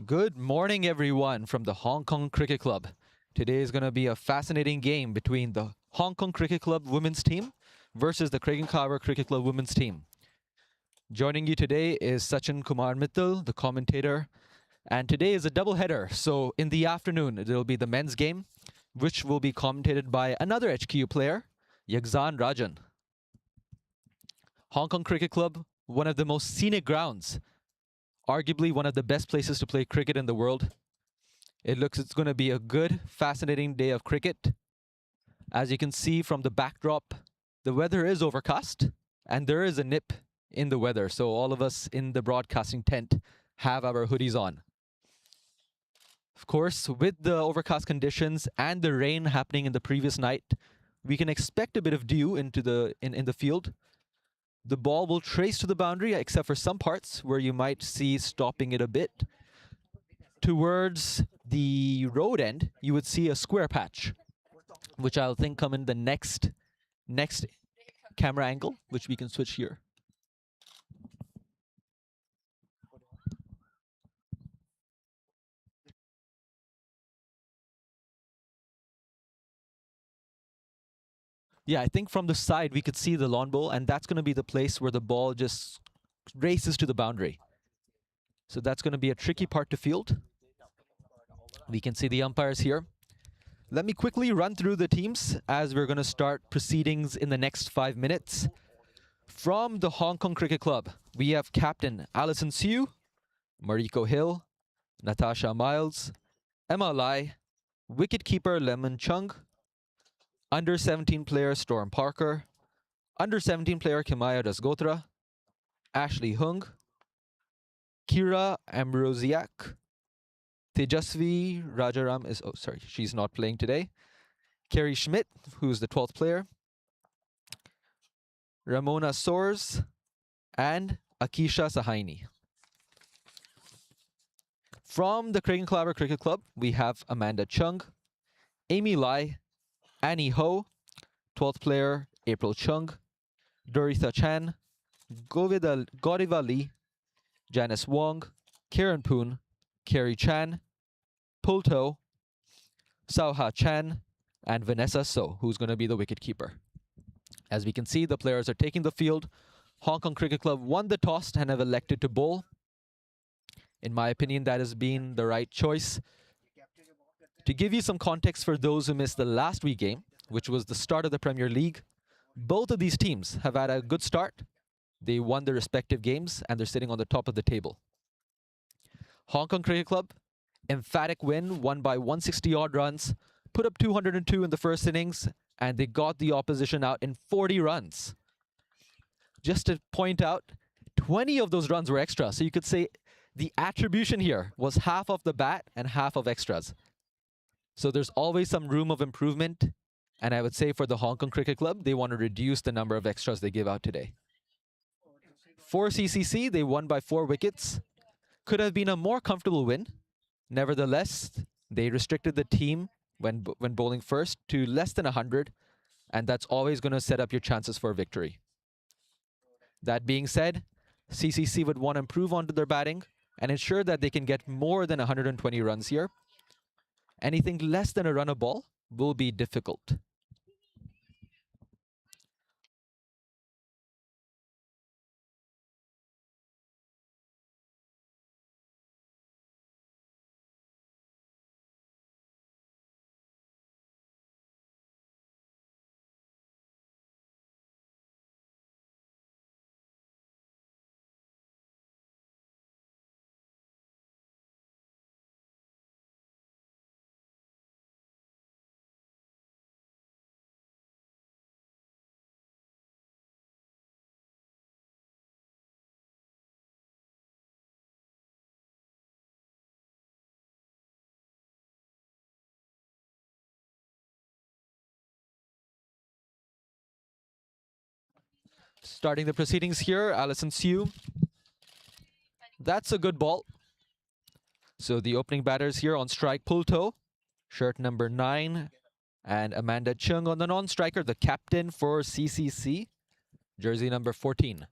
Good morning, everyone, from the Hong Kong Cricket Club. Today is going to be a fascinating game between the Hong Kong Cricket Club women's team versus the Krakenkawa Cricket Club women's team. Joining you today is Sachin Kumar Mittal, the commentator, and today is a double-header. So in the afternoon, it will be the men's game, which will be commentated by another HKU player, Yagzan Rajan. Hong Kong Cricket Club, one of the most scenic grounds, arguably one of the best places to play cricket in the world. It looks it's going to be a good, fascinating day of cricket. As you can see from the backdrop, the weather is overcast and there is a nip in the weather. So all of us in the broadcasting tent have our hoodies on. Of course, with the overcast conditions and the rain happening in the previous night, we can expect a bit of dew into in the field. The ball will trace to the boundary, except for some parts where you might see stopping it a bit. Towards the road end, you would see a square patch, which I'll think come in the next camera angle, which we can switch here. Yeah, I think from the side we could see the lawn bowl, and that's going to be the place where the ball just races to the boundary. So that's going to be a tricky part to field. We can see the umpires here. Let me quickly run through the teams as we're going to start proceedings in the next 5 minutes. From the Hong Kong Cricket Club, we have captain Alison Siu, Mariko Hill, Natasha Miles, Emma Lai, wicketkeeper Lemon Chung, under-17 player Storm Parker, under-17 player Kimaya Dasgotra, Ashley Hung, Kira Ambrosiak, Tejasvi Rajaram is, oh sorry, she's not playing today. Carrie Schmidt, who's the 12th player, Ramona Soares, and Akisha Sahaini. From the Krakenkawa Cricket Club, we have Amanda Chung, Amy Lai, Annie Ho, 12th player April Chung, Doritha Chan, Godiva Lee, Janice Wong, Karen Poon, Carrie Chan, Pulto, Sauha Chan, and Vanessa So, who's going to be the wicketkeeper. As we can see, the players are taking the field. Hong Kong Cricket Club won the toss and have elected to bowl. In my opinion, that has been the right choice. To give you some context for those who missed the last week game, which was the start of the Premier League, both of these teams have had a good start. They won their respective games and they're sitting on the top of the table. Hong Kong Cricket Club, emphatic win, won by 160 odd runs, put up 202 in the first innings, and they got the opposition out in 40 runs. Just to point out, 20 of those runs were extra. So you could say the attribution here was half of the bat and half of extras. So there's always some room of improvement. And I would say for the Hong Kong Cricket Club, they want to reduce the number of extras they give out today. For CCC, they won by 4 wickets. Could have been a more comfortable win. Nevertheless, they restricted the team when bowling first to less than 100. And that's always going to set up your chances for a victory. That being said, CCC would want to improve onto their batting and ensure that they can get more than 120 runs here. Anything less than a run a ball will be difficult. Starting the proceedings here, Alison Siu. That's a good ball. So the opening batters here on strike, Pulto, shirt number 9, and Amanda Chung on the non-striker, the captain for CCC, jersey number 14.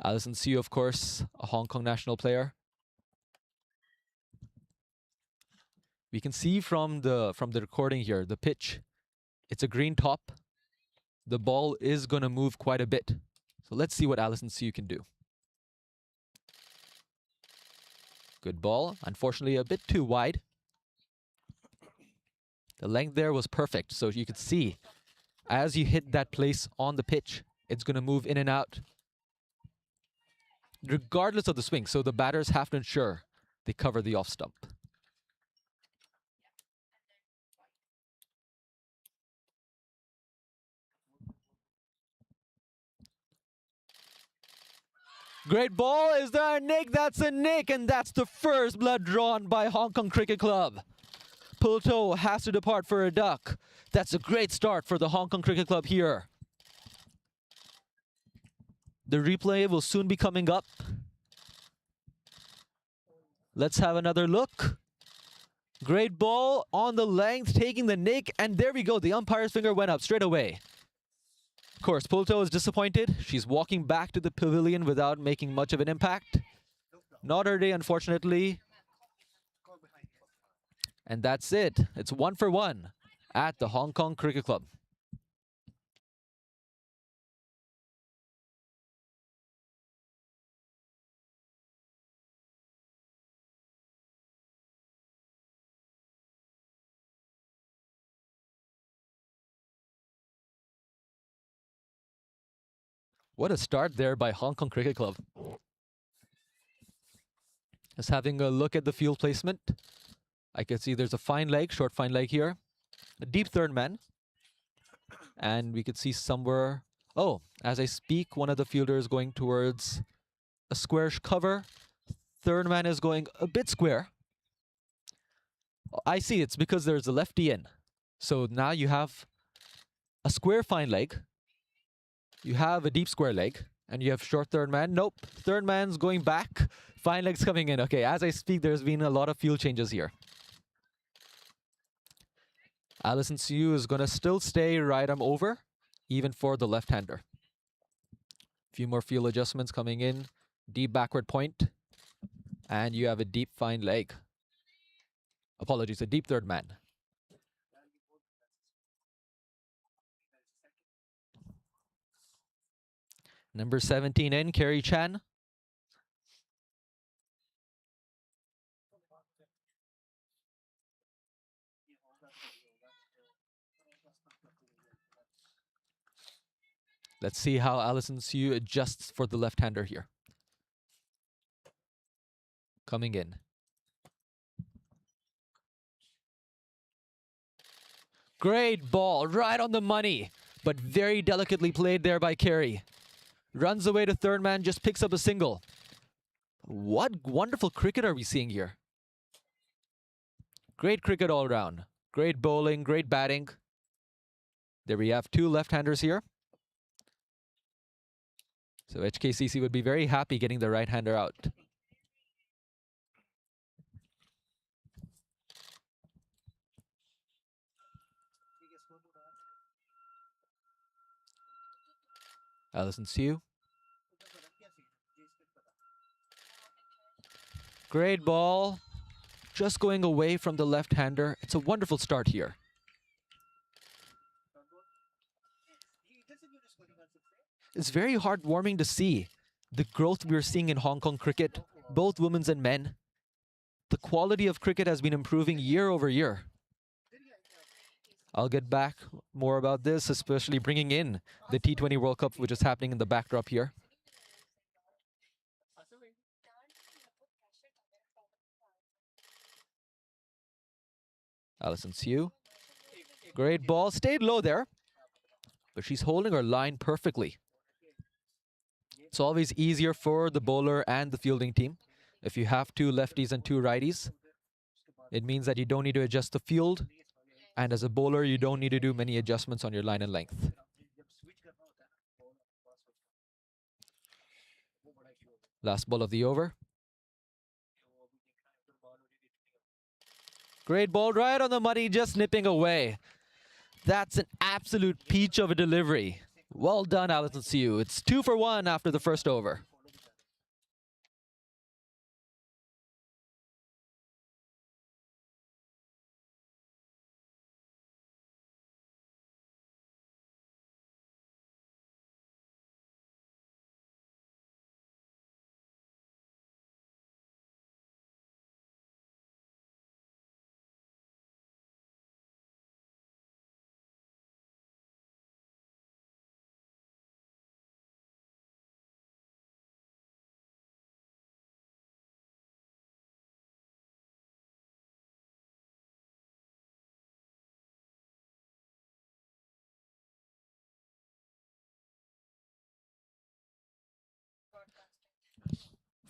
Alison Siu, of course, a Hong Kong national player. We can see from the recording here, the pitch, it's a green top. The ball is going to move quite a bit. So let's see what Alison Siu can do. Good ball. Unfortunately, a bit too wide. The length there was perfect. So you could see, as you hit that place on the pitch, it's going to move in and out, regardless of the swing. So the batters have to ensure they cover the off stump. Great ball. Is there a nick? That's a nick. And that's the first blood drawn by Hong Kong Cricket Club. Pulto has to depart for a duck. That's a great start for the Hong Kong Cricket Club here. The replay will soon be coming up. Let's have another look. Great ball on the length, taking the nick. And there we go. The umpire's finger went up straight away. Of course, Pulto is disappointed. She's walking back to the pavilion without making much of an impact. Not her day, unfortunately. And that's it. It's 1 for 1 at the Hong Kong Cricket Club. What a start there by Hong Kong Cricket Club. Just having a look at the field placement. I can see there's a fine leg, short fine leg here. A deep third man. And we could see somewhere... Oh, as I speak, one of the fielders going towards a squarish cover. Third man is going a bit square. I see, it's because there's a lefty in. So now you have a square fine leg. You have a deep square leg. And you have short third man. Nope. Third man's going back. Fine leg's coming in. Okay, as I speak, there's been a lot of field changes here. Alison Siu is going to still stay right arm over, even for the left-hander. A few more field adjustments coming in. Deep backward point. And you have a deep fine leg. Apologies, a deep third man. Number 17 in, Kerry Chan. Let's see how Alison Siu adjusts for the left-hander here. Coming in. Great ball, right on the money, but very delicately played there by Kerry. Runs away to third man, just picks up a single. What wonderful cricket are we seeing here? Great cricket all round. Great bowling, great batting. There we have two left-handers here. So HKCC would be very happy getting the right-hander out. Alison Siu. Great ball. Just going away from the left-hander. It's a wonderful start here. It's very heartwarming to see the growth we're seeing in Hong Kong cricket, both women's and men. The quality of cricket has been improving year over year. I'll get back more about this, especially bringing in the T20 World Cup, which is happening in the backdrop here. Alison Siu. Great ball. Stayed low there. But she's holding her line perfectly. It's always easier for the bowler and the fielding team. If you have two lefties and two righties, it means that you don't need to adjust the field. And as a bowler, you don't need to do many adjustments on your line and length. Last ball of the over. Great ball right on the money, just nipping away. That's an absolute peach of a delivery. Well done, Alison Siu. It's 2 for 1 after the first over.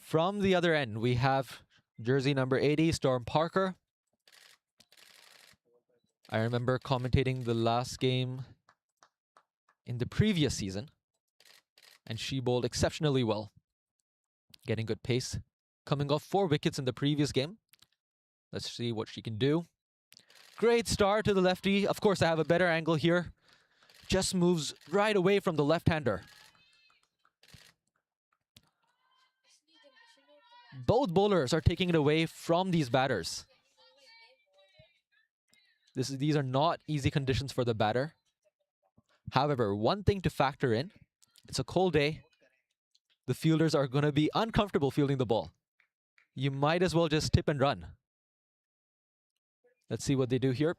From the other end, we have jersey number 80, Storm Parker. I remember commentating the last game in the previous season, and she bowled exceptionally well, getting good pace, coming off 4 wickets in the previous game. Let's see what she can do. Great start to the lefty. Of course, I have a better angle here. Just moves right away from the left-hander. Both bowlers are taking it away from these batters. These are not easy conditions for the batter. However, one thing to factor in, it's a cold day. The fielders are going to be uncomfortable fielding the ball. You might as well just tip and run. Let's see what they do here.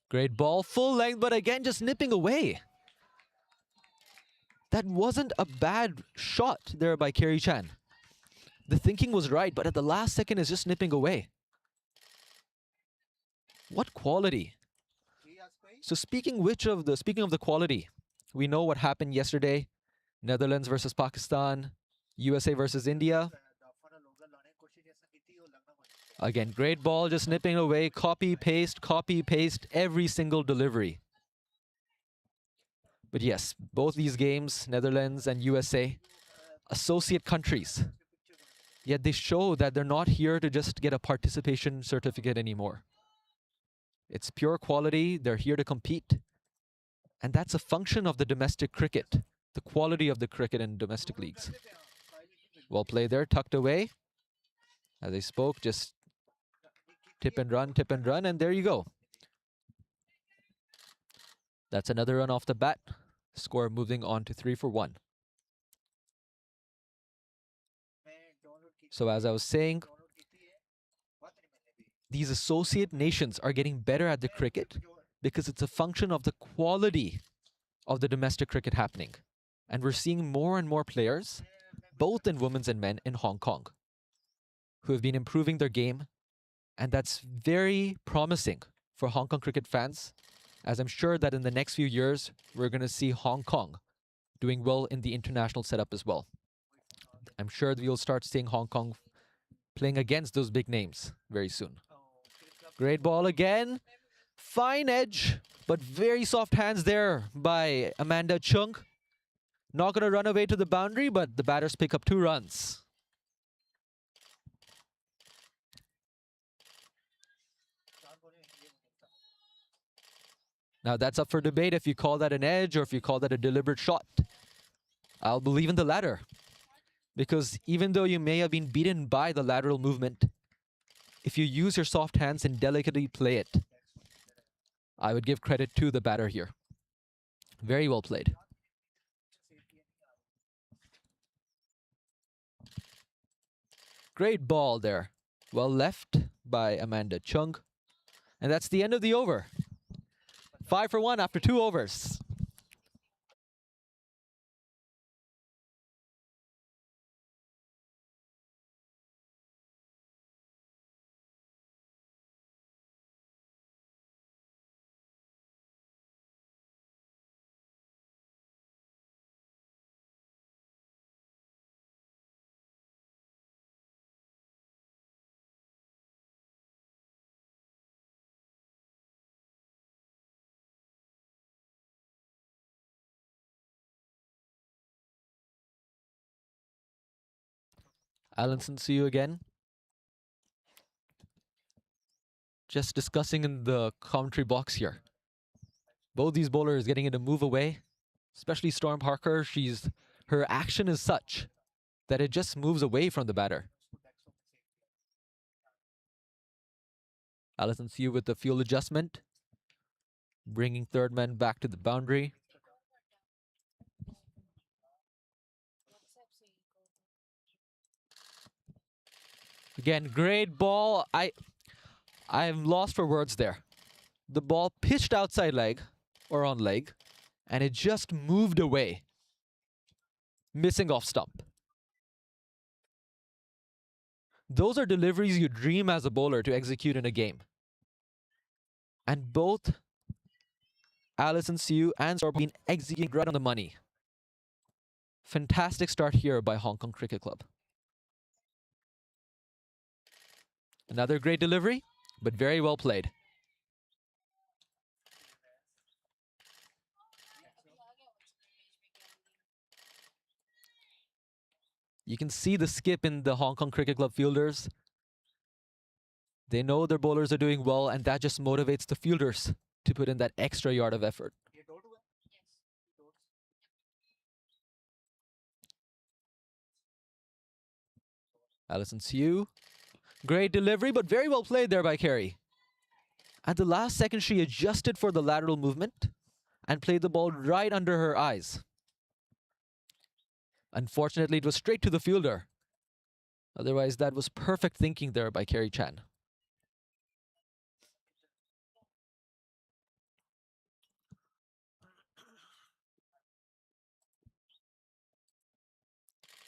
Great ball, full length, but again, just nipping away. That wasn't a bad shot there by Kerry Chan. The thinking was right, but at the last second is just nipping away. What quality. So speaking of the quality, we know what happened yesterday. Netherlands versus Pakistan, USA versus India. Again, great ball, just nipping away, copy, paste, every single delivery. But yes, both these games, Netherlands and USA, associate countries. Yet they show that they're not here to just get a participation certificate anymore. It's pure quality, they're here to compete. And that's a function of the domestic cricket, the quality of the cricket in domestic leagues. Well played there, tucked away. As I spoke, just tip and run, and there you go. That's another run off the bat. Score moving on to 3 for 1. So as I was saying, these associate nations are getting better at the cricket because it's a function of the quality of the domestic cricket happening. And we're seeing more and more players, both in women's and men, in Hong Kong, who have been improving their game. And that's very promising for Hong Kong cricket fans, as I'm sure that in the next few years, we're going to see Hong Kong doing well in the international setup as well. I'm sure that we'll start seeing Hong Kong playing against those big names very soon. Great ball again. Fine edge, but very soft hands there by Amanda Chung. Not going to run away to the boundary, but the batters pick up 2 runs. Now that's up for debate if you call that an edge or if you call that a deliberate shot. I'll believe in the latter. Because even though you may have been beaten by the lateral movement, if you use your soft hands and delicately play it, I would give credit to the batter here. Very well played. Great ball there. Well left by Amanda Chung. And that's the end of the over. 5 for 1 after 2 overs. Alanson, see you again. Just discussing in the commentary box here. Both these bowlers getting it to move away, especially Storm Parker. Her action is such that it just moves away from the batter. Allison Siu with the field adjustment, bringing third man back to the boundary. Again, great ball. I'm lost for words there. The ball pitched outside leg or on leg, and it just moved away, missing off stump. Those are deliveries you dream as a bowler to execute in a game. And both Alison Siu and Storm have been executing right on the money. Fantastic start here by Hong Kong Cricket Club. Another great delivery, but very well played. You can see the skip in the Hong Kong Cricket Club fielders. They know their bowlers are doing well, and that just motivates the fielders to put in that extra yard of effort. Alison Siu. Great delivery, but very well played there by Carey. At the last second, she adjusted for the lateral movement and played the ball right under her eyes. Unfortunately, it was straight to the fielder. Otherwise, that was perfect thinking there by Carey Chan.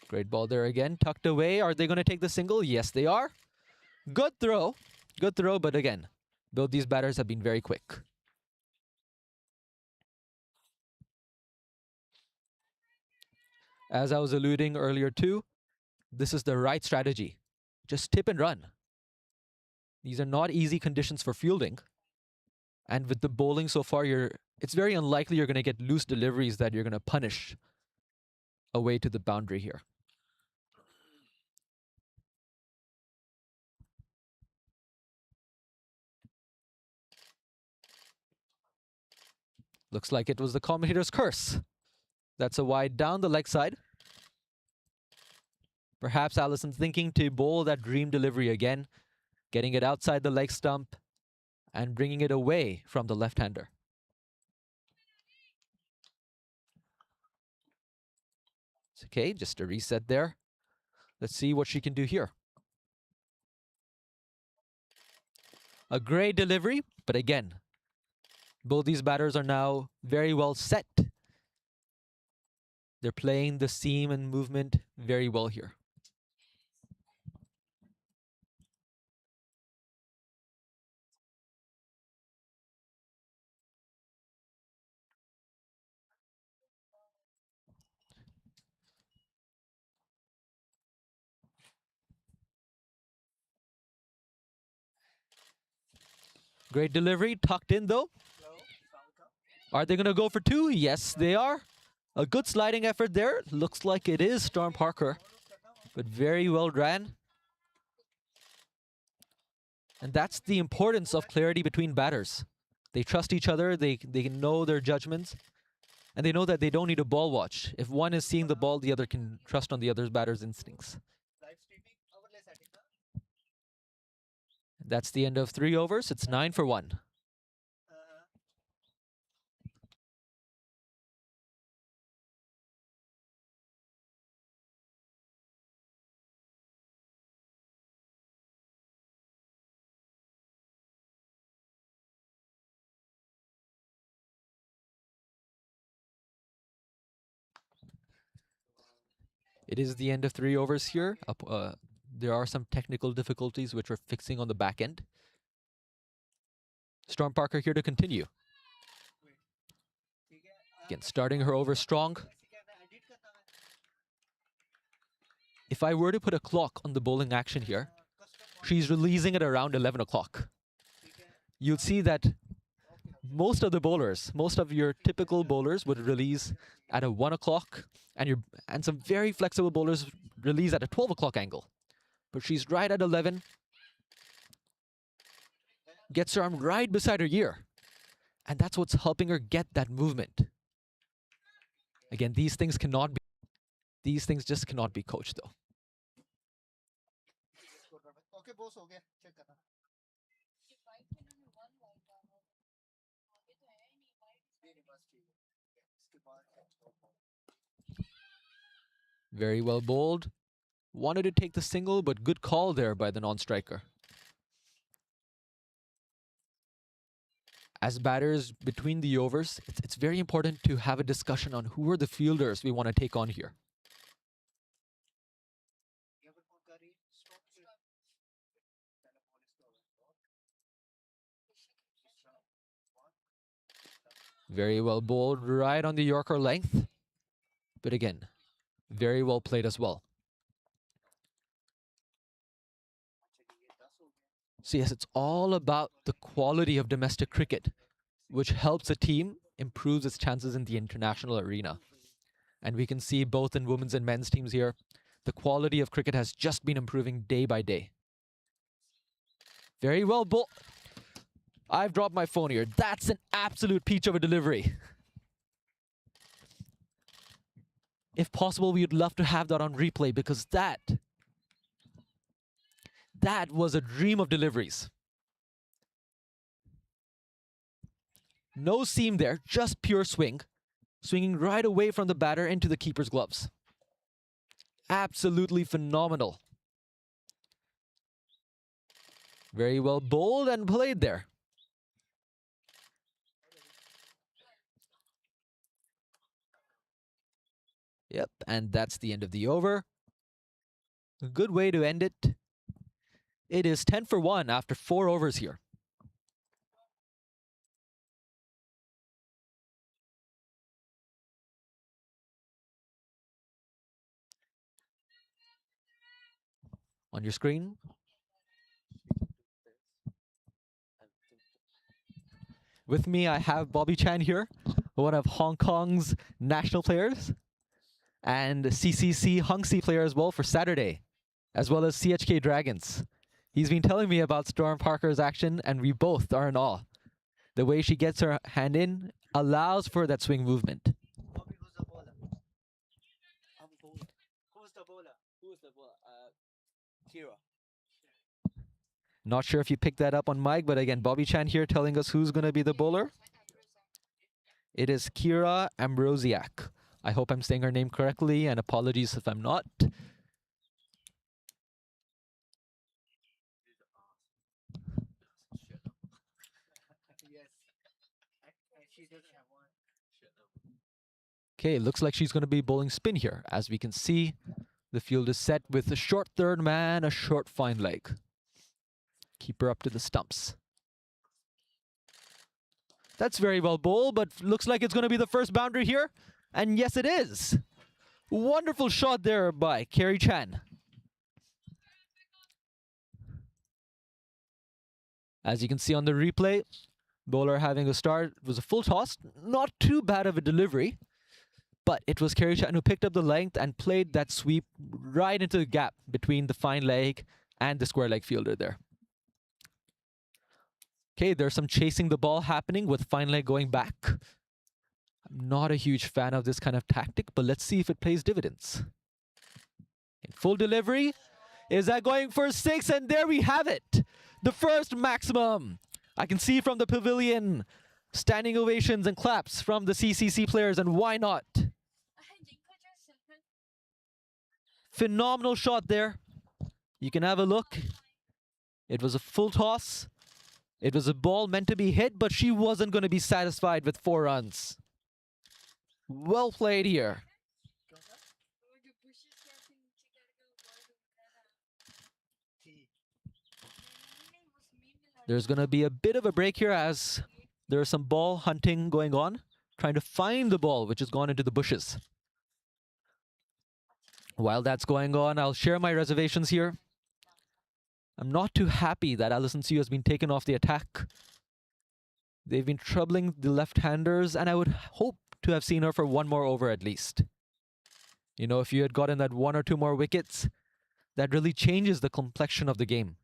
Great ball there again, tucked away. Are they going to take the single? Yes, they are. Good throw, but again, both these batters have been very quick. As I was alluding earlier too, this is the right strategy. Just tip and run. These are not easy conditions for fielding. And with the bowling so far, it's very unlikely you're going to get loose deliveries that you're going to punish away to the boundary here. Looks like it was the commentator's curse. That's a wide down the leg side. Perhaps Allison thinking to bowl that dream delivery again, getting it outside the leg stump and bringing it away from the left-hander. It's okay, just a reset there. Let's see what she can do here. A great delivery, but again, both these batters are now very well set. They're playing the seam and movement very well here. Great delivery, tucked in though. Are they going to go for two? Yes, they are. A good sliding effort there. Looks like it is Storm Parker, but very well ran. And that's the importance of clarity between batters. They trust each other, they know their judgments, and they know that they don't need a ball watch. If one is seeing the ball, the other can trust on the other batter's instincts. That's the end of 3 overs. It's 9 for 1. It is the end of 3 overs here. There are some technical difficulties which we're fixing on the back end. Storm Parker here to continue. Again, starting her over strong. If I were to put a clock on the bowling action here, she's releasing at around 11 o'clock. You'll see that most of the bowlers, most of your typical bowlers would release at a 1 o'clock, and some very flexible bowlers release at a 12 o'clock angle. But she's right at 11. Gets her arm right beside her ear. And that's what's helping her get that movement. Again, these things just cannot be coached though. Very well bowled. Wanted to take the single, but good call there by the non-striker. As batters between the overs, it's very important to have a discussion on who are the fielders we want to take on here. Very well bowled, right on the Yorker length. But again, Very well played as well. So yes, it's all about the quality of domestic cricket, which helps a team improve its chances in the international arena. And we can see both in women's and men's teams here, the quality of cricket has just been improving day by day. Very well bowled. I've dropped my phone here. That's an absolute peach of a delivery. If possible, we would love to have that on replay because that was a dream of deliveries. No seam there, just pure swing. Swinging right away from the batter into the keeper's gloves. Absolutely phenomenal. Very well bowled and played there. Yep, and that's the end of the over. A good way to end it. It is 10 for 1 after 4 overs here. On your screen. With me, I have Bobby Chan here, one of Hong Kong's national players, and CCC Hungsi player as well for Saturday, as well as CHK Dragons. He's been telling me about Storm Parker's action, and we both are in awe. The way she gets her hand in allows for that swing movement. Bobby, who's the bowler? I'm bowler. Who's the bowler? Who's the bowler? Kira. Not sure if you picked that up on mic, but again, Bobby Chan here telling us who's going to be the bowler. It is Kira Ambrosiak. I hope I'm saying her name correctly, and apologies if I'm not. Yes. She doesn't have one. Okay, looks like she's going to be bowling spin here. As we can see, the field is set with a short third man, a short fine leg. Keep her up to the stumps. That's very well bowled, but looks like it's going to be the first boundary here. And yes, it is. Wonderful shot there by Kerry Chan. As you can see on the replay, bowler having a start. It was a full toss. Not too bad of a delivery. But it was Kerry Chan who picked up the length and played that sweep right into the gap between the fine leg and the square leg fielder there. Okay, there's some chasing the ball happening with fine leg going back. I'm not a huge fan of this kind of tactic, but let's see if it pays dividends. In full delivery. Is that going for 6? And there we have it. The first maximum. I can see from the pavilion standing ovations and claps from the CCC players, and why not? Phenomenal shot there. You can have a look. It was a full toss. It was a ball meant to be hit, but she wasn't going to be satisfied with 4 runs. Well played here. There's going to be a bit of a break here as there's some ball hunting going on, trying to find the ball which has gone into the bushes. While that's going on, I'll share my reservations here. I'm not too happy that Alison Sue has been taken off the attack. They've been troubling the left-handers, and I would hope to have seen her for 1 more over at least. You know, if you had gotten that 1 or 2 more wickets, that really changes the complexion of the game.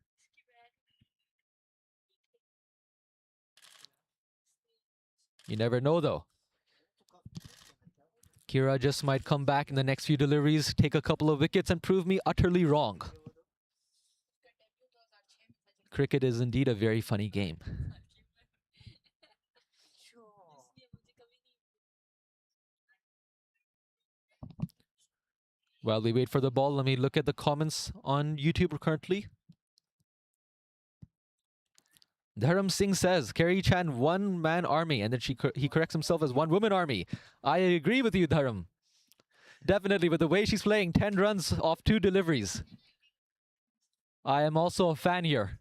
You never know, though. Kira just might come back in the next few deliveries, take a couple of wickets, and prove me utterly wrong. Cricket is indeed a very funny game. While we wait for the ball, let me look at the comments on YouTube currently. Dharam Singh says, Kerry Chan, 1-man army, and then he corrects himself as 1-woman army. I agree with you, Dharam. Definitely, with the way she's playing, 10 runs off 2 deliveries. I am also a fan here.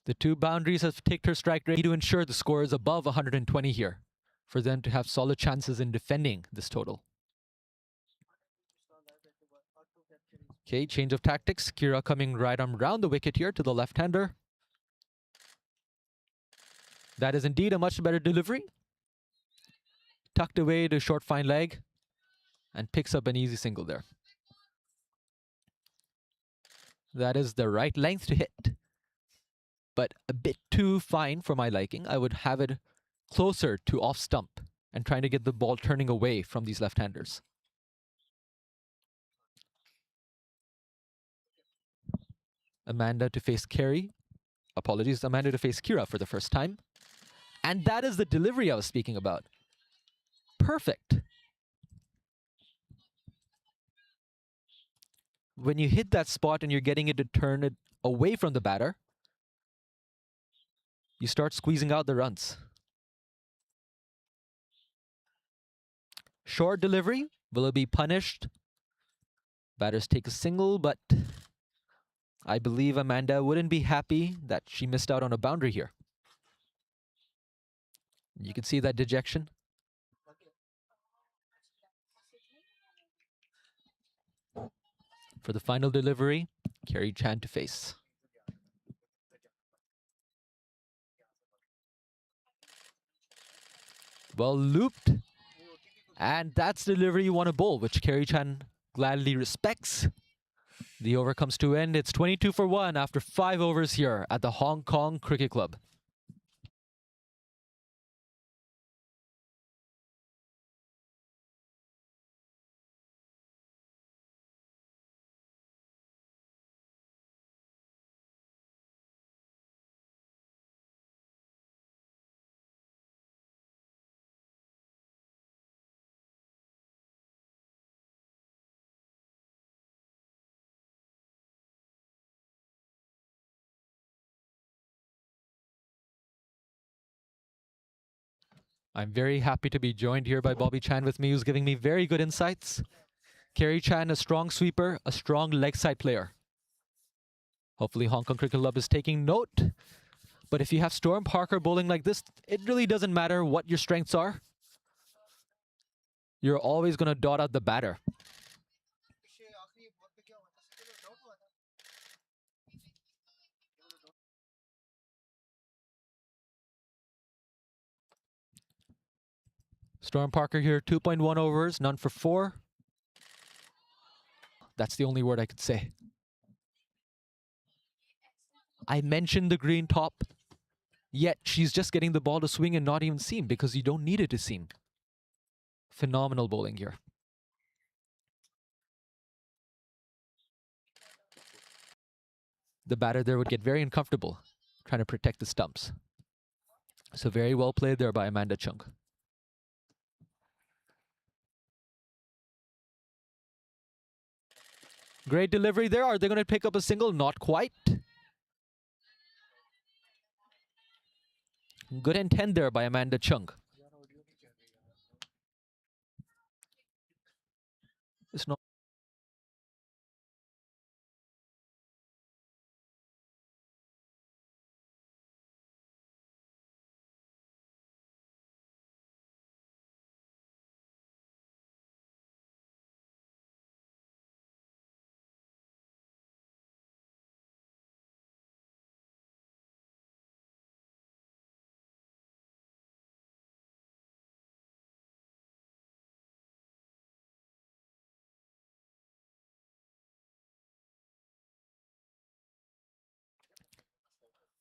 The two boundaries have ticked her strike rate to ensure the score is above 120 here for them to have solid chances in defending this total. Okay, change of tactics. Kira coming right arm round the wicket here to the left-hander. That is indeed a much better delivery. Tucked away to short fine leg and picks up an easy single there. That is the right length to hit, but a bit too fine for my liking. I would have it closer to off stump and trying to get the ball turning away from these left-handers. Amanda to face Carrie. Apologies, Amanda to face Kira for the first time. And that is the delivery I was speaking about. Perfect. When you hit that spot and you're getting it to turn it away from the batter, you start squeezing out the runs. Short delivery. Will it be punished? Batters take a single, but I believe Amanda wouldn't be happy that she missed out on a boundary here. You can see that dejection. For the final delivery, Carrie Chan to face. Well looped. And that's the delivery you want to bowl, which Carrie Chan gladly respects. The over comes to end. It's 22 for 1 after 5 overs here at the Hong Kong Cricket Club. I'm very happy to be joined here by Bobby Chan with me, who's giving me very good insights. Carrie Chan, a strong sweeper, a strong leg side player. Hopefully Hong Kong Cricket Club is taking note. But if you have Storm Parker bowling like this, it really doesn't matter what your strengths are. You're always going to dot out the batter. Storm Parker here, 2.1 overs, none for 4. That's the only word I could say. I mentioned the green top, yet she's just getting the ball to swing and not even seam because you don't need it to seam. Phenomenal bowling here. The batter there would get very uncomfortable trying to protect the stumps. So very well played there by Amanda Chung. Great delivery there. Are they going to pick up a single? Not quite. Good intent there by Amanda Chung. It's not.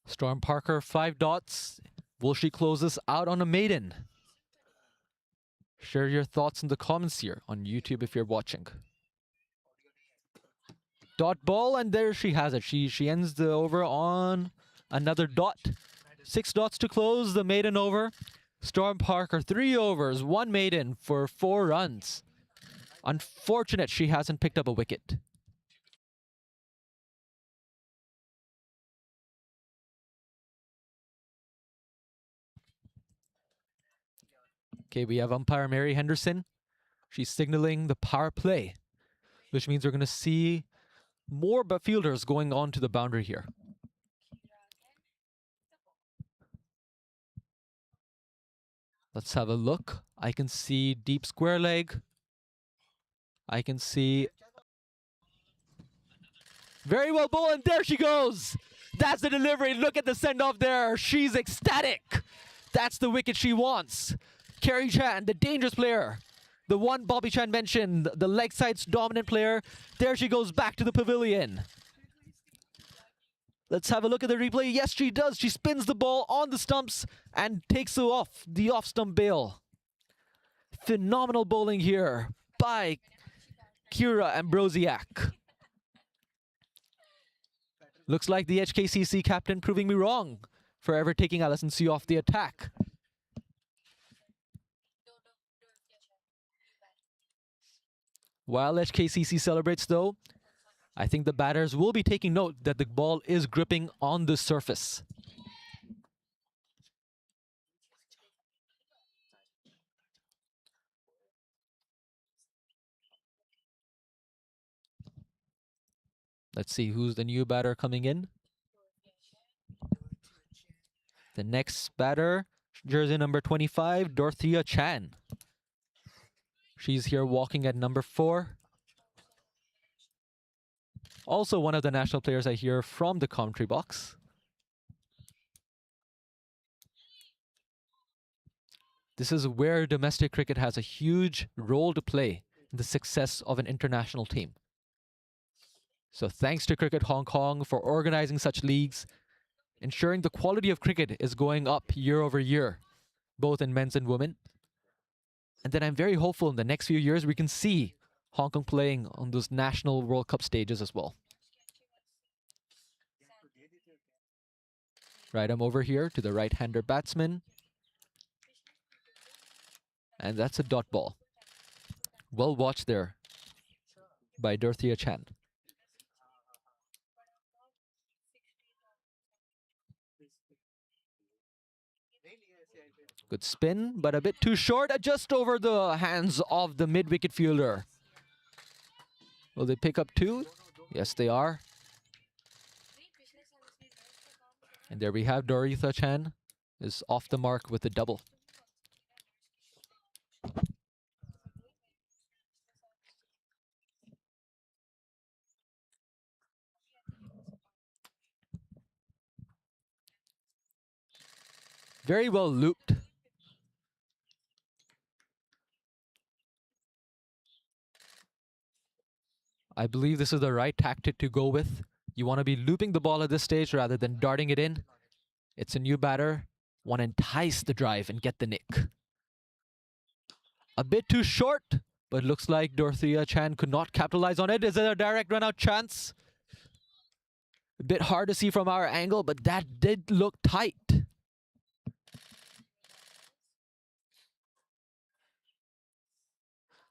Storm Parker, 5 dots. Will she close this out on a maiden? Share your thoughts in the comments here on YouTube if you're watching. Dot ball, and there she has it. She ends the over on another dot. 6 dots to close the maiden over. Storm Parker, 3 overs, 1 maiden for 4 runs. Unfortunate she hasn't picked up a wicket. Okay, we have umpire Mary Henderson. She's signaling the power play, which means we're going to see more fielders going on to the boundary here. Let's have a look. I can see deep square leg. I can see... Very well bowled, and there she goes! That's the delivery. Look at the send-off there. She's ecstatic. That's the wicket she wants. Carrie Chan, the dangerous player. The one Bobby Chan mentioned, the leg side's dominant player. There she goes back to the pavilion. Let's have a look at the replay. Yes, she does. She spins the ball on the stumps and takes it off the off-stump bail. Phenomenal bowling here by Kira Ambrosiak. Looks like the HKCC captain proving me wrong for ever taking Alison C off the attack. While HKCC celebrates though, I think the batters will be taking note that the ball is gripping on the surface. Let's see who's the new batter coming in. The next batter, jersey number 25, Dorothea Chan. She's here walking at number 4. Also one of the national players I hear from the commentary box. This is where domestic cricket has a huge role to play in the success of an international team. So thanks to Cricket Hong Kong for organizing such leagues, ensuring the quality of cricket is going up year over year, both in men's and women. And then I'm very hopeful in the next few years we can see Hong Kong playing on those national World Cup stages as well. Right, I'm over here to the right-hander batsman. And that's a dot ball. Well watched there by Dorothea Chan. Good spin, but a bit too short, just over the hands of the mid-wicket fielder. Will they pick up 2? Yes, they are. And there we have Dorothea Chan is off the mark with a double. Very well looped. I believe this is the right tactic to go with. You want to be looping the ball at this stage rather than darting it in. It's a new batter. Want to entice the drive and get the nick. A bit too short, but looks like Dorothea Chan could not capitalize on it. Is it a direct run-out chance? A bit hard to see from our angle, but that did look tight.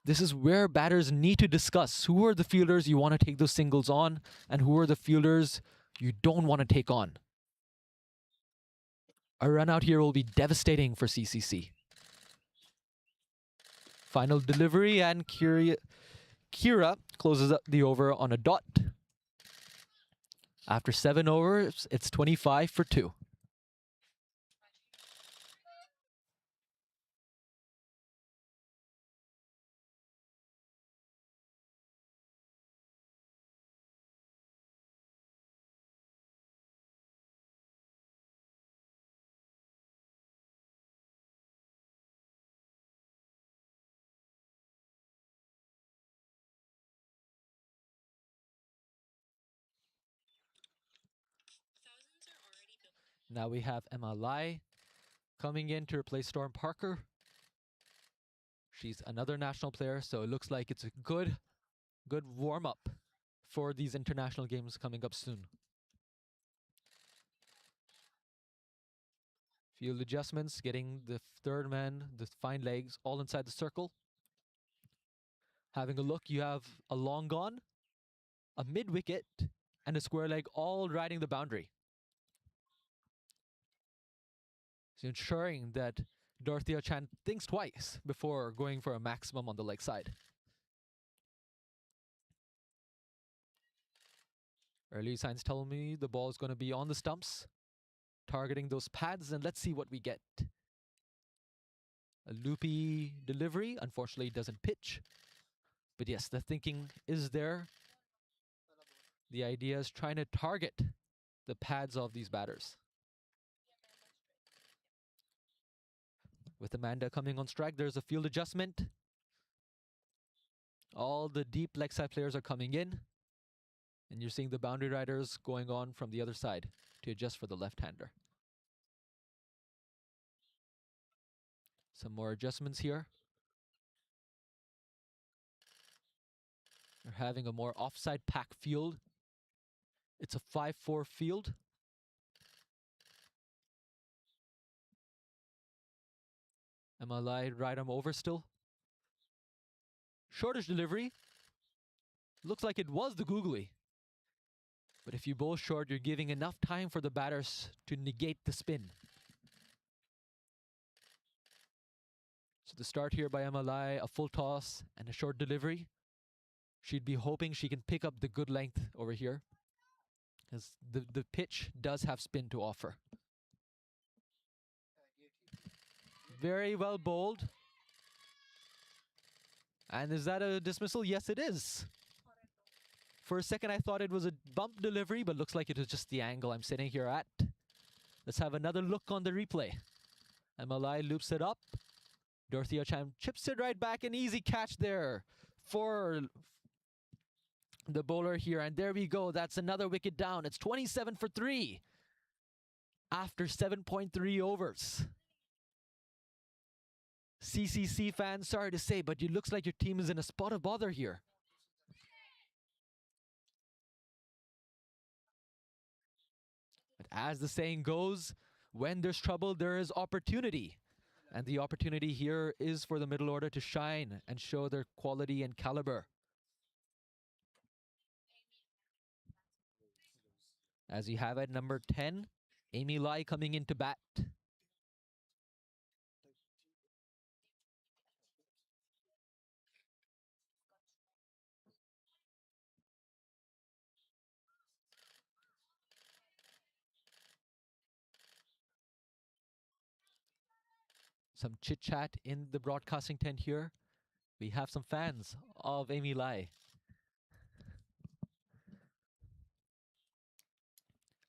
This is where batters need to discuss who are the fielders you want to take those singles on and who are the fielders you don't want to take on. A run out here will be devastating for CCC. Final delivery, and Kira closes up the over on a dot. After 7 overs, it's 25 for 2. Now we have Emma Lai coming in to replace Storm Parker. She's another national player, so it looks like it's a good warm-up for these international games coming up soon. Field adjustments, getting the third man, the fine legs, all inside the circle. Having a look, you have a long gone, a mid-wicket, and a square leg all riding the boundary. So ensuring that Dorothea Chan thinks twice before going for a maximum on the leg side. Early signs tell me the ball is going to be on the stumps, targeting those pads, and let's see what we get. A loopy delivery. Unfortunately, it doesn't pitch. But yes, the thinking is there. The idea is trying to target the pads of these batters. With Amanda coming on strike, there's a field adjustment. All the deep leg side players are coming in. And you're seeing the boundary riders going on from the other side to adjust for the left-hander. Some more adjustments here. They're having a more offside pack field. It's a 5-4 field. MLI right arm over still. Shortish delivery. Looks like it was the googly. But if you bowl short, you're giving enough time for the batters to negate the spin. So the start here by MLI, a full toss and a short delivery. She'd be hoping she can pick up the good length over here, because the pitch does have spin to offer. Very well bowled. And is that a dismissal? Yes, it is. For a second, I thought it was a bump delivery, but looks like it was just the angle I'm sitting here at. Let's have another look on the replay. MLI loops it up. Dorothea Chan chips it right back. An easy catch there for the bowler here. And there we go. That's another wicket down. It's 27 for 3 after 7.3 overs. CCC fans, sorry to say, but it looks like your team is in a spot of bother here. But as the saying goes, when there's trouble, there is opportunity. And the opportunity here is for the middle order to shine and show their quality and caliber. As you have at number 10, Amy Lai coming into bat. Some chit-chat in the broadcasting tent here. We have some fans of Amy Lai.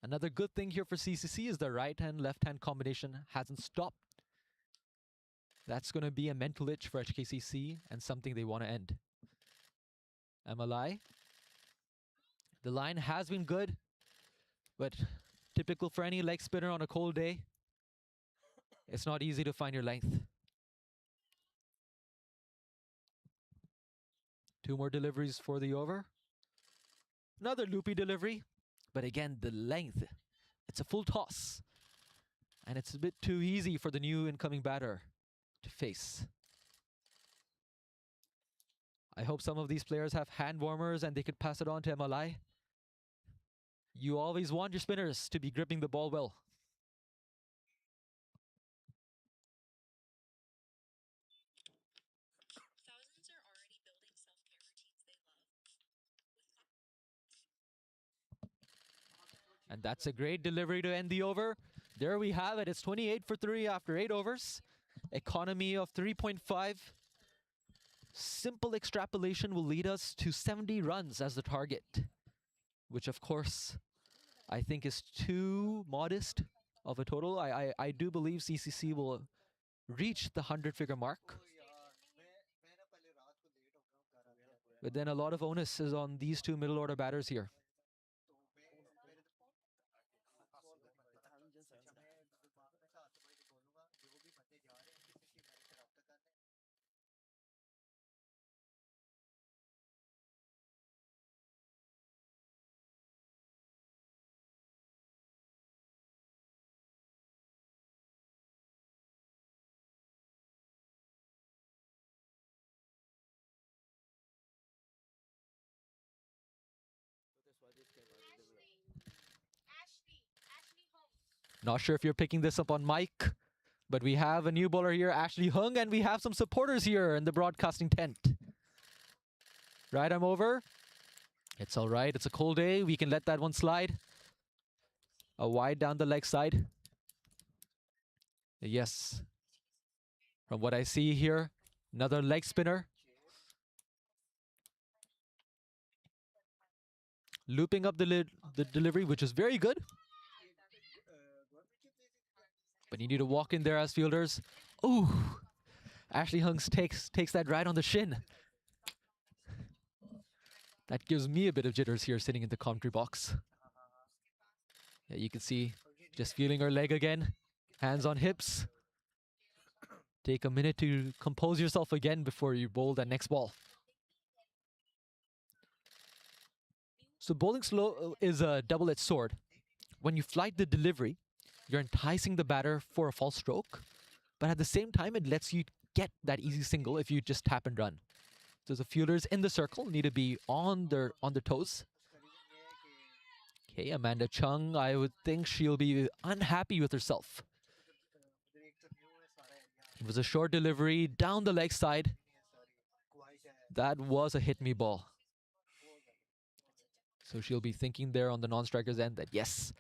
Another good thing here for CCC is the right-hand, left-hand combination hasn't stopped. That's going to be a mental itch for HKCC and something they want to end. MLI. The line has been good, but typical for any leg spinner on a cold day, it's not easy to find your length. 2 more deliveries for the over. Another loopy delivery. But again, the length, it's a full toss. And it's a bit too easy for the new incoming batter to face. I hope some of these players have hand warmers and they could pass it on to MLI. You always want your spinners to be gripping the ball well. And that's a great delivery to end the over. There we have it. It's 28 for 3 after 8 overs. Economy of 3.5. Simple extrapolation will lead us to 70 runs as the target, which of course I think is too modest of a total. I do believe CCC will reach the 100-figure mark. But then a lot of onus is on these 2 middle order batters here. Not sure if you're picking this up on mic, but we have a new bowler here, Ashley Hung, and we have some supporters here in the broadcasting tent. Right arm over. It's all right. It's a cold day. We can let that one slide. A wide down the leg side. Yes. From what I see here, another leg spinner. Looping up the delivery, which is very good. But you need to walk in there as fielders. Ooh! Ashley Hunks takes that right on the shin. That gives me a bit of jitters here sitting in the commentary box. Yeah, you can see just feeling her leg again. Hands on hips. Take a minute to compose yourself again before you bowl that next ball. So bowling slow is a double-edged sword. When you flight the delivery, you're enticing the batter for a false stroke, but at the same time, it lets you get that easy single if you just tap and run. So the fielders in the circle need to be on their toes. Okay, Amanda Chung, I would think she'll be unhappy with herself. It was a short delivery down the leg side. That was a hit me ball. So she'll be thinking there on the non-striker's end that yes,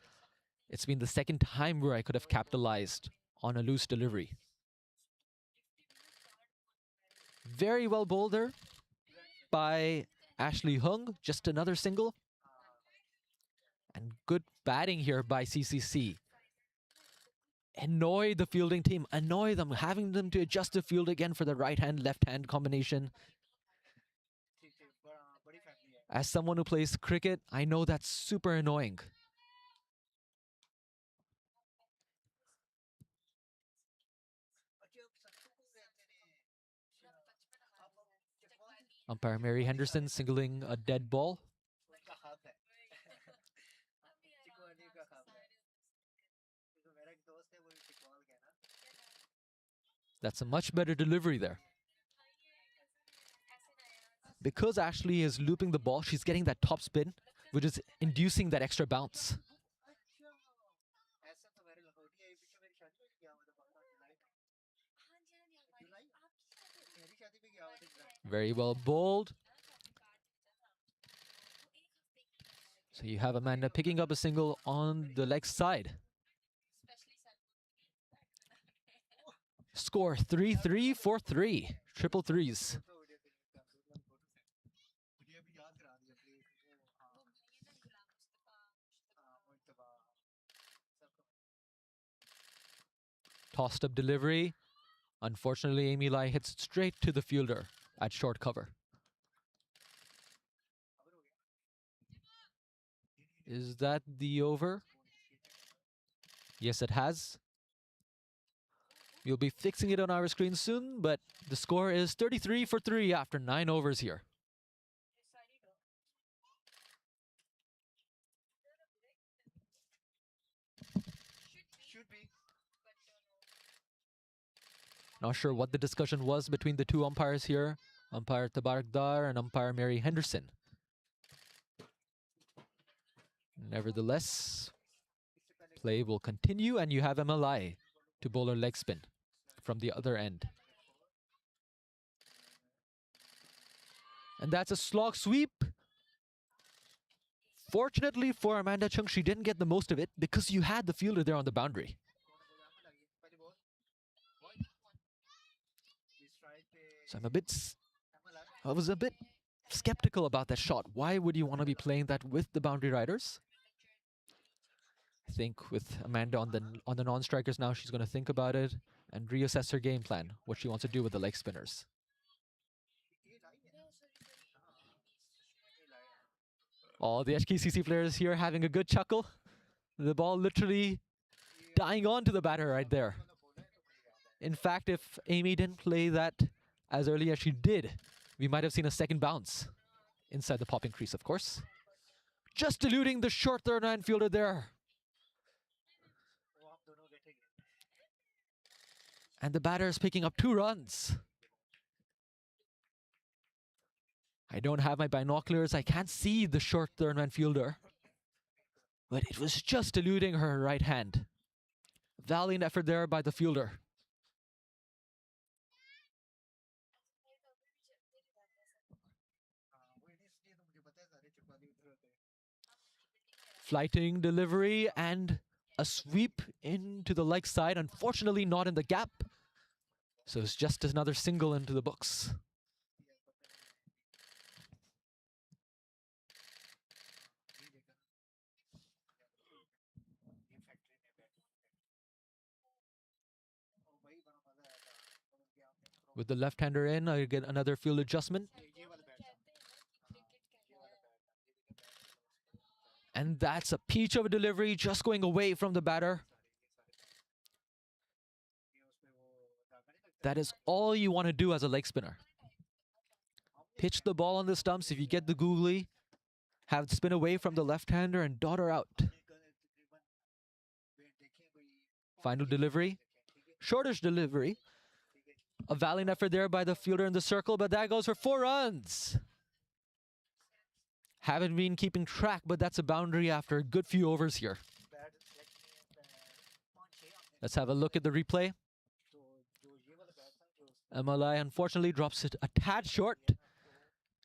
it's been the second time where I could have capitalized on a loose delivery. Very well bowled there by Ashley Hung. Just another single. And good batting here by CCC. Annoy the fielding team. Annoy them. Having them to adjust the field again for the right-hand, left-hand combination. As someone who plays cricket, I know that's super annoying. Umpire Mary Henderson singling a dead ball. That's a much better delivery there. Because Ashley is looping the ball, she's getting that top spin, which is inducing that extra bounce. Very well bowled. So you have Amanda picking up a single on the leg side. Score 3-3 for 3. Triple threes. Tossed up delivery. Unfortunately, Amy Lai hits straight to the fielder at short cover. Is that the over? Yes, it has. We'll be fixing it on our screen soon, but the score is 33 for 3 after 9 overs here. Not sure what the discussion was between the two umpires here. Umpire Tabarak Dar and umpire Mary Henderson. Nevertheless, play will continue and you have MLI to bowl her leg spin from the other end. And that's a slog sweep. Fortunately for Amanda Chung, she didn't get the most of it because you had the fielder there on the boundary. So I was a bit skeptical about that shot. Why would you want to be playing that with the boundary riders? I think with Amanda on the non-strikers now, she's going to think about it and reassess her game plan, what she wants to do with the leg spinners. All the HKCC players here having a good chuckle. The ball literally dying onto the batter right there. In fact, if Amy didn't play that as early as she did, we might have seen a second bounce inside the popping crease, of course. Just eluding the short third-man fielder there. And the batter is picking up 2 runs. I don't have my binoculars. I can't see the short third-man fielder. But it was just eluding her right hand. Valiant effort there by the fielder. Flighting delivery and a sweep into the leg side. Unfortunately, not in the gap. So it's just another single into the books. With the left-hander in, I get another field adjustment. And that's a peach of a delivery, just going away from the batter. That is all you want to do as a leg spinner. Pitch the ball on the stumps. If you get the googly, have it spin away from the left-hander and dot her out. Final delivery. Shortish delivery. A valiant effort there by the fielder in the circle, but that goes for 4 runs. Haven't been keeping track, but that's a boundary after a good few overs here. Let's have a look at the replay. MLI unfortunately drops it a tad short.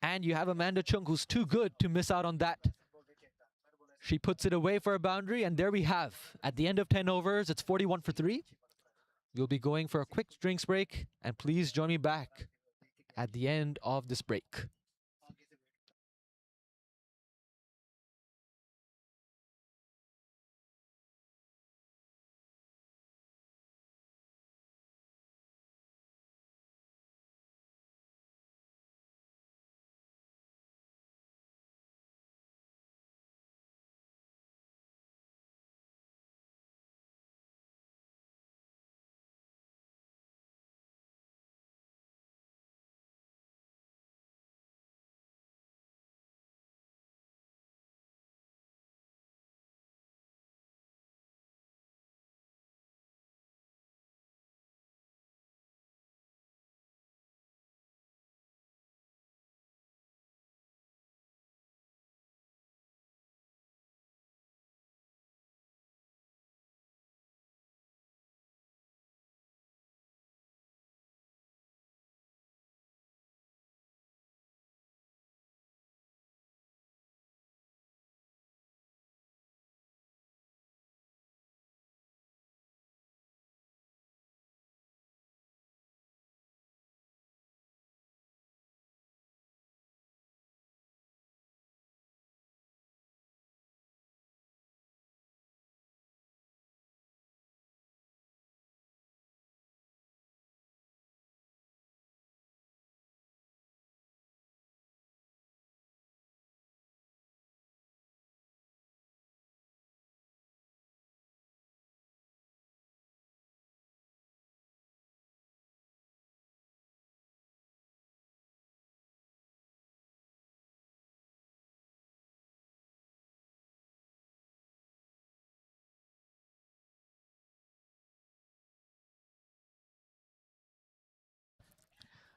And you have Amanda Chung, who's too good to miss out on that. She puts it away for a boundary, and there we have. At the end of 10 overs, it's 41 for 3. We'll be going for a quick drinks break, and please join me back at the end of this break.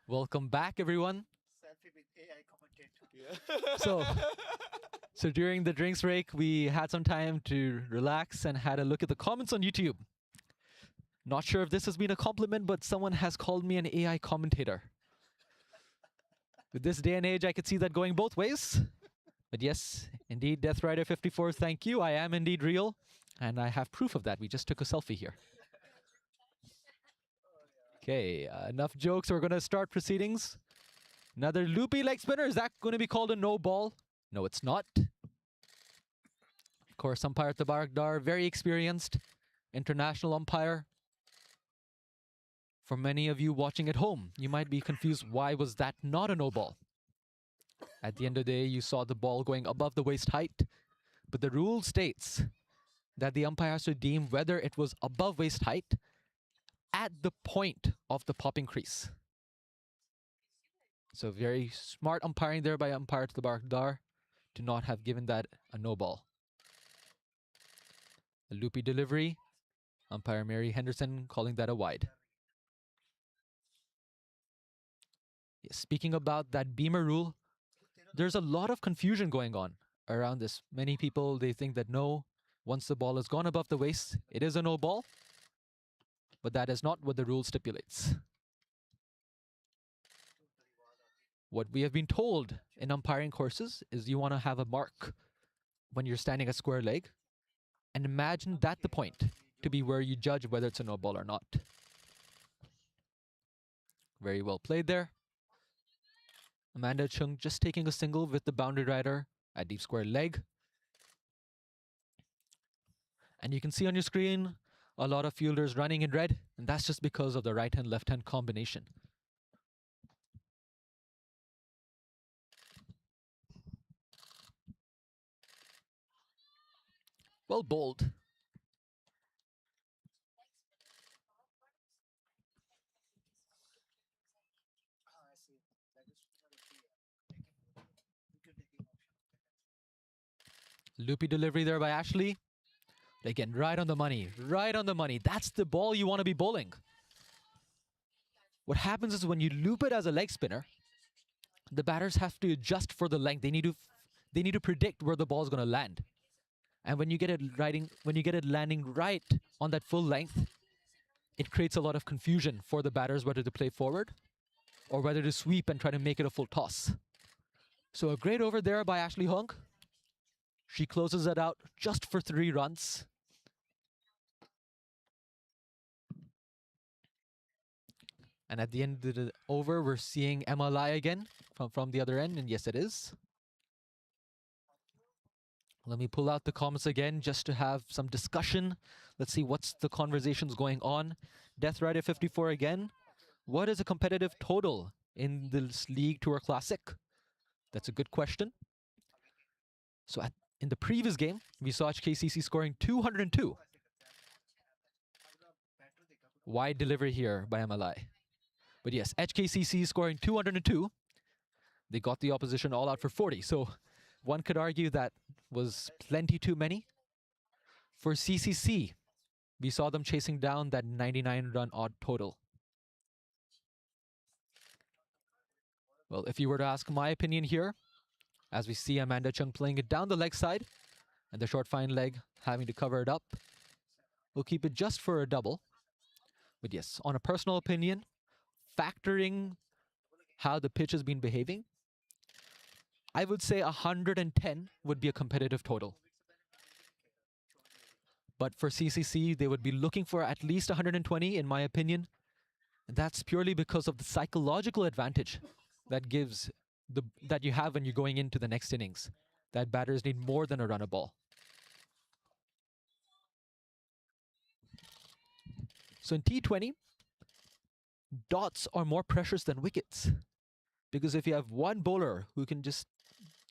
Welcome back, everyone. Selfie with AI commentator. So during the drinks break, we had some time to relax and had a look at the comments on YouTube. Not sure if this has been a compliment, but someone has called me an AI commentator. With this day and age, I could see that going both ways. But yes, indeed, Death Rider 54, thank you. I am indeed real, and I have proof of that. We just took a selfie here. Okay, enough jokes. We're going to start proceedings. Another loopy leg spinner. Is that going to be called a no ball? No, it's not. Of course, umpire Tabarakdar, very experienced international umpire. For many of you watching at home, you might be confused, why was that not a no ball? At the end of the day, you saw the ball going above the waist height, but the rule states that the umpire has to deem whether it was above waist height at the point of the popping crease. So very smart umpiring there by umpire Tabarakdar to not have given that a no ball. A loopy delivery, umpire Mary Henderson calling that a wide. Speaking about that Beamer rule, there's a lot of confusion going on around this. Many people, they think that no, once the ball has gone above the waist, it is a no ball. But that is not what the rule stipulates. What we have been told in umpiring courses is you want to have a mark when you're standing at square leg. And imagine that the point to be where you judge whether it's a no ball or not. Very well played there. Amanda Chung just taking a single with the boundary rider at deep square leg. And you can see on your screen a lot of fielders running in red, and that's just because of the right-hand, left-hand combination. Well bowled. I see. That is wicket taking option. Loopy delivery there by Ashley. Again, right on the money. Right on the money. That's the ball you want to be bowling. What happens is when you loop it as a leg spinner, the batters have to adjust for the length. They need to predict where the ball is going to land. And when you get it landing right on that full length, it creates a lot of confusion for the batters whether to play forward or whether to sweep and try to make it a full toss. So a great over there by Ashley Hung. She closes it out just for 3 runs. And at the end of the over, we're seeing Emma Lai again from the other end. And yes, it is. Let me pull out the comments again just to have some discussion. Let's see what's the conversations going on. Death Rider 54 again. What is a competitive total in this League Tour Classic? That's a good question. So in the previous game, we saw HKCC scoring 202. Wide delivery here by MLI. But yes, HKCC scoring 202. They got the opposition all out for 40. So one could argue that was plenty too many. For CCC, we saw them chasing down that 99-run odd total. Well, if you were to ask my opinion here, as we see Amanda Chung playing it down the leg side, and the short fine leg having to cover it up, we'll keep it just for a double. But yes, on a personal opinion, factoring how the pitch has been behaving, I would say 110 would be a competitive total. But for CCC, they would be looking for at least 120, in my opinion. And that's purely because of the psychological advantage that that you have when you're going into the next innings. That batters need more than a run a ball. So in T20, dots are more precious than wickets. Because if you have one bowler who can just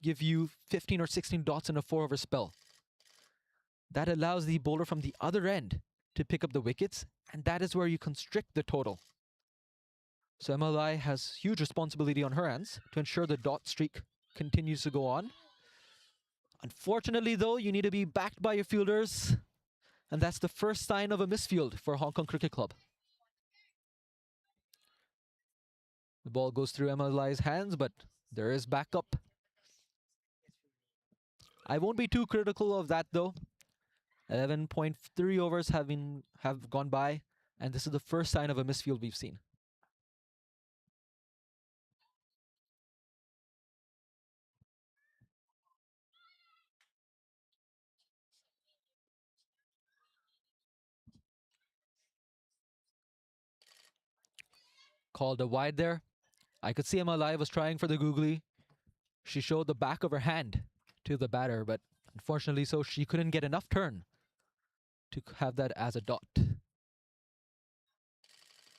give you 15 or 16 dots in a 4-over spell, that allows the bowler from the other end to pick up the wickets, and that is where you constrict the total. So MLI has huge responsibility on her hands to ensure the dot streak continues to go on. Unfortunately, though, you need to be backed by your fielders, and that's the first sign of a misfield for Hong Kong Cricket Club. The ball goes through MLI's hands, but there is backup. I won't be too critical of that, though. 11.3 overs have gone by, and this is the first sign of a misfield we've seen. Called a wide there. I could see MLI was trying for the googly. She showed the back of her hand to the batter, but unfortunately so she couldn't get enough turn to have that as a dot.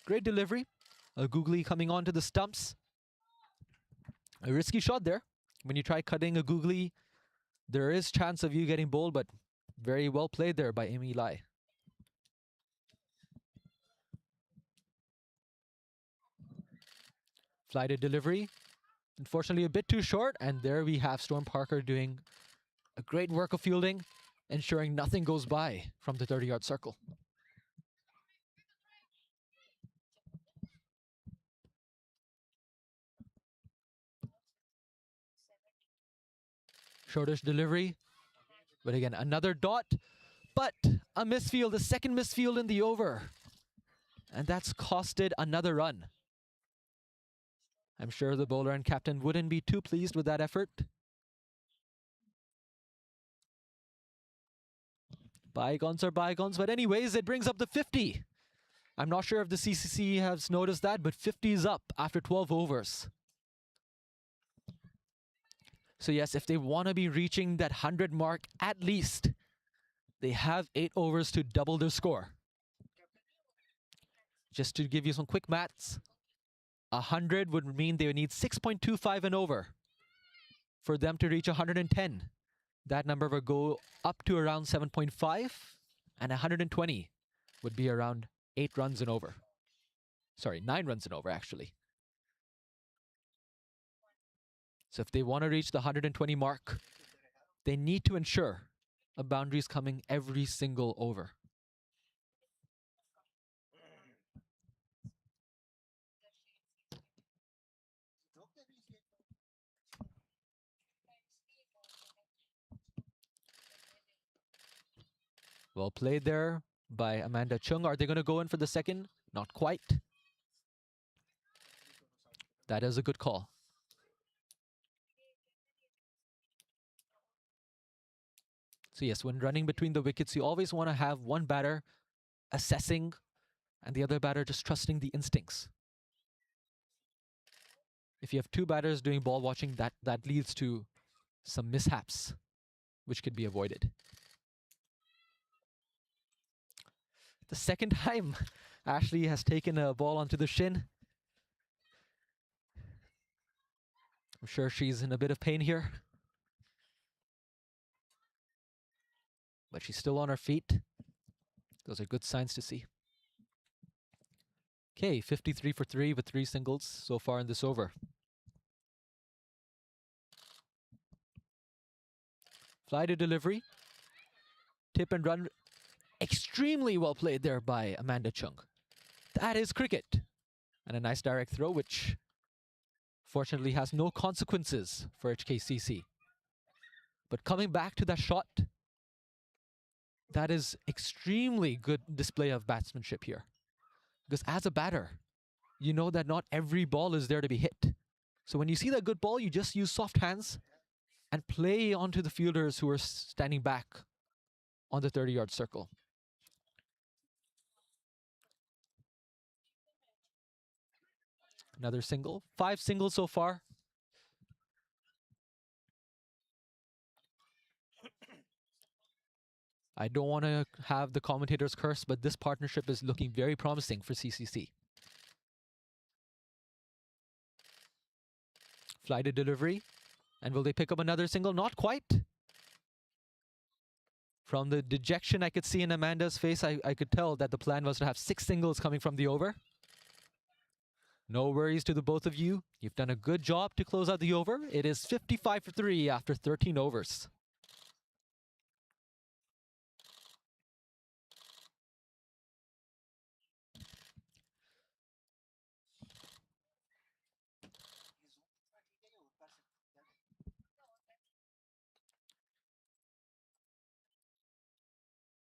Great delivery. A googly coming onto the stumps. A risky shot there. When you try cutting a googly, there is chance of you getting bowled, but very well played there by Amy Lai. Flighted delivery. Unfortunately, a bit too short, and there we have Storm Parker doing a great work of fielding, ensuring nothing goes by from the 30-yard circle. Shortish delivery, but again, another dot, but a misfield, a second misfield in the over, and that's costed another run. I'm sure the bowler and captain wouldn't be too pleased with that effort. Bygones are bygones, but anyways, it brings up the 50. I'm not sure if the CCC has noticed that, but 50 is up after 12 overs. So yes, if they want to be reaching that 100 mark at least, they have 8 overs to double their score. Just to give you some quick maths, 100 would mean they would need 6.25 and over for them to reach 110. That number would go up to around 7.5, and 120 would be around 8 runs and over. Sorry, 9 runs and over, actually. So if they want to reach the 120 mark, they need to ensure a boundary is coming every single over. Well played there by Amanda Chung. Are they going to go in for the second? Not quite. That is a good call. So yes, when running between the wickets, you always want to have one batter assessing and the other batter just trusting the instincts. If you have 2 batters doing ball watching, that leads to some mishaps, which could be avoided. The second time Ashley has taken a ball onto the shin. I'm sure she's in a bit of pain here. But she's still on her feet. Those are good signs to see. Okay, 53 for 3 with 3 singles so far in this over. Fly to delivery. Tip and run. Extremely well played there by Amanda Chung. That is cricket. And a nice direct throw, which fortunately has no consequences for HKCC. But coming back to that shot, that is extremely good display of batsmanship here. Because as a batter, you know that not every ball is there to be hit. So when you see that good ball, you just use soft hands and play onto the fielders who are standing back on the 30-yard circle. Another single. 5 singles so far. I don't want to have the commentator's curse, but this partnership is looking very promising for CCC. Fly to delivery. And will they pick up another single? Not quite. From the dejection I could see in Amanda's face, I could tell that the plan was to have 6 singles coming from the over. No worries to the both of you. You've done a good job to close out the over. It is 55 for 3 after 13 overs.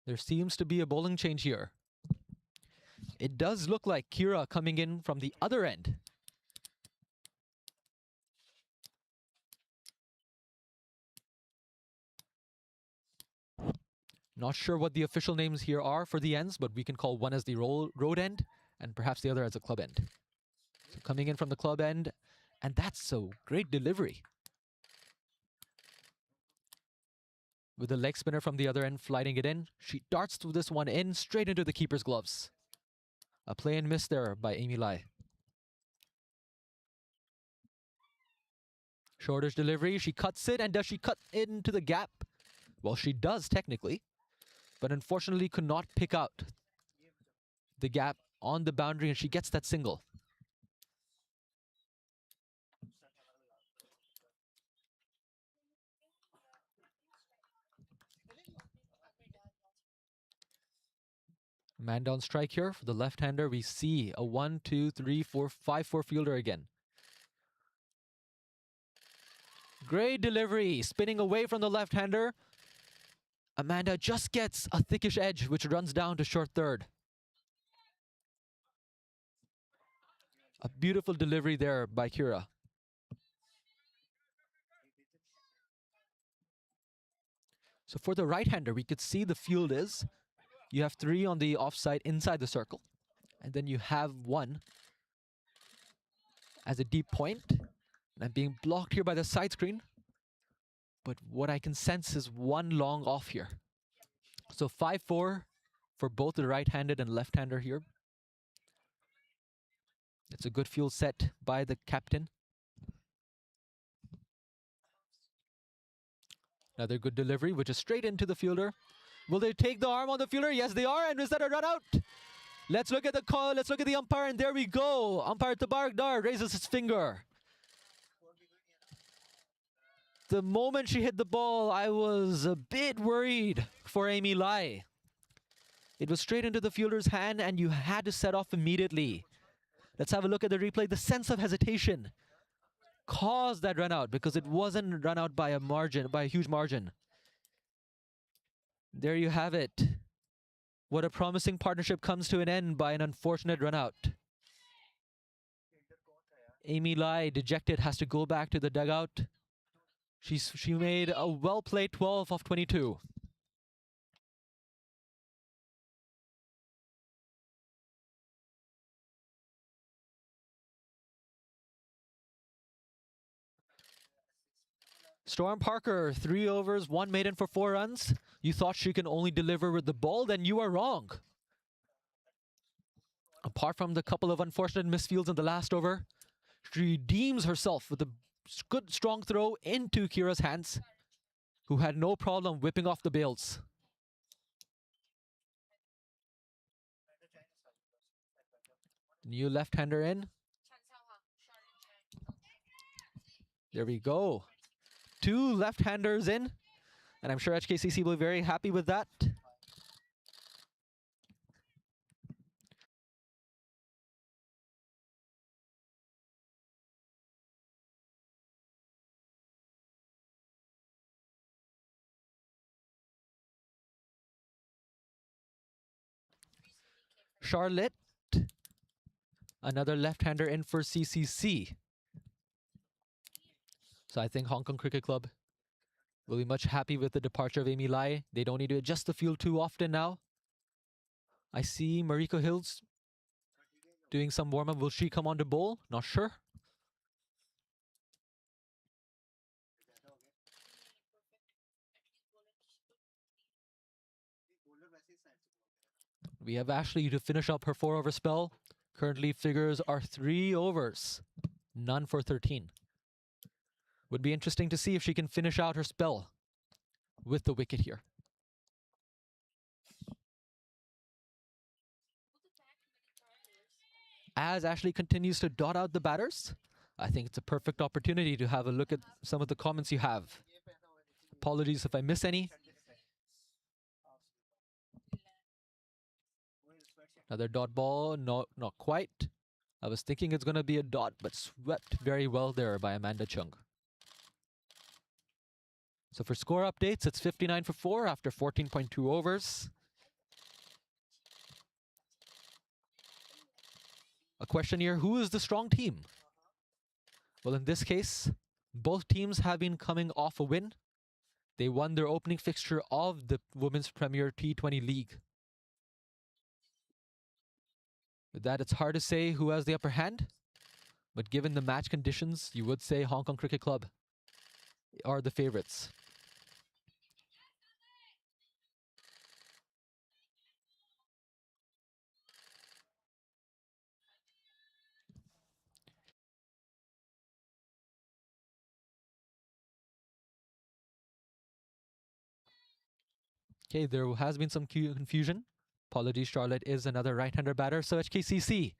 There seems to be a bowling change here. It does look like Kira coming in from the other end. Not sure what the official names here are for the ends, but we can call one as the road end and perhaps the other as a club end. So coming in from the club end, and that's a great delivery. With the leg spinner from the other end flighting it in, she darts through this one in straight into the keeper's gloves. A play and miss there by Amy Lai. Shortish delivery, she cuts it, and does she cut into the gap? Well, she does technically, but unfortunately could not pick out the gap on the boundary, and she gets that single. Man down strike here for the left-hander. We see a 1, 2, 3, 4, 5-4 fielder again. Great delivery, spinning away from the left-hander. Amanda just gets a thickish edge, which runs down to short third. A beautiful delivery there by Kira. So for the right-hander, we could see the field is. You have 3 on the offside inside the circle. And then you have one as a deep point. And I'm being blocked here by the side screen. But what I can sense is one long off here. So 5-4 for both the right-handed and left-hander here. It's a good fuel set by the captain. Another good delivery, which is straight into the fielder. Will they take the arm on the fielder? Yes, they are. And is that a run out? Let's look at the call. Let's look at the umpire, and there we go. Umpire Tabardar raises his finger. The moment she hit the ball, I was a bit worried for Amy Lai. It was straight into the fielder's hand, and you had to set off immediately. Let's have a look at the replay. The sense of hesitation caused that run out because it wasn't run out by a margin, by a huge margin. There you have it. What a promising partnership comes to an end by an unfortunate run out. Amy Lai, dejected, has to go back to the dugout. She made a well-played 12 of 22. Storm Parker, 3 overs, 1 maiden for 4 runs. You thought she can only deliver with the ball? Then you are wrong. Apart from the couple of unfortunate misfields in the last over, she redeems herself with a good strong throw into Kira's hands, who had no problem whipping off the bails. New left-hander in. There we go. 2 left-handers in, and I'm sure HKCC will be very happy with that. Charlotte, another left-hander in for CCC. So I think Hong Kong Cricket Club will be much happy with the departure of Amy Lai. They don't need to adjust the field too often now. I see Mariko Hills doing some warm-up. Will she come on to bowl? Not sure. We have Ashley to finish up her 4-over spell. Currently figures are 3 overs, none for 13. Would be interesting to see if she can finish out her spell with the wicket here. As Ashley continues to dot out the batters, I think it's a perfect opportunity to have a look at some of the comments you have. Apologies if I miss any. Another dot ball, no, not quite. I was thinking it's going to be a dot, but swept very well there by Amanda Chung. So for score updates, it's 59 for 4 after 14.2 overs. A question here, who is the strong team? Well, in this case, both teams have been coming off a win. They won their opening fixture of the Women's Premier T20 League. With that, it's hard to say who has the upper hand, but given the match conditions, you would say Hong Kong Cricket Club are the favorites. Okay, there has been some confusion. Apologies, Charlotte is another right-hander batter, so HKCC.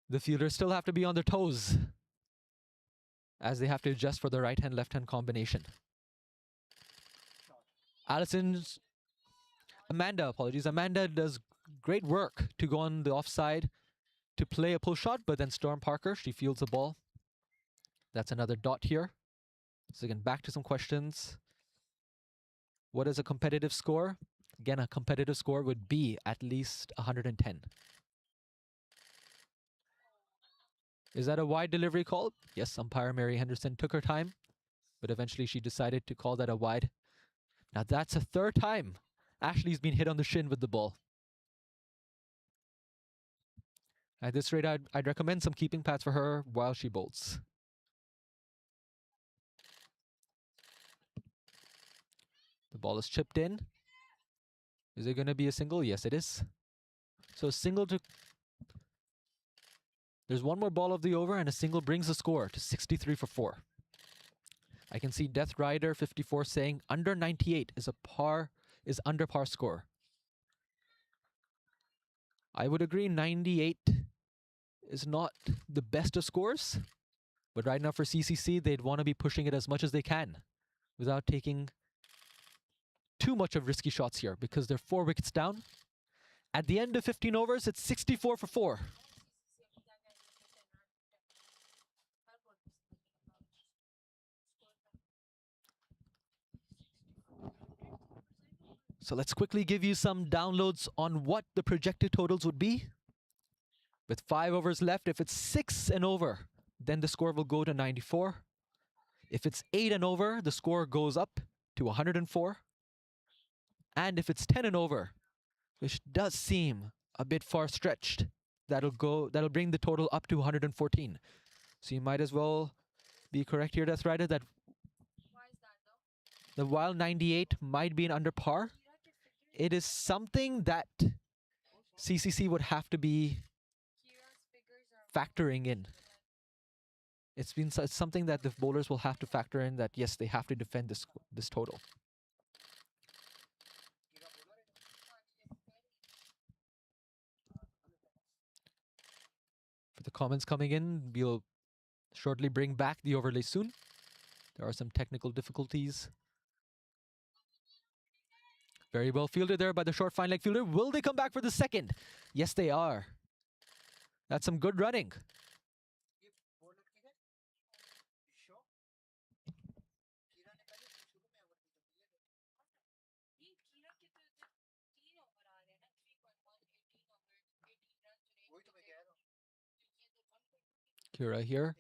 The fielders still have to be on their toes as they have to adjust for the right-hand, left-hand combination. Amanda does great work to go on the offside to play a pull shot, but then Storm Parker, she fields the ball. That's another dot here. So again, back to some questions. What is a competitive score? Again, a competitive score would be at least 110. Is that a wide delivery call? Yes, umpire Mary Henderson took her time, but eventually she decided to call that a wide. Now that's a 3rd time Ashley's been hit on the shin with the ball. At this rate, I'd recommend some keeping pads for her while she bowls. The ball is chipped in. Is it going to be a single? Yes, it is. So a single to... There's one more ball of the over, and a single brings the score to 63 for 4. I can see Death Rider 54 saying under 98 is under par score. I would agree 98 is not the best of scores, but right now for CCC, they'd want to be pushing it as much as they can without taking too much of risky shots here because they're 4 wickets down. At the end of 15 overs, it's 64 for 4. So let's quickly give you some downloads on what the projected totals would be. With 5 overs left, if it's 6 and over, then the score will go to 94. If it's 8 and over, the score goes up to 104. And if it's 10 and over, which does seem a bit far stretched, that'll bring the total up to 114. So you might as well be correct here, Death Rider, that while 98 might be an under par, it is something that CCC would have to be factoring in. It's something that the bowlers will have to factor in, that yes, they have to defend this total. For the comments coming in, we'll shortly bring back the overlay soon. There are some technical difficulties. Very well fielded there by the short fine leg fielder. Will they come back for the second? Yes, they are. That's some good running. Kira here.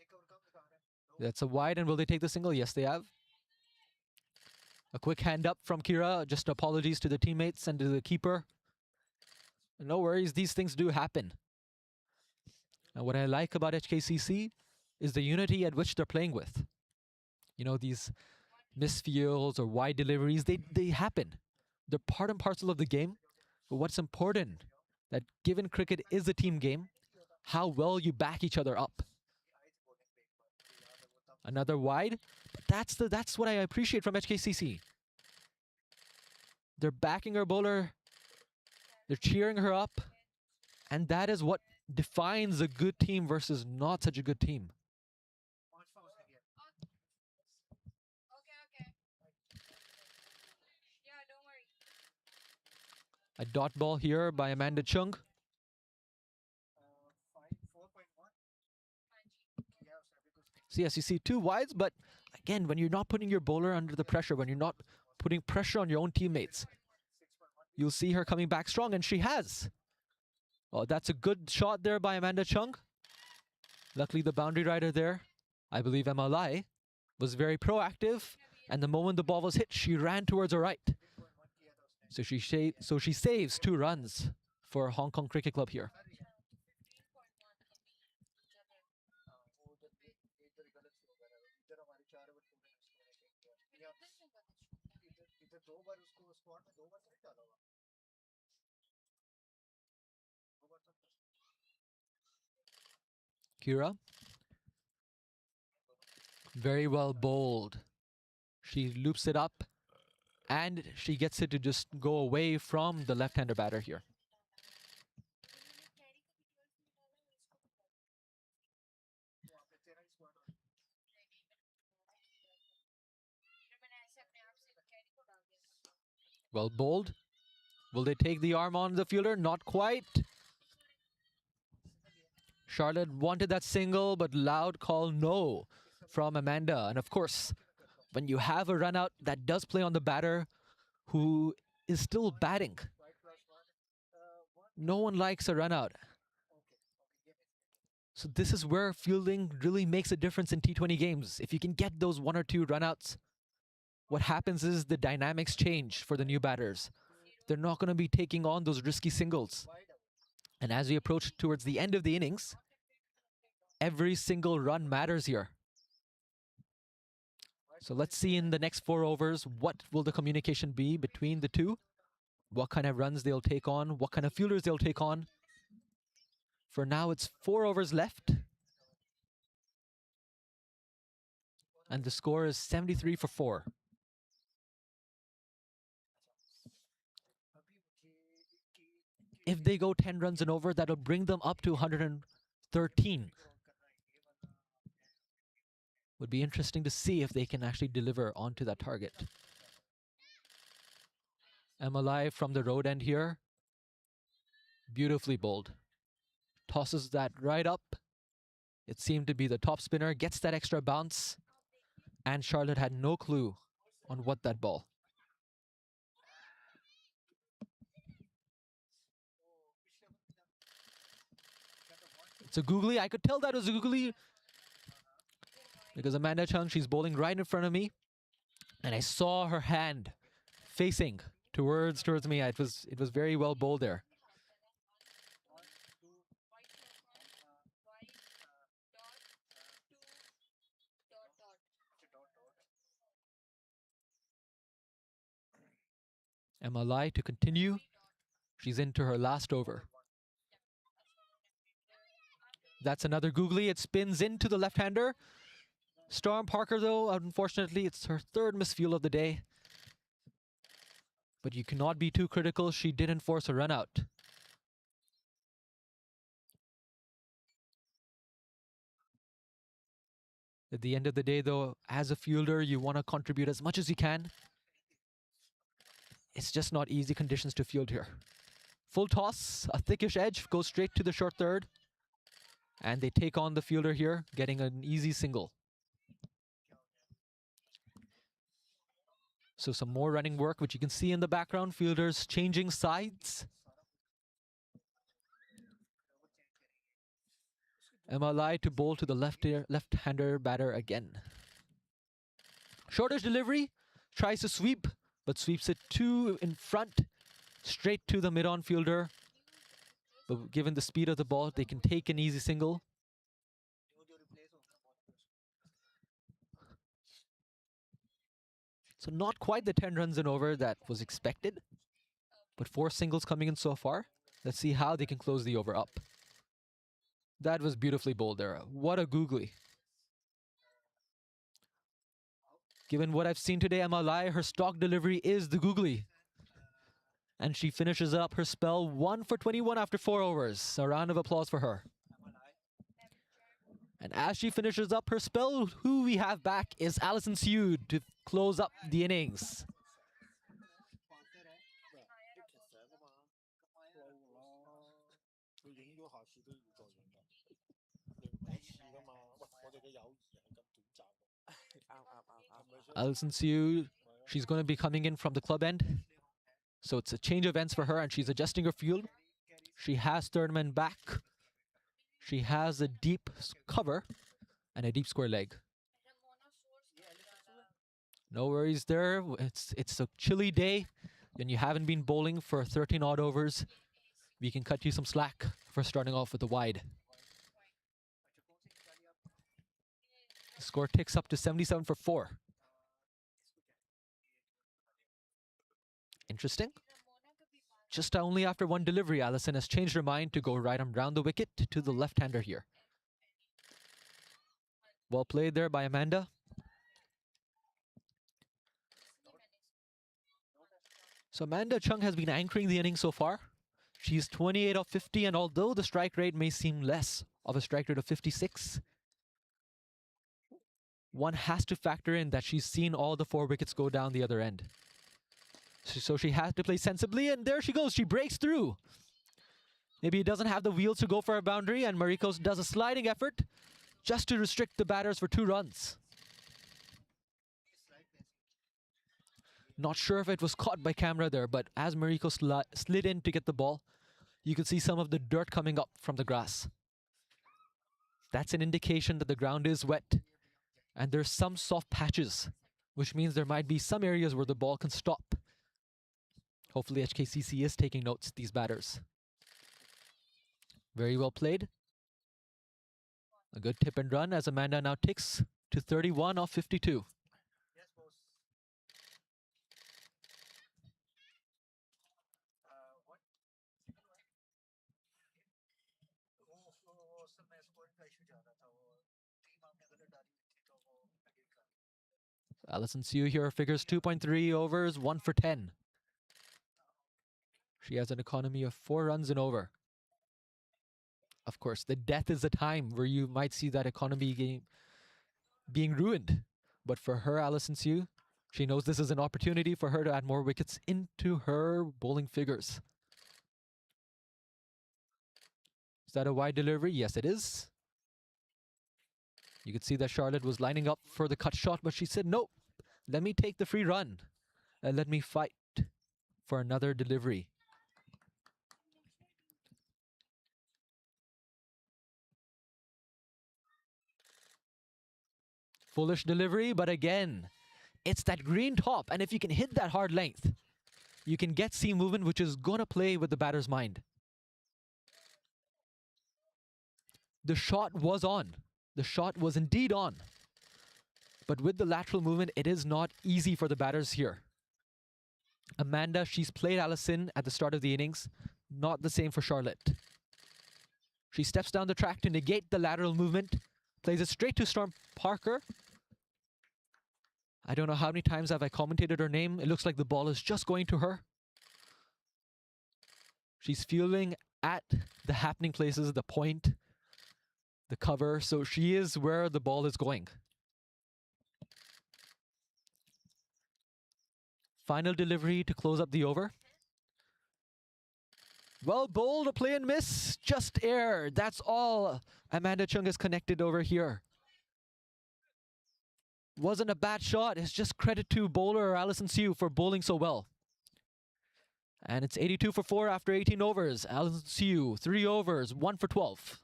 That's a wide, and will they take the single? Yes, they have. A quick hand up from Kira. Just apologies to the teammates and to the keeper. No worries, these things do happen. And what I like about HKCC is the unity at which they're playing with. You know, these misfields or wide deliveries, they happen. They're part and parcel of the game. But what's important, that given cricket is a team game, how well you back each other up. Another wide. But that's what I appreciate from HKCC. They're backing her bowler. They're cheering her up. And that is what defines a good team versus not such a good team. A dot ball here by Amanda Chung. So yes, you see 2 wides, but again, when you're not putting your bowler under the pressure, when you're not putting pressure on your own teammates, you'll see her coming back strong, and she has. Oh, that's a good shot there by Amanda Chung. Luckily, the boundary rider there, I believe Emma Lai, was very proactive, and the moment the ball was hit, she ran towards her right. So she saves 2 runs for Hong Kong Cricket Club here. Kira. Very well bowled. She loops it up, and she gets it to just go away from the left-hander batter here. Well bowled. Will they take the arm on the fielder? Not quite. Charlotte wanted that single, but loud call no from Amanda. And of course, when you have a run out that does play on the batter who is still batting, no one likes a run out. So this is where fielding really makes a difference in T20 games. If you can get those 1 or 2 runouts, what happens is the dynamics change for the new batters. They're not going to be taking on those risky singles. And as we approach towards the end of the innings, every single run matters here. So let's see in the next 4 overs, what will the communication be between the two? What kind of runs they'll take on, what kind of fielders they'll take on. For now, it's 4 overs left. And the score is 73 for 4. If they go 10 runs and over, that'll bring them up to 113. Would be interesting to see if they can actually deliver onto that target. MLI from the road end here. Beautifully bowled. Tosses that right up. It seemed to be the top spinner. Gets that extra bounce. And Charlotte had no clue on what that ball. It's a googly. I could tell that was a googly because Amanda Chung, she's bowling right in front of me, and I saw her hand facing towards me. It was very well bowled there. MLI to continue. She's into her last over. That's another googly. It spins into the left-hander. Storm Parker, though, unfortunately, it's her 3rd misfuel of the day. But you cannot be too critical. She didn't force a run out. At the end of the day, though, as a fielder, you want to contribute as much as you can. It's just not easy conditions to field here. Full toss, a thickish edge, goes straight to the short third. And they take on the fielder here, getting an easy single. So some more running work, which you can see in the background. Fielders changing sides. MLI to bowl to the left-hander batter again. Shortish delivery. Tries to sweep, but sweeps it too in front. Straight to the mid-on fielder. But given the speed of the ball, they can take an easy single. So not quite the 10 runs and over that was expected. But 4 singles coming in so far. Let's see how they can close the over up. That was beautifully bowled there. What a googly. Given what I've seen today, MLI, her stock delivery is the googly. And she finishes up her spell 1 for 21 after 4 overs. A round of applause for her. And as she finishes up her spell, who we have back is Alison Seud to close up the innings. Alison Seud, she's going to be coming in from the club end. So it's a change of ends for her, and she's adjusting her field. She has third man back. She has a deep cover and a deep square leg. No worries there. It's a chilly day, and you haven't been bowling for 13 odd overs. We can cut you some slack for starting off with a wide. The score ticks up to 77 for 4. Interesting. Just only after 1 delivery, Alison has changed her mind to go right around the wicket to the left-hander here. Well played there by Amanda. So Amanda Chung has been anchoring the inning so far. She's 28 of 50, and although the strike rate may seem less of a strike rate of 56, one has to factor in that she's seen all the 4 wickets go down the other end. So she has to play sensibly, and there she goes. She breaks through. Maybe he doesn't have the wheels to go for a boundary, and Maricos does a sliding effort just to restrict the batters for 2 runs. Not sure if it was caught by camera there, but as Maricos slid in to get the ball, you could see some of the dirt coming up from the grass. That's an indication that the ground is wet, and there's some soft patches, which means there might be some areas where the ball can stop. Hopefully HKCC is taking notes, these batters. Very well played. A good tip and run as Amanda now ticks to 31 off 52. Yes, boss. What? वो सब मैं scoring का issue जा रहा था वो team आपने गलत डाली हुई थी तो वो एडिट कर Allison Siu here figures 2.3 overs, 1 for 10. She has an economy of 4 runs and over. Of course, the death is a time where you might see that economy game being ruined. But for her, Allison Siu, she knows this is an opportunity for her to add more wickets into her bowling figures. Is that a wide delivery? Yes, it is. You could see that Charlotte was lining up for the cut shot, but she said, nope, let me take the free run and let me fight for another delivery. Foolish delivery, but again, it's that green top, and if you can hit that hard length, you can get seam movement, which is going to play with the batter's mind. The shot was on. The shot was indeed on. But with the lateral movement, it is not easy for the batters here. Amanda, she's played Allison at the start of the innings. Not the same for Charlotte. She steps down the track to negate the lateral movement. Plays it straight to Storm Parker. I don't know how many times have I commentated her name. It looks like the ball is just going to her. She's fielding at the happening places, the point, the cover. So she is where the ball is going. Final delivery to close up the over. Well bowled, a play and miss. Just air. That's all Amanda Chung has connected over here. Wasn't a bad shot. It's just credit to bowler Allison Siu for bowling so well. And it's 82 for 4 after 18 overs. Allison Siu, 3 overs, 1 for 12.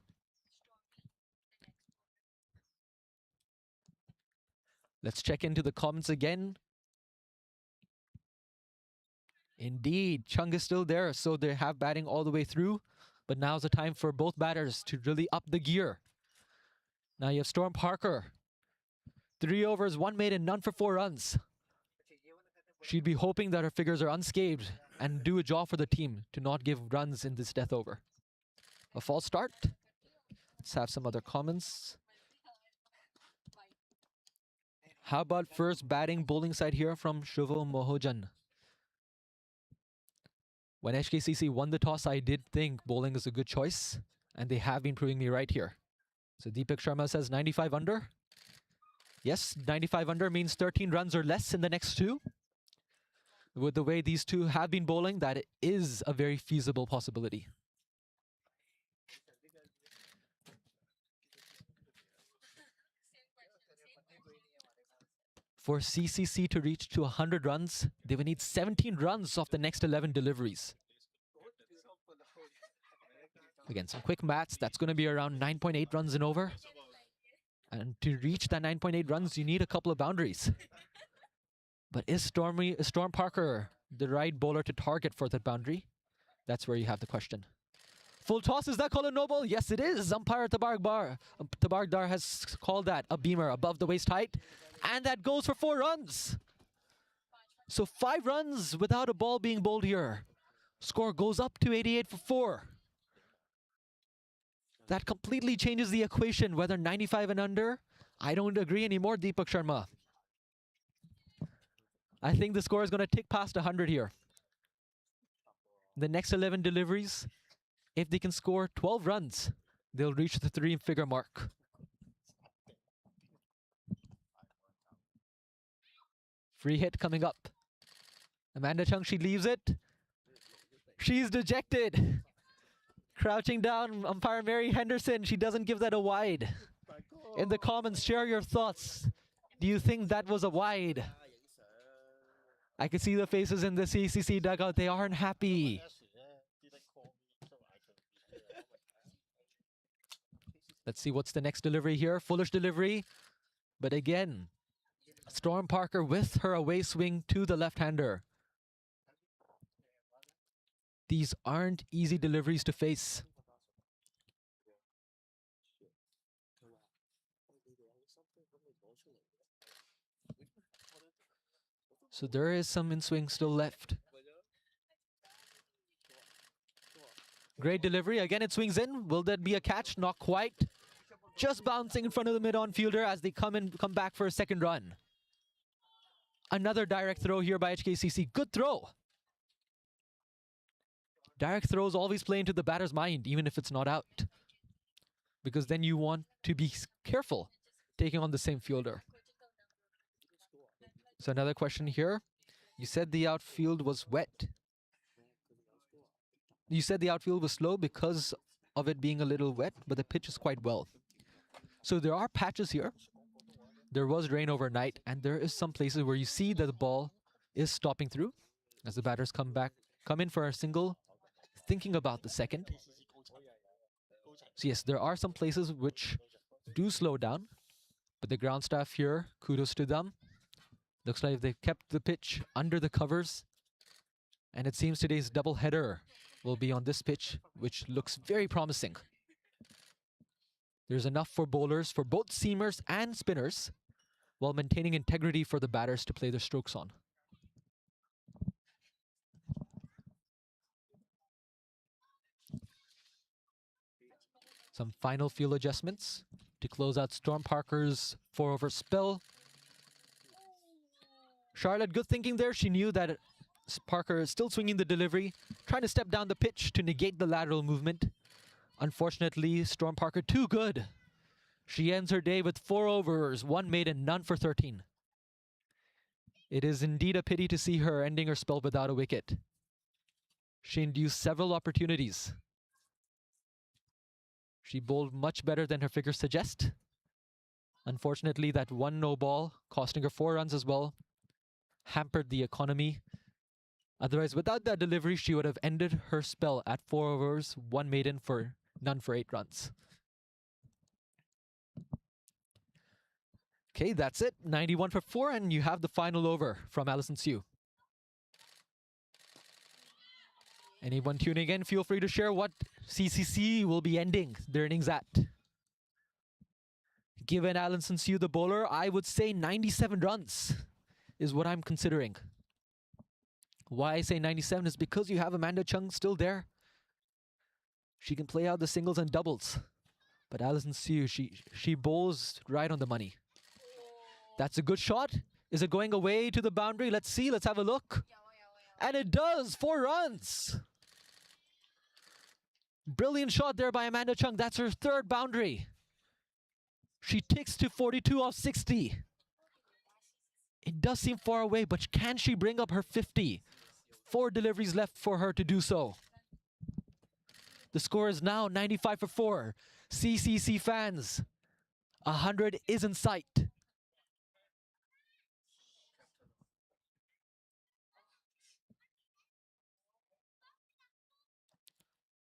Let's check into the comments again. Indeed, Chung is still there, so they have batting all the way through. But now's the time for both batters to really up the gear. Now you have Storm Parker. 3 overs, 1 made and none for 4 runs. She'd be hoping that her figures are unscathed and do a job for the team to not give runs in this death over. A false start. Let's have some other comments. How about first batting bowling side here from Shuvo Mohojan? When HKCC won the toss, I did think bowling is a good choice, and they have been proving me right here. So Deepak Sharma says 95 under. Yes, 95 under means 13 runs or less in the next 2. With the way these two have been bowling, that is a very feasible possibility. For CCC to reach to 100 runs, they will need 17 runs off the next 11 deliveries. Again, some quick maths, that's going to be around 9.8 runs and over. And to reach that 9.8 runs, you need a couple of boundaries. But is Storm Parker the right bowler to target for that boundary? That's where you have the question. Full toss, is that called a no ball? Yes, it is. Umpire Tabargdar has called that a beamer above the waist height. And that goes for 4 runs. So 5 runs without a ball being bowled here. Score goes up to 88 for 4. That completely changes the equation, whether 95 and under. I don't agree anymore, Deepak Sharma. I think the score is going to tick past 100 here. The next 11 deliveries, if they can score 12 runs, they'll reach the 3-figure mark. Free hit coming up. Amanda Chung, she leaves it. She's dejected. Crouching down, umpire Mary Henderson, she doesn't give that a wide. In the comments, share your thoughts. Do you think that was a wide? I can see the faces in the CCC dugout. They aren't happy. Let's see what's the next delivery here. Foolish delivery. But again, Storm Parker with her away swing to the left-hander. These aren't easy deliveries to face. So there is some in-swing still left. Great delivery. Again, it swings in. Will that be a catch? Not quite. Just bouncing in front of the mid-on fielder as they come back for a second run. Another direct throw here by HKCC. Good throw. Direct throws always play into the batter's mind, even if it's not out. Because then you want to be careful taking on the same fielder. So another question here. You said the outfield was wet. You said the outfield was slow because of it being a little wet, but the pitch is quite well. So there are patches here. There was rain overnight, and there is some places where you see that the ball is stopping through as the batters come in for a single, thinking about the second. So yes, there are some places which do slow down, but the ground staff here, kudos to them. Looks like they've kept the pitch under the covers, and it seems today's doubleheader will be on this pitch, which looks very promising. There's enough for bowlers, for both seamers and spinners, while maintaining integrity for the batters to play their strokes on. Some final field adjustments to close out Storm Parker's 4-over spell. Charlotte, good thinking there. She knew that Parker is still swinging the delivery, trying to step down the pitch to negate the lateral movement. Unfortunately, Storm Parker too good. She ends her day with 4 overs, 1 maiden, none for 13. It is indeed a pity to see her ending her spell without a wicket. She induced several opportunities. She bowled much better than her figures suggest. Unfortunately, that one no ball, costing her 4 runs as well, hampered the economy. Otherwise, without that delivery, she would have ended her spell at 4 overs, 1 maiden for none for 8 runs. Okay, that's it. 91 for 4, and you have the final over from Alison Sue. Anyone tuning in, feel free to share what CCC will be ending their innings at. Given Alison Sue the bowler, I would say 97 runs is what I'm considering. Why I say 97 is because you have Amanda Chung still there. She can play out the singles and doubles. But Alison Sue, she bowls right on the money. That's a good shot. Is it going away to the boundary? Let's see. Let's have a look. And it does. 4 runs. Brilliant shot there by Amanda Chung. That's her 3rd boundary. She ticks to 42 off 60. It does seem far away, but can she bring up her 50? 4 deliveries left for her to do so. The score is now 95 for 4. CCC fans, 100 is in sight.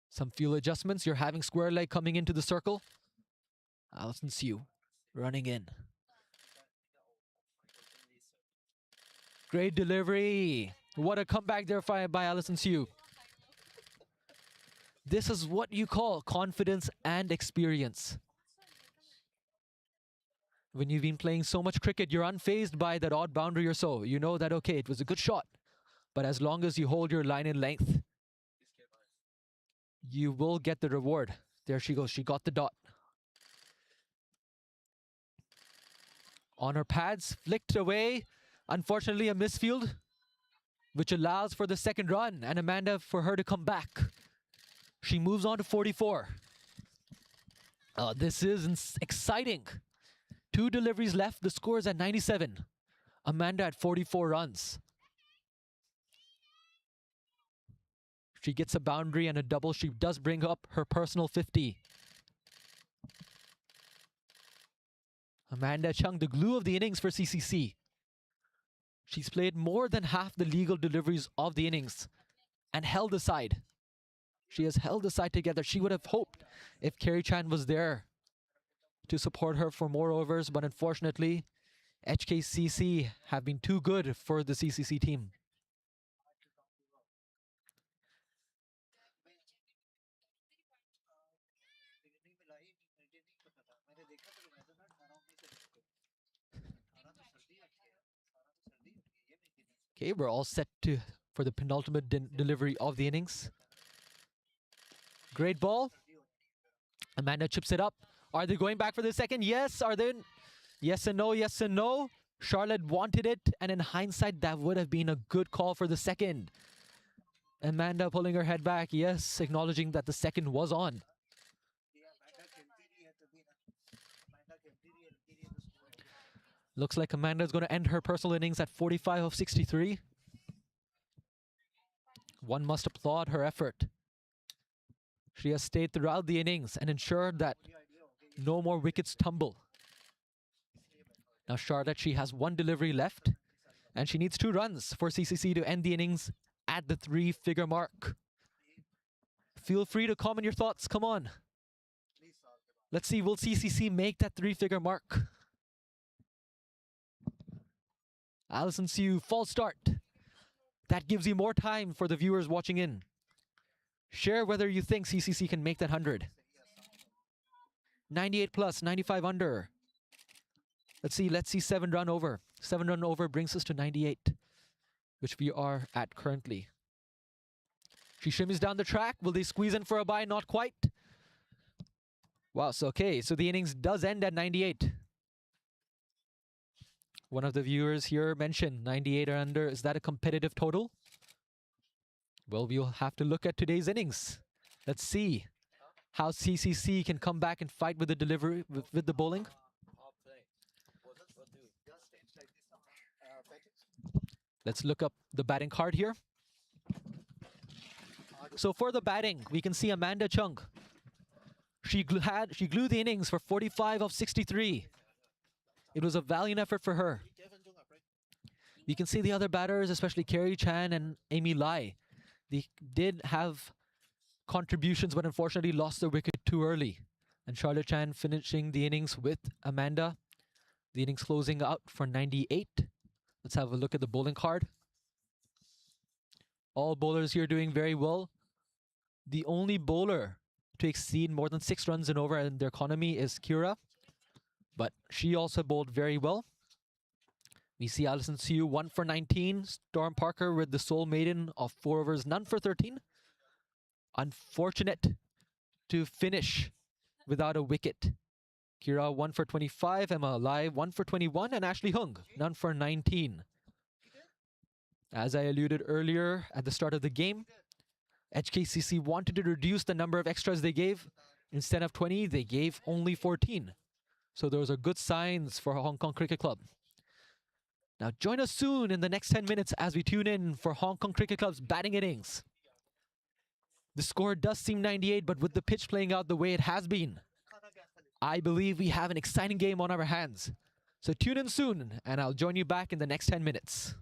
Some field adjustments. You're having square leg coming into the circle. Alison Sue running in. Great delivery. What a comeback there by Alison Sue. This is what you call confidence and experience. When you've been playing so much cricket, you're unfazed by that odd boundary or so. You know that, okay, it was a good shot. But as long as you hold your line in length, you will get the reward. There she goes. She got the dot. On her pads, flicked away. Unfortunately, a misfield, which allows for the 2nd run. And Amanda, for her to come back. She moves on to 44. This is exciting. 2 deliveries left. The score is at 97. Amanda at 44 runs. She gets a boundary and a double. She does bring up her personal 50. Amanda Chung, the glue of the innings for CCC. She's played more than half the legal deliveries of the innings and held the side. She has held the side together. She would have hoped if Kerry Chan was there to support her for more overs, but unfortunately, HKCC have been too good for the CCC team. Okay, we're all set to for the penultimate delivery of the innings. Great ball. Amanda chips it up. Are they going back for the second? Yes. Are they? Yes and no. Yes and no. Charlotte wanted it, and in hindsight, that would have been a good call for the second. Amanda pulling her head back. Yes, acknowledging that the second was on. Looks like Amanda's going to end her personal innings at 45 of 63. One must applaud her effort. She has stayed throughout the innings and ensured that no more wickets tumble. Now Charlotte, she has one delivery left, and she needs 2 runs for CCC to end the innings at the 3-figure mark. Feel free to comment your thoughts. Come on. Let's see, will CCC make that 3-figure mark? Allison Siu, false start. That gives you more time for the viewers watching in. Share whether you think CCC can make that 100. 98 plus, 95 under. Let's see 7 run over. 7 run over brings us to 98, which we are at currently. She shimmies down the track. Will they squeeze in for a bye? Not quite. Wow, so okay, so the innings does end at 98. One of the viewers here mentioned 98 or under. Is that a competitive total? Well, we'll have to look at today's innings. Let's see how CCC can come back and fight with the delivery, with the bowling. Let's look up the batting card here. So for the batting, we can see Amanda Chung. She glued the innings for 45 of 63. It was a valiant effort for her. You can see the other batters, especially Carrie Chan and Amy Lai. They did have contributions, but unfortunately lost their wicket too early. And Charlotte Chan finishing the innings with Amanda. The innings closing out for 98. Let's have a look at the bowling card. All bowlers here doing very well. The only bowler to exceed more than 6 runs and over in their economy is Kira, but she also bowled very well. We see Allison Siu 1 for 19. Storm Parker with the sole maiden of 4 overs, none for 13. Unfortunate to finish without a wicket. Kira 1 for 25, Emma Lai 1 for 21, and Ashley Hung none for 19. As I alluded earlier at the start of the game, HKCC wanted to reduce the number of extras they gave. Instead of 20, they gave only 14. So those are good signs for Hong Kong Cricket Club. Now join us soon in the next 10 minutes as we tune in for Hong Kong Cricket Club's batting innings. The score does seem 98, but with the pitch playing out the way it has been, I believe we have an exciting game on our hands. So tune in soon, and I'll join you back in the next 10 minutes.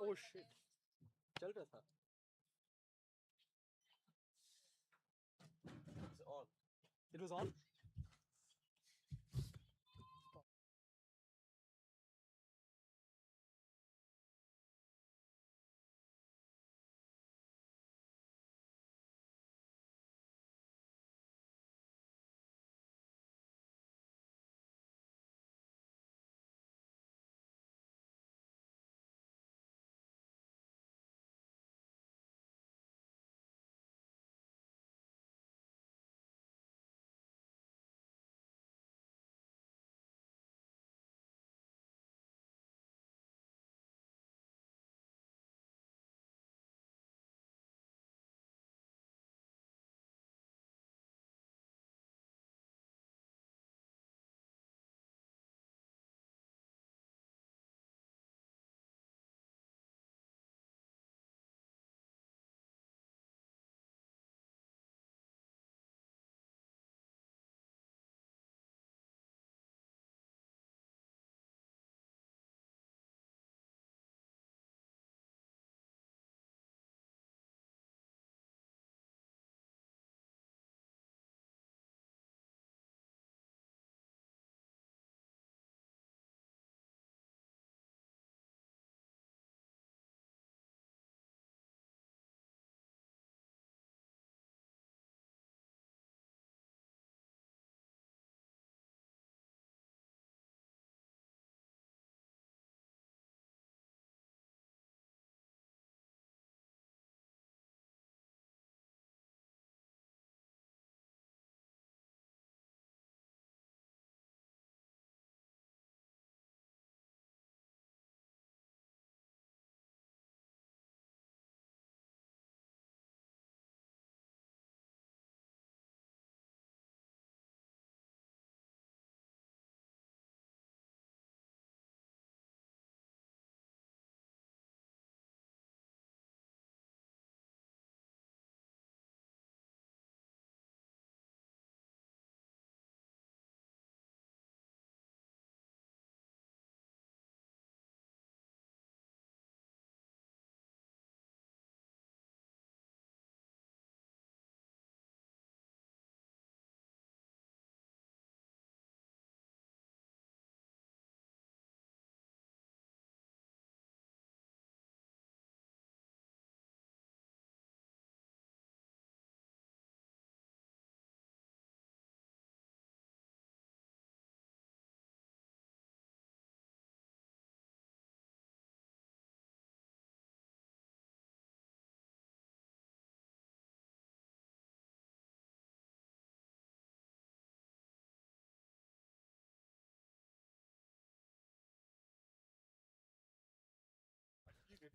Oh shit. चल रहा था. It's on. It was on?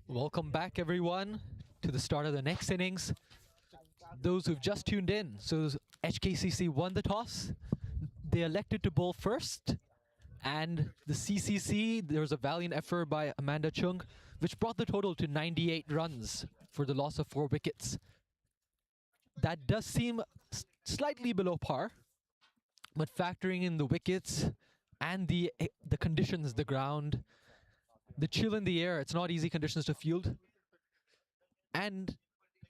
Welcome back, everyone, to the start of the next innings. Those who've just tuned in, so HKCC won the toss. They elected to bowl first, and the CCC, there was a valiant effort by Amanda Chung, which brought the total to 98 runs for the loss of 4 wickets. That does seem slightly below par, but factoring in the wickets and the conditions, the ground, the chill in the air, it's not easy conditions to field. And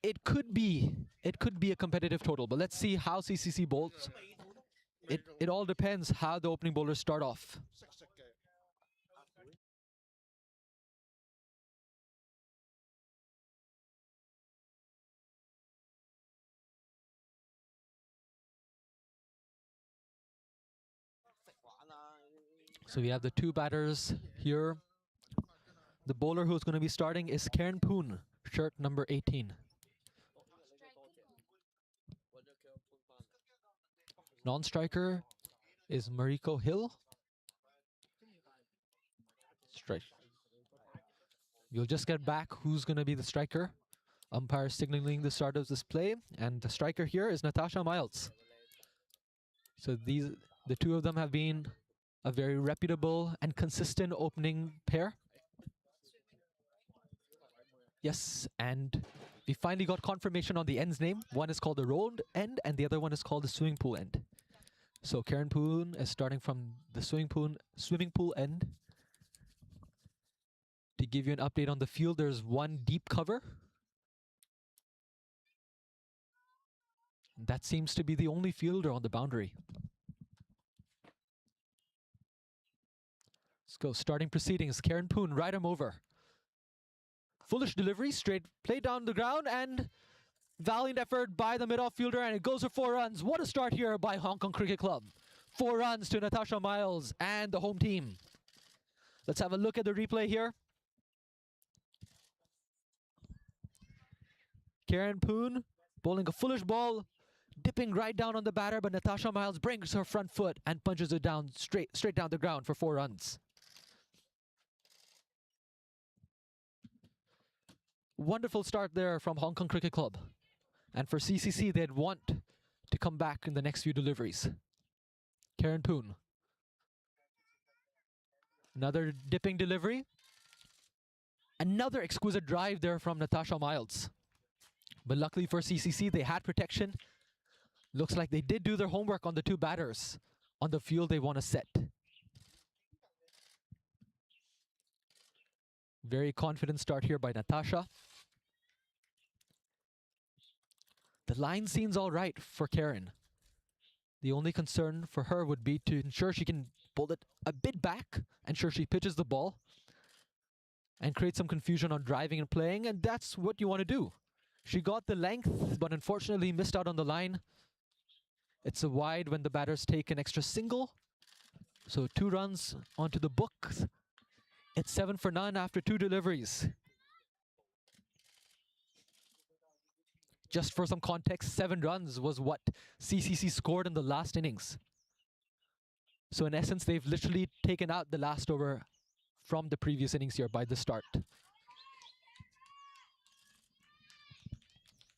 it could be a competitive total, but let's see how CCC bowls. It all depends how the opening bowlers start off. So we have the 2 batters here. The bowler who's going to be starting is Karen Poon, shirt number 18. Non-striker is Mariko Hill. Strike. You'll just get back who's going to be the striker. Umpire signaling the start of this play, and the striker here is Natasha Miles. So the 2 of them have been a very reputable and consistent opening pair. Yes, and we finally got confirmation on the end's name. One is called the road end, and the other one is called the swimming pool end. So Karen Poon is starting from the swimming pool end. To give you an update on the field, there's one deep cover. That seems to be the only fielder on the boundary. Let's go. Starting proceedings. Karen Poon, right arm over. Foolish delivery, straight play down the ground, and valiant effort by the mid-off fielder, and it goes for 4 runs. What a start here by Hong Kong Cricket Club. 4 runs to Natasha Miles and the home team. Let's have a look at the replay here. Karen Poon bowling a foolish ball, dipping right down on the batter, but Natasha Miles brings her front foot and punches it down straight down the ground for 4 runs. Wonderful start there from Hong Kong Cricket Club. And for CCC, they'd want to come back in the next few deliveries. Karen Poon. Another dipping delivery. Another exquisite drive there from Natasha Miles. But luckily for CCC, they had protection. Looks like they did do their homework on the 2 batters on the field they want to set. Very confident start here by Natasha. The line seems all right for Karen. The only concern for her would be to ensure she can pull it a bit back, ensure she pitches the ball, and create some confusion on driving and playing, and that's what you want to do. She got the length, but unfortunately missed out on the line. It's a wide when the batters take an extra single. So 2 runs onto the books. It's 7 for none after 2 deliveries. Just for some context, 7 runs was what CCC scored in the last innings. So in essence, they've literally taken out the last over from the previous innings here by the start.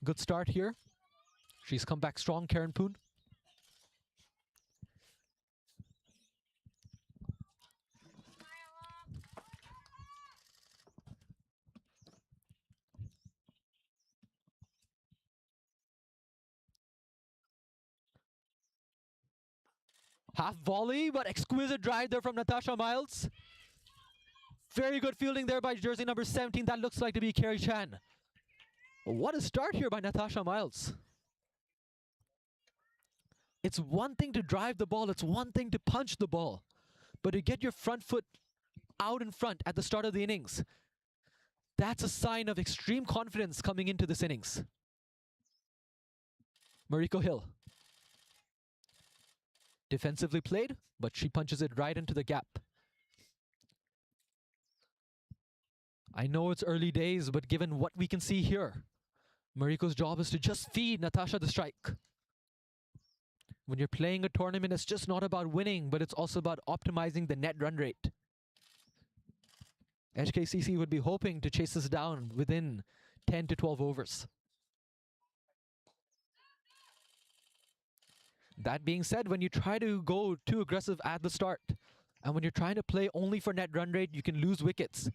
Good start here. She's come back strong, Karen Poon. Half volley, but exquisite drive there from Natasha Miles. Very good fielding there by jersey number 17. That looks like to be Kerry Chan. What a start here by Natasha Miles. It's one thing to drive the ball, it's one thing to punch the ball. But to get your front foot out in front at the start of the innings, that's a sign of extreme confidence coming into this innings. Mariko Hill. Defensively played, but she punches it right into the gap. I know it's early days, but given what we can see here, Mariko's job is to just feed Natasha the strike. When you're playing a tournament, it's just not about winning, but it's also about optimizing the net run rate. HKCC would be hoping to chase this down within 10 to 12 overs. That being said, when you try to go too aggressive at the start, and when you're trying to play only for net run rate, you can lose wickets.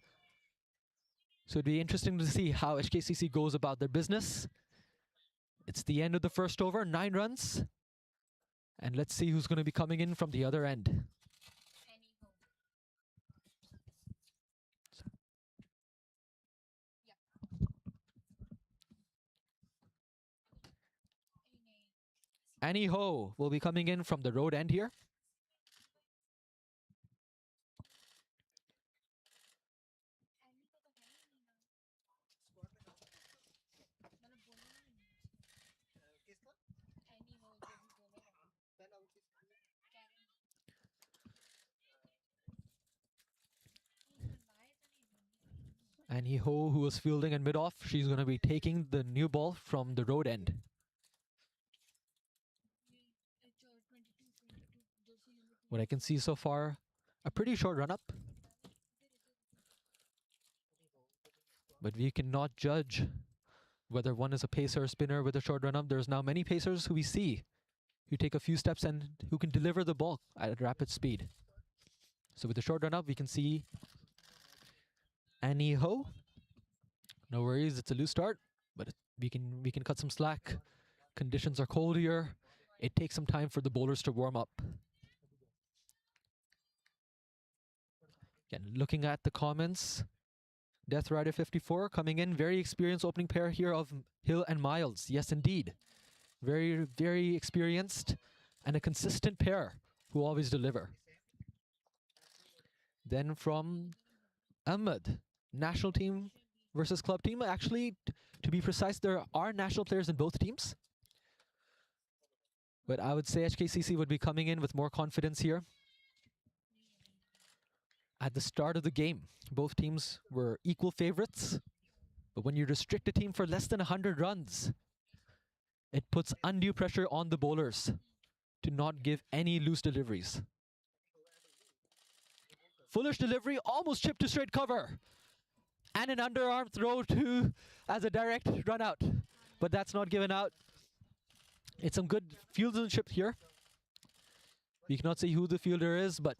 So it'd be interesting to see how HKCC goes about their business. It's the end of the first over, 9 runs. And let's see who's going to be coming in from the other end. Annie Ho will be coming in from the road end here. Annie Ho, who was fielding in mid-off, she's going to be taking the new ball from the road end. What I can see so far, a pretty short run-up. But we cannot judge whether one is a pacer or spinner with a short run-up. There's now many pacers who we see who take a few steps and who can deliver the ball at a rapid speed. So with the short run-up, we can see Annie Ho. No worries, it's a loose start, but we can cut some slack. Conditions are cold here. It takes some time for the bowlers to warm up. Again, looking at the comments, Death Rider 54 coming in. Very experienced opening pair here of Hill and Miles. Yes, indeed. Very, very experienced and a consistent pair who always deliver. Then from Ahmed, national team versus club team. Actually, to be precise, there are national players in both teams. But I would say HKCC would be coming in with more confidence here. At the start of the game, both teams were equal favorites. But when you restrict a team for less than 100 runs, it puts undue pressure on the bowlers to not give any loose deliveries. Foolish delivery, almost chipped to straight cover. And an underarm throw to as a direct run out. But that's not given out. It's some good fieldsmanship here. We cannot say who the fielder is, but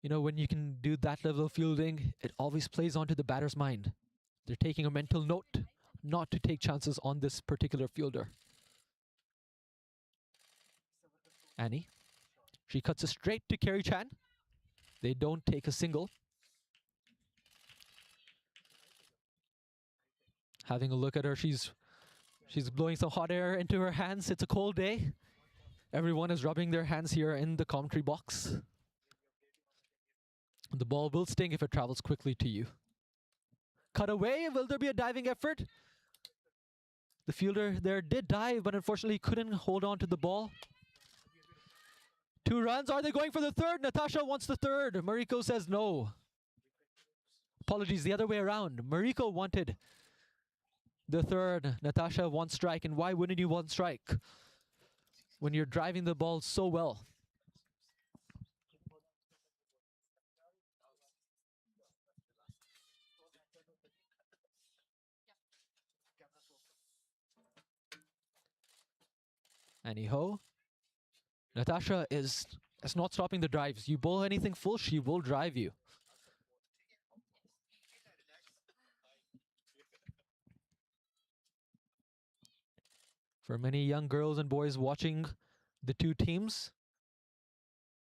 you know, when you can do that level of fielding, it always plays onto the batter's mind. They're taking a mental note not to take chances on this particular fielder. Annie. She cuts it straight to Kerry Chan. They don't take a single. Having a look at her, she's blowing some hot air into her hands. It's a cold day. Everyone is rubbing their hands here in the commentary box. The ball will sting if it travels quickly to you. Cut away. Will there be a diving effort? The fielder there did dive, but unfortunately couldn't hold on to the ball. 2 runs. Are they going for the third? Natasha wants the third. Mariko says no. Apologies, the other way around. Mariko wanted the third. Natasha wants strike. And why wouldn't you want strike when you're driving the ball so well? Anyhow, Natasha is not stopping the drives. You bowl anything full, she will drive you. For many young girls and boys watching the two teams,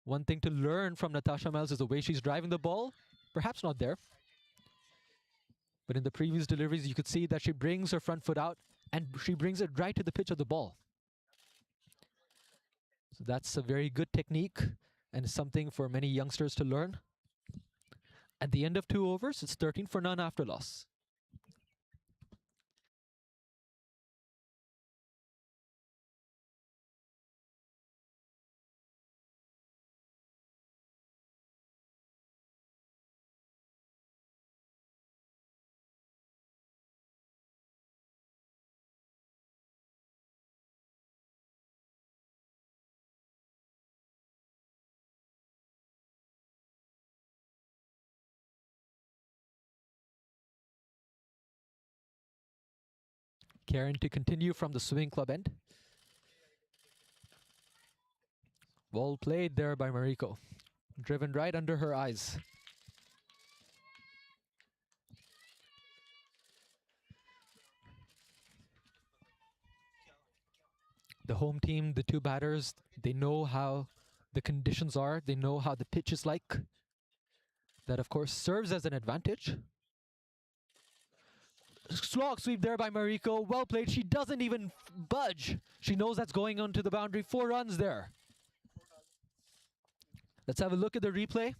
one thing to learn from Natasha Miles is the way she's driving the ball. Perhaps not there. But in the previous deliveries, you could see that she brings her front foot out and she brings it right to the pitch of the ball. So that's a very good technique and something for many youngsters to learn. At the end of 2 overs, it's 13 for none after loss. Karen to continue from the swimming club end. Well played there by Mariko. Driven right under her eyes. The home team, the 2 batters, they know how the conditions are. They know how the pitch is like. That, of course, serves as an advantage. Slog sweep there by Mariko. Well played. She doesn't even budge. She knows that's going onto the boundary. 4 runs there. Let's have a look at the replay.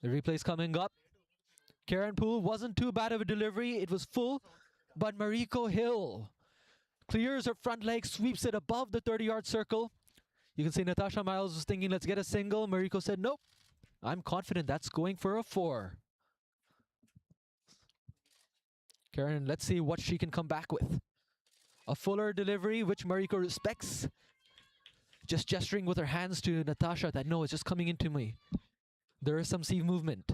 The replay's coming up. Karen Poole wasn't too bad of a delivery. It was full, but Mariko Hill clears her front leg, sweeps it above the 30-yard circle. You can see Natasha Miles was thinking, let's get a single. Mariko said, nope. I'm confident that's going for a 4. Karen, let's see what she can come back with. A fuller delivery, which Mariko respects. Just gesturing with her hands to Natasha that, no, it's just coming into me. There is some sea movement.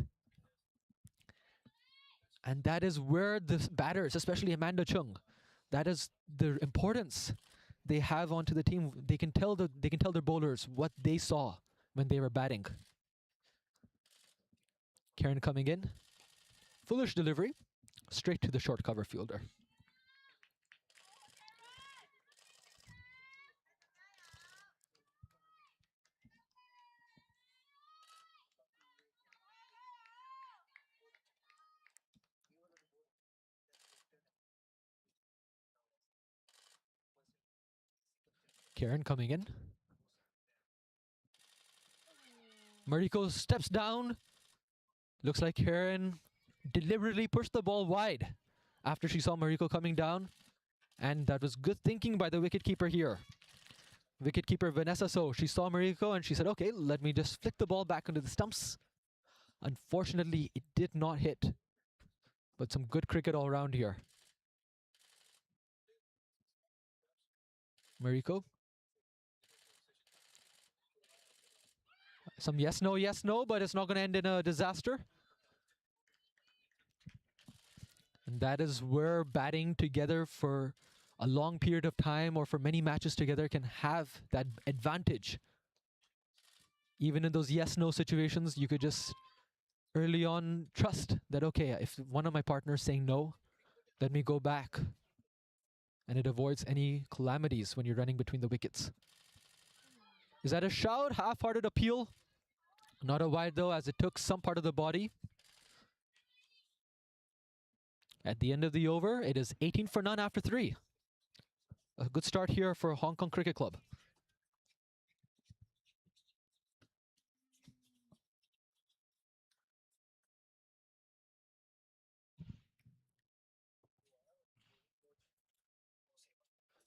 And that is where the batters, especially Amanda Chung, that is the importance they have onto the team. They can tell their bowlers what they saw when they were batting. Karen coming in. Foolish delivery. Straight to the short cover fielder. Karen coming in. Mariko steps down. Looks like Karen deliberately pushed the ball wide after she saw Mariko coming down. And that was good thinking by the wicketkeeper here. Wicketkeeper Vanessa So. She saw Mariko and she said, okay, let me just flick the ball back into the stumps. Unfortunately, it did not hit. But some good cricket all around here. Mariko. Some yes, no, but it's not going to end in a disaster. And that is where batting together for a long period of time or for many matches together can have that advantage. Even in those yes-no situations, you could just early on trust that, okay, if one of my partners saying no, let me go back. And it avoids any calamities when you're running between the wickets. Is that a shout? Half-hearted appeal. Not a wide though, as it took some part of the body. At the end of the over, it is 18 for none after 3. A good start here for Hong Kong Cricket Club.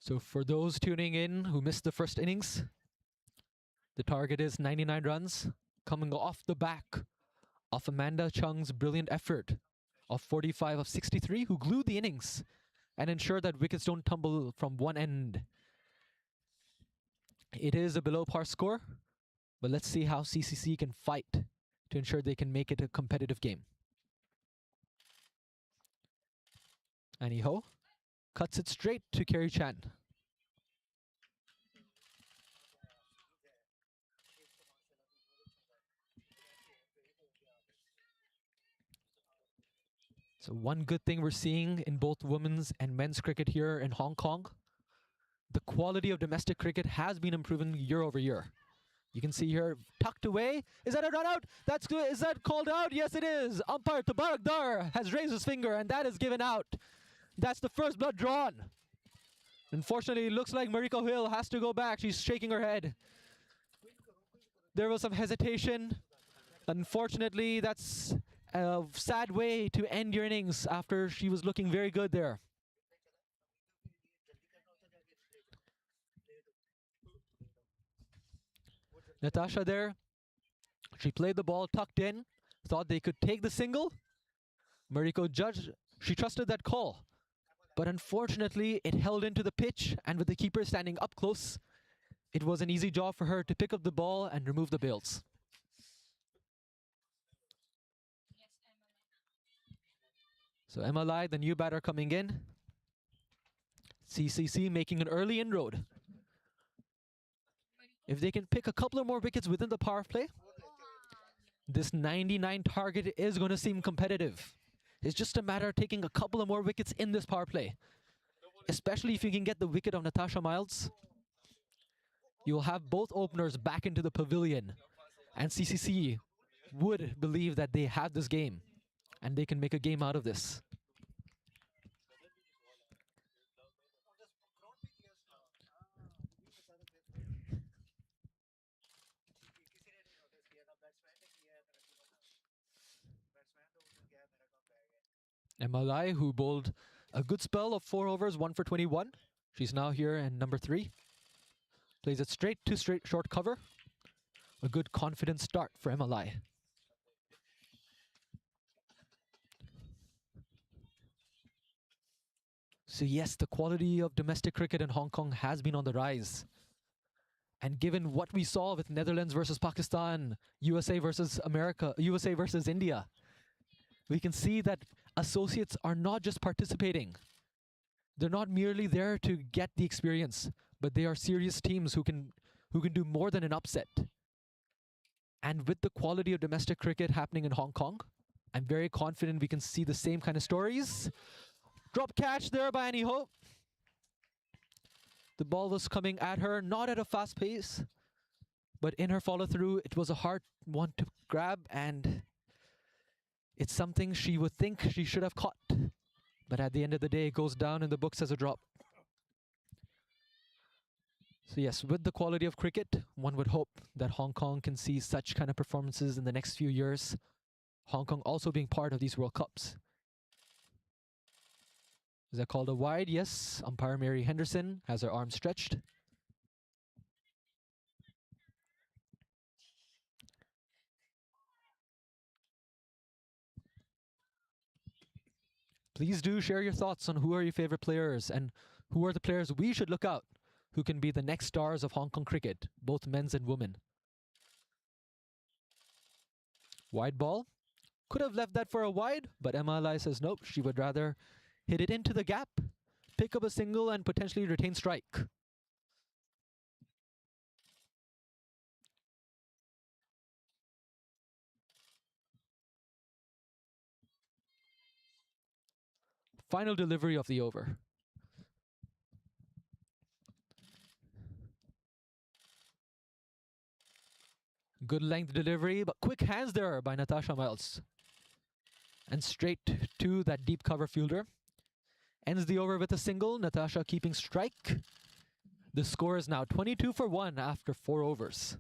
So for those tuning in who missed the first innings, the target is 99 runs, coming off the back of Amanda Chung's brilliant effort of 45 of 63, who glued the innings and ensured that wickets don't tumble from one end. It is a below par score, but let's see how CCC can fight to ensure they can make it a competitive game. Annie Ho cuts it straight to Kerry Chan. So one good thing we're seeing in both women's and men's cricket here in Hong Kong, the quality of domestic cricket has been improving year over year. You can see here, tucked away. Is that a run out? That's good. Is that called out? Yes, it is. Umpire Tabarak Dar has raised his finger, and that is given out. That's the first blood drawn. Unfortunately, it looks like Mariko Hill has to go back. She's shaking her head. There was some hesitation. Unfortunately, that's a sad way to end your innings after she was looking very good there. Natasha there, she played the ball tucked in, thought they could take the single. Mariko judged, she trusted that call. But unfortunately, it held into the pitch, and with the keeper standing up close, it was an easy job for her to pick up the ball and remove the bails. So Emma Lai, the new batter coming in. CCC making an early inroad. If they can pick a couple of more wickets within the power play, this 99 target is going to seem competitive. It's just a matter of taking a couple of more wickets in this power play. Especially if you can get the wicket of Natasha Miles. You'll have both openers back into the pavilion. And CCC would believe that they have this game. And they can make a game out of this. Emma Lai, who bowled a good spell of 4 overs, 1 for 21. She's now here in number 3. Plays it straight to short cover. A good confident start for Emma Lai. So yes, the quality of domestic cricket in Hong Kong has been on the rise. And given what we saw with Netherlands versus Pakistan, USA versus America, USA versus India, we can see that associates are not just participating. They're not merely there to get the experience, but they are serious teams who can do more than an upset. And with the quality of domestic cricket happening in Hong Kong, I'm very confident we can see the same kind of stories. Drop catch there by Annie Ho. The ball was coming at her, not at a fast pace, but in her follow-through, it was a hard one to grab, and it's something she would think she should have caught. But at the end of the day, it goes down in the books as a drop. So yes, with the quality of cricket, one would hope that Hong Kong can see such kind of performances in the next few years. Hong Kong also being part of these World Cups. Is that called a wide? Yes. Umpire Mary Henderson has her arm stretched. Please do share your thoughts on who are your favorite players and who are the players we should look out who can be the next stars of Hong Kong cricket, both men's and women. Wide ball. Could have left that for a wide, but MLI says nope, she would rather hit it into the gap, pick up a single and potentially retain strike. Final delivery of the over. Good length delivery, but quick hands there by Natasha Miles. And straight to that deep cover fielder. Ends the over with a single, Natasha keeping strike. The score is now 22 for 1 after 4 overs.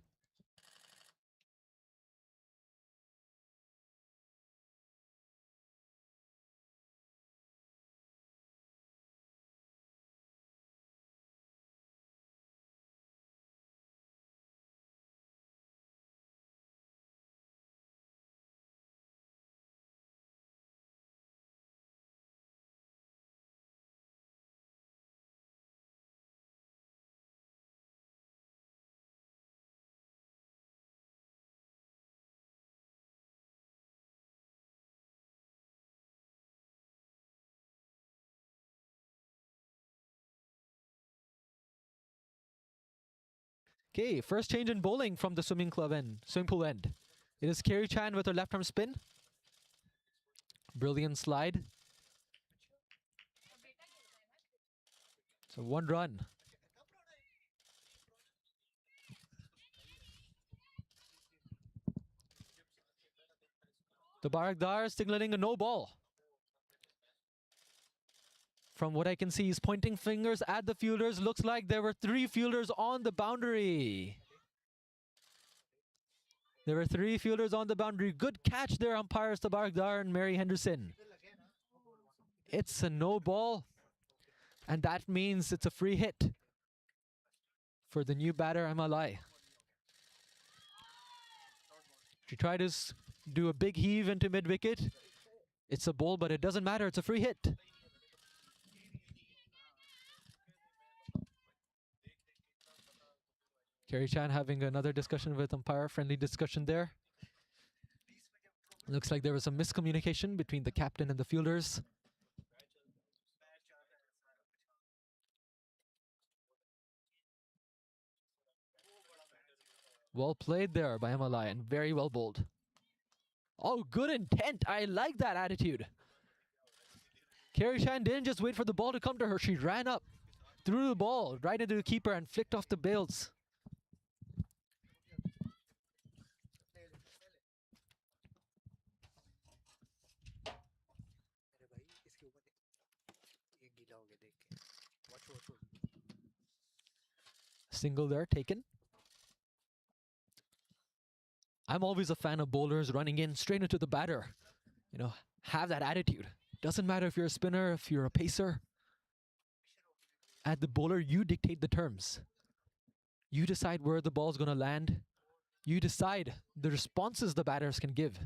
Okay, first change in bowling from the swimming pool end. It is Kerry Chan with her left arm spin. Brilliant slide. So 1 run. The Barakdar signaling a no ball. From what I can see, he's pointing fingers at the fielders. Looks like there were 3 fielders on the boundary. There were 3 fielders on the boundary. Good catch there, umpires Tabarakdar and Mary Henderson. It's a no ball. And that means it's a free hit for the new batter, MLI. She tried to do a big heave into mid-wicket. It's a ball, but it doesn't matter. It's a free hit. Kerry Chan having another discussion with umpire. Friendly discussion there. Looks like there was some miscommunication between the captain and the fielders. Well played there by MLI and very well bowled. Oh, good intent. I like that attitude. Kerry Chan didn't just wait for the ball to come to her. She ran up, threw the ball right into the keeper and flicked off the bails. Single there taken. I'm always a fan of bowlers running in straight into the batter. You know, have that attitude. Doesn't matter if you're a spinner, if you're a pacer. As the bowler, you dictate the terms. You decide where the ball's going to land. You decide the responses the batters can give.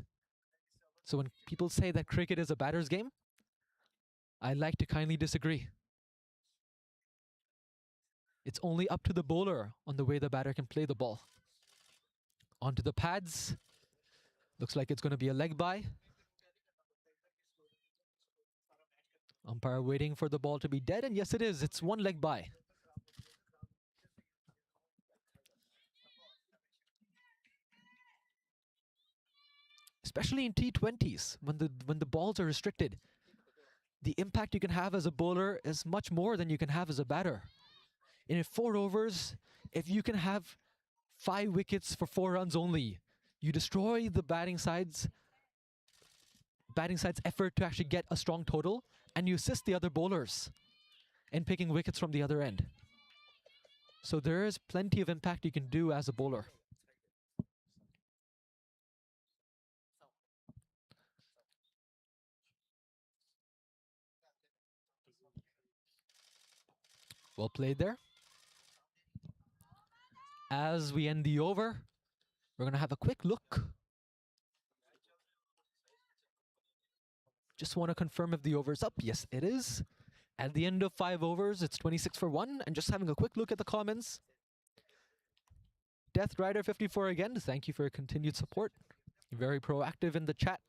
So when people say that cricket is a batter's game, I like to kindly disagree. It's only up to the bowler on the way the batter can play the ball. Onto the pads. Looks like it's going to be a leg by. Umpire waiting for the ball to be dead, and yes it is. It's 1 leg by. Especially in T20s, when the balls are restricted, the impact you can have as a bowler is much more than you can have as a batter. In 4 overs, if you can have 5 wickets for 4 runs only, you destroy the batting side's effort to actually get a strong total, and you assist the other bowlers in picking wickets from the other end. So there is plenty of impact you can do as a bowler. Well played there. As we end the over, we're going to have a quick look. Just want to confirm if the over's up. Yes, it is. At the end of 5 overs, it's 26 for 1. And just having a quick look at the comments. Death Rider 54 again. Thank you for your continued support. Very proactive in the chat.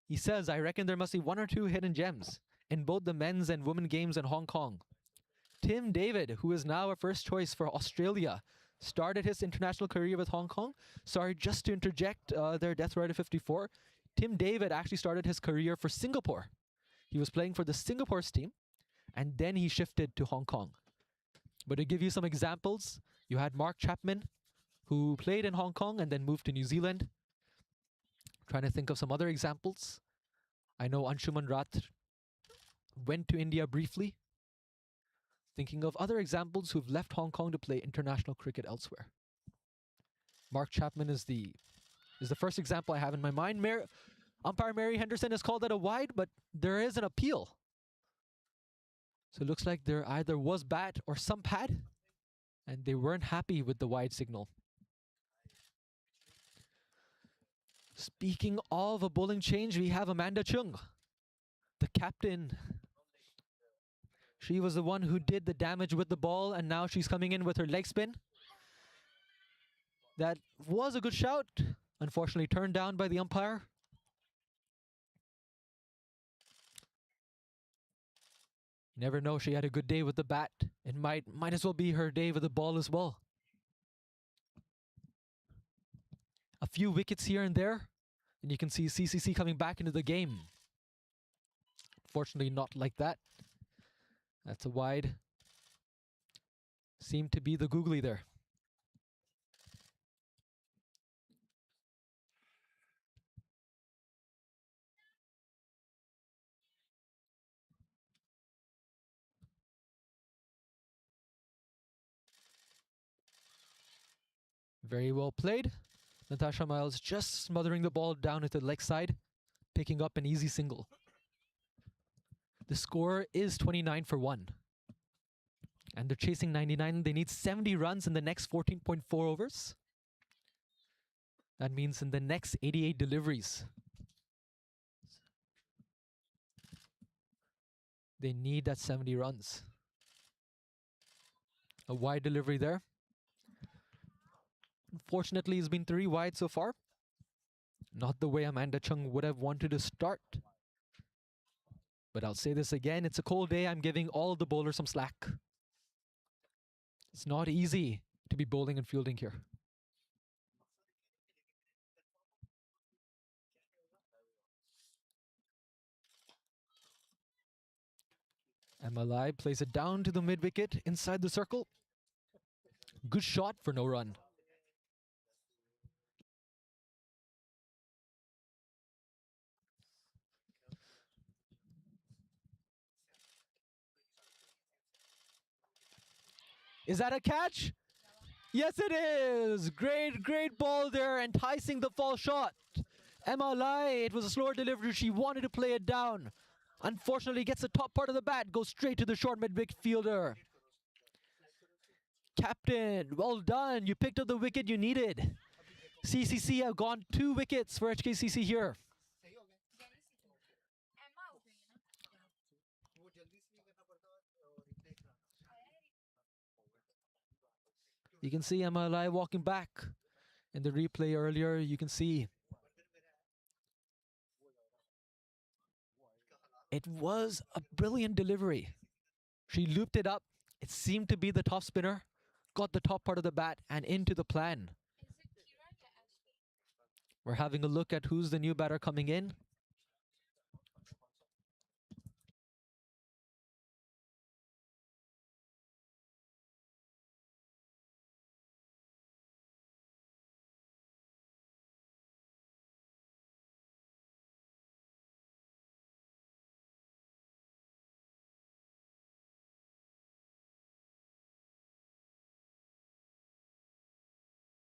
He says, I reckon there must be 1 or 2 hidden gems in both the men's and women games in Hong Kong. Tim David, who is now a first choice for Australia, started his international career with Hong Kong. Sorry, just to interject there, Death Rider 54. Tim David actually started his career for Singapore. He was playing for the Singapore's team, and then he shifted to Hong Kong. But to give you some examples, you had Mark Chapman, who played in Hong Kong and then moved to New Zealand. Trying to think of some other examples. I know Anshuman Rat went to India briefly. Thinking of other examples who've left Hong Kong to play international cricket elsewhere. Mark Chapman is the first example I have in my mind. Umpire Mary Henderson has called that a wide, but there is an appeal. So it looks like there either was bat or some pad, and they weren't happy with the wide signal. Speaking of a bowling change, we have Amanda Chung, the captain. She was the one who did the damage with the ball, and now she's coming in with her leg spin. That was a good shout. Unfortunately turned down by the umpire. You never know, she had a good day with the bat. It might as well be her day with the ball as well. A few wickets here and there, and you can see CCC coming back into the game. Fortunately, not like that. That's a wide. Seemed to be the googly there. Very well played. Natasha Miles just smothering the ball down at the leg side, picking up an easy single. The score is 29 for 1. And they're chasing 99. They need 70 runs in the next 14.4 overs. That means in the next 88 deliveries, they need that 70 runs. A wide delivery there. Unfortunately, it's been 3 wide so far. Not the way Amanda Chung would have wanted to start. But I'll say this again, it's a cold day. I'm giving all the bowlers some slack. It's not easy to be bowling and fielding here. MLI plays it down to the mid-wicket inside the circle. Good shot for no run. Is that a catch? Yes, it is. Great ball there, enticing the fall shot. MLI, it was a slower delivery. She wanted to play it down. Unfortunately, gets the top part of the bat, goes straight to the short mid-wicket fielder. Captain, well done. You picked up the wicket you needed. CCC have gone 2 wickets for HKCC here. You can see MLI walking back. In the replay earlier, you can see it was a brilliant delivery. She looped it up. It seemed to be the top spinner. Got the top part of the bat and into the plan. We're having a look at who's the new batter coming in.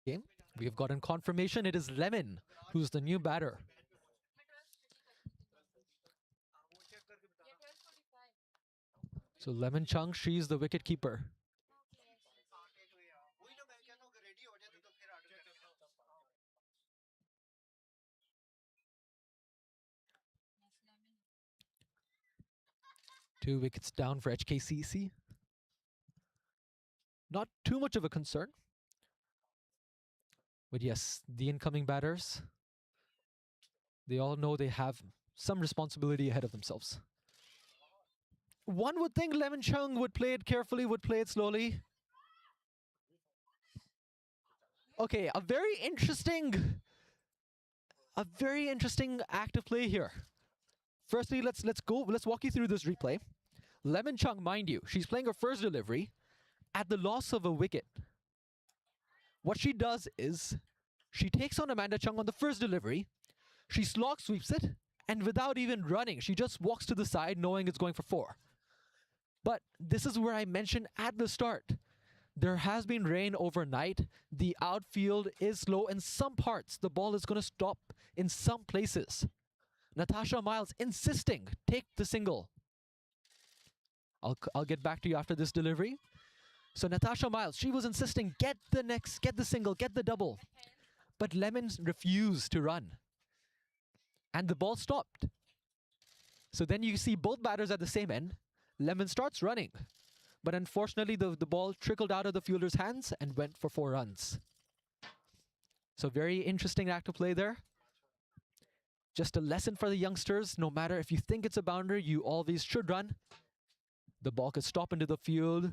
game. We have gotten confirmation it is Lemon who's the new batter. So Lemon Chung, she's the wicket keeper. वही तो मैं कहता हूँ कि ready हो जाए तो फिर order करना। 2 wickets down for HKCC. Not too much of a concern. But yes, the incoming batters, they all know they have some responsibility ahead of themselves. One would think Lemon Chung would play it carefully, would play it slowly. Okay, a very interesting act of play here. Firstly, let's walk you through this replay. Lemon Chung, mind you, she's playing her first delivery at the loss of a wicket. What she does is she takes on Amanda Chung on the first delivery, she slog sweeps it, and without even running, she just walks to the side knowing it's going for 4. But this is where I mentioned at the start, there has been rain overnight. The outfield is slow in some parts. The ball is going to stop in some places. Natasha Miles insisting, take the single. I'll get back to you after this delivery. So Natasha Miles, she was insisting, get the single, get the double. But Lemon refused to run. And the ball stopped. So then you see both batters at the same end. Lemon starts running. But unfortunately, the ball trickled out of the fielder's hands and went for 4 runs. So very interesting act to play there. Just a lesson for the youngsters. No matter if you think it's a boundary, you always should run. The ball could stop into the field.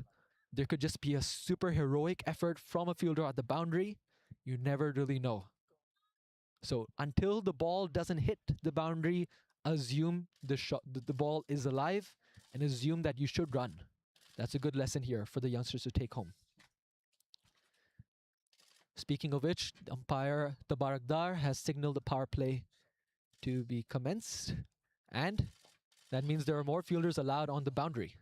There could just be a super heroic effort from a fielder at the boundary. You never really know. So until the ball doesn't hit the boundary, assume the ball is alive and assume that you should run. That's a good lesson here for the youngsters to take home. Speaking of which, umpire Tabarakdar has signaled the power play to be commenced, and that means there are more fielders allowed on the boundary.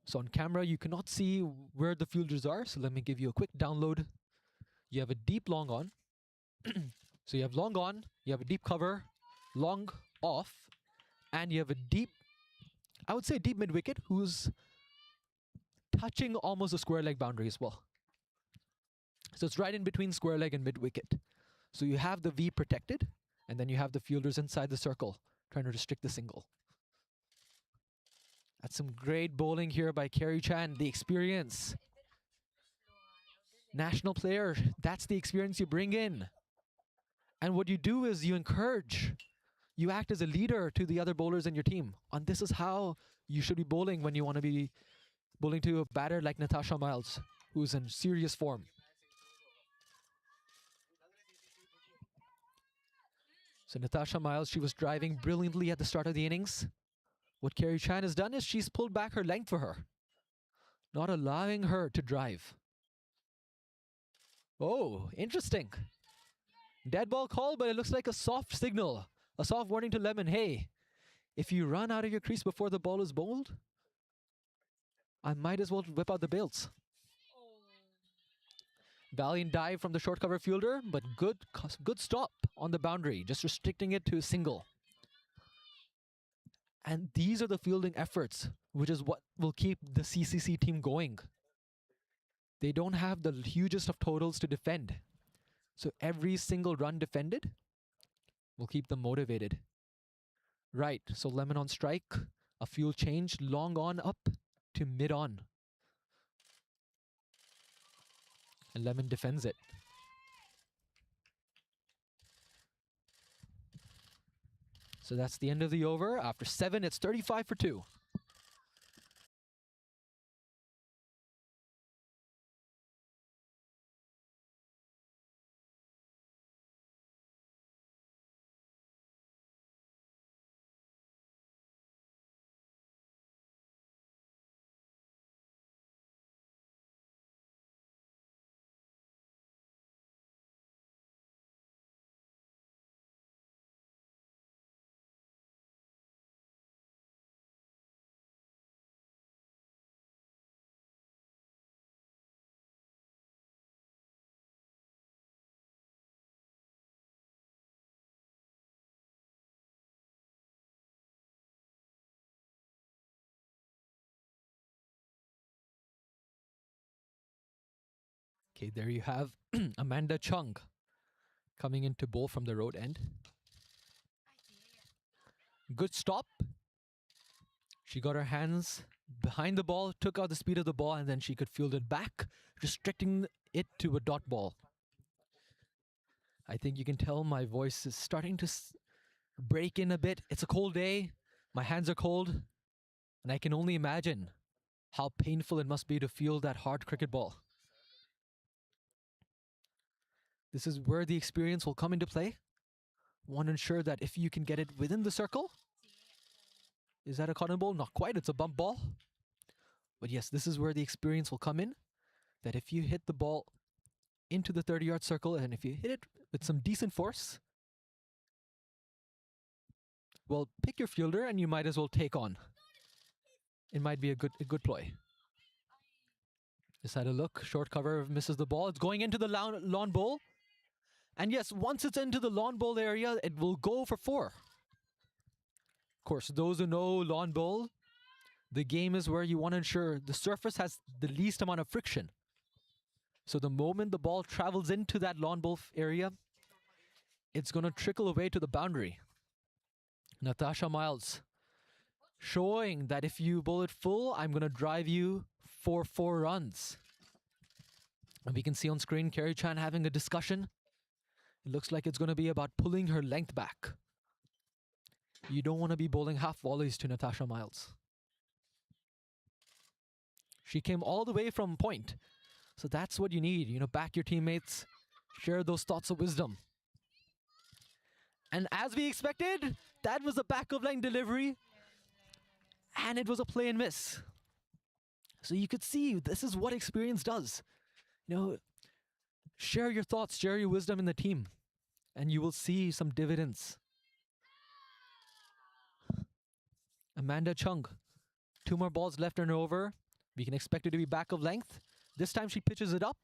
So on camera, you cannot see where the fielders are, so let me give you a quick download. You have a deep long on. So you have long on, you have a deep cover, long off, and you have a deep, I would say deep mid-wicket, who's touching almost a square leg boundary as well. So it's right in between square leg and mid-wicket. So you have the V protected, and then you have the fielders inside the circle, trying to restrict the single. That's some great bowling here by Kerry Chan, the experience. National player, that's the experience you bring in. And what you do is you encourage, you act as a leader to the other bowlers in your team. And this is how you should be bowling when you want to be bowling to a batter like Natasha Miles, who's in serious form. So Natasha Miles, she was driving brilliantly at the start of the innings. What Kerry Chan has done is she's pulled back her length for her, not allowing her to drive. Oh, interesting. Dead ball call, but it looks like a soft signal, a soft warning to Lemon. Hey, if you run out of your crease before the ball is bowled, I might as well whip out the bails. Valiant dive from the short cover fielder, but good stop on the boundary, just restricting it to a single. And these are the fielding efforts, which is what will keep the CCC team going. They don't have the hugest of totals to defend. So every single run defended will keep them motivated. Right, so Lemon on strike, a field change, long on up to mid on. And Lemon defends it. So that's the end of the over. After 7, it's 35 for 2. Okay, there you have Amanda Chung coming into bowl from the road end. Good stop. She got her hands behind the ball, took out the speed of the ball, and then she could field it back, restricting it to a dot ball. I think you can tell my voice is starting to break in a bit. It's a cold day. My hands are cold. And I can only imagine how painful it must be to field that hard cricket ball. This is where the experience will come into play. Want to ensure that if you can get it within the circle. Is that a cotton ball? Not quite. It's a bump ball. But yes, this is where the experience will come in. That if you hit the ball into the 30-yard circle and if you hit it with some decent force, well, pick your fielder and you might as well take on. It might be a good ploy. Just had a look. Short cover misses the ball. It's going into the lawn bowl. And yes, once it's into the lawn bowl area, it will go for 4. Of course, those who know lawn bowl, the game is where you want to ensure the surface has the least amount of friction. So the moment the ball travels into that lawn bowl area, it's going to trickle away to the boundary. Natasha Miles showing that if you bowl it full, I'm going to drive you for 4 runs. And we can see on screen Kerry Chan having a discussion. It looks like it's going to be about pulling her length back. You don't want to be bowling half volleys to Natasha Miles. She came all the way from point. So that's what you need. You know, back your teammates, share those thoughts of wisdom. And as we expected, that was a back of line delivery. And it was a play and miss. So you could see this is what experience does. You know, share your thoughts, share your wisdom in the team. And you will see some dividends. Amanda Chung. 2 more balls left in her over. We can expect it to be back of length. This time she pitches it up.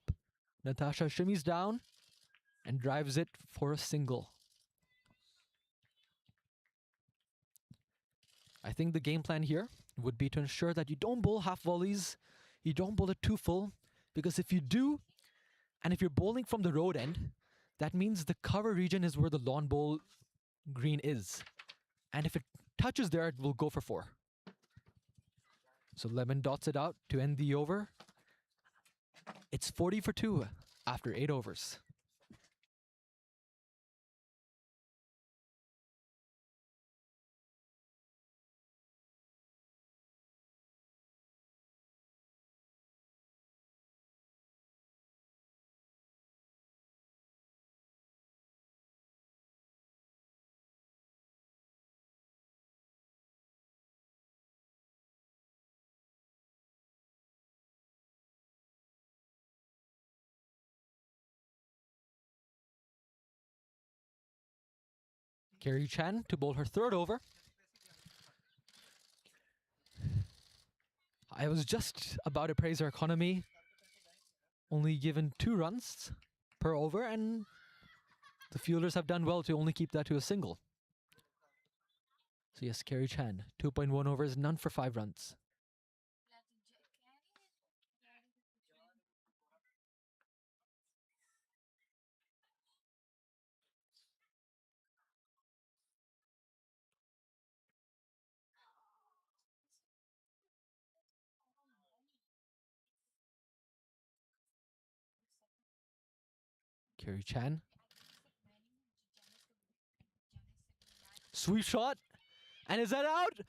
Natasha shimmies down and drives it for a single. I think the game plan here would be to ensure that you don't bowl half volleys. You don't bowl it too full. Because if you do, and if you're bowling from the road end, that means the cover region is where the lawn bowl green is. And if it touches there, it will go for 4. So Lemon dots it out to end the over. It's 40 for 2 after 8 overs. Kerry Chan to bowl her 3rd over. I was just about to praise her economy. Only given 2 runs per over, and the fielders have done well to only keep that to a single. So yes, Kerry Chan, 2.1 overs, none for 5 runs. Kerry Chan. Sweep shot. And is that out?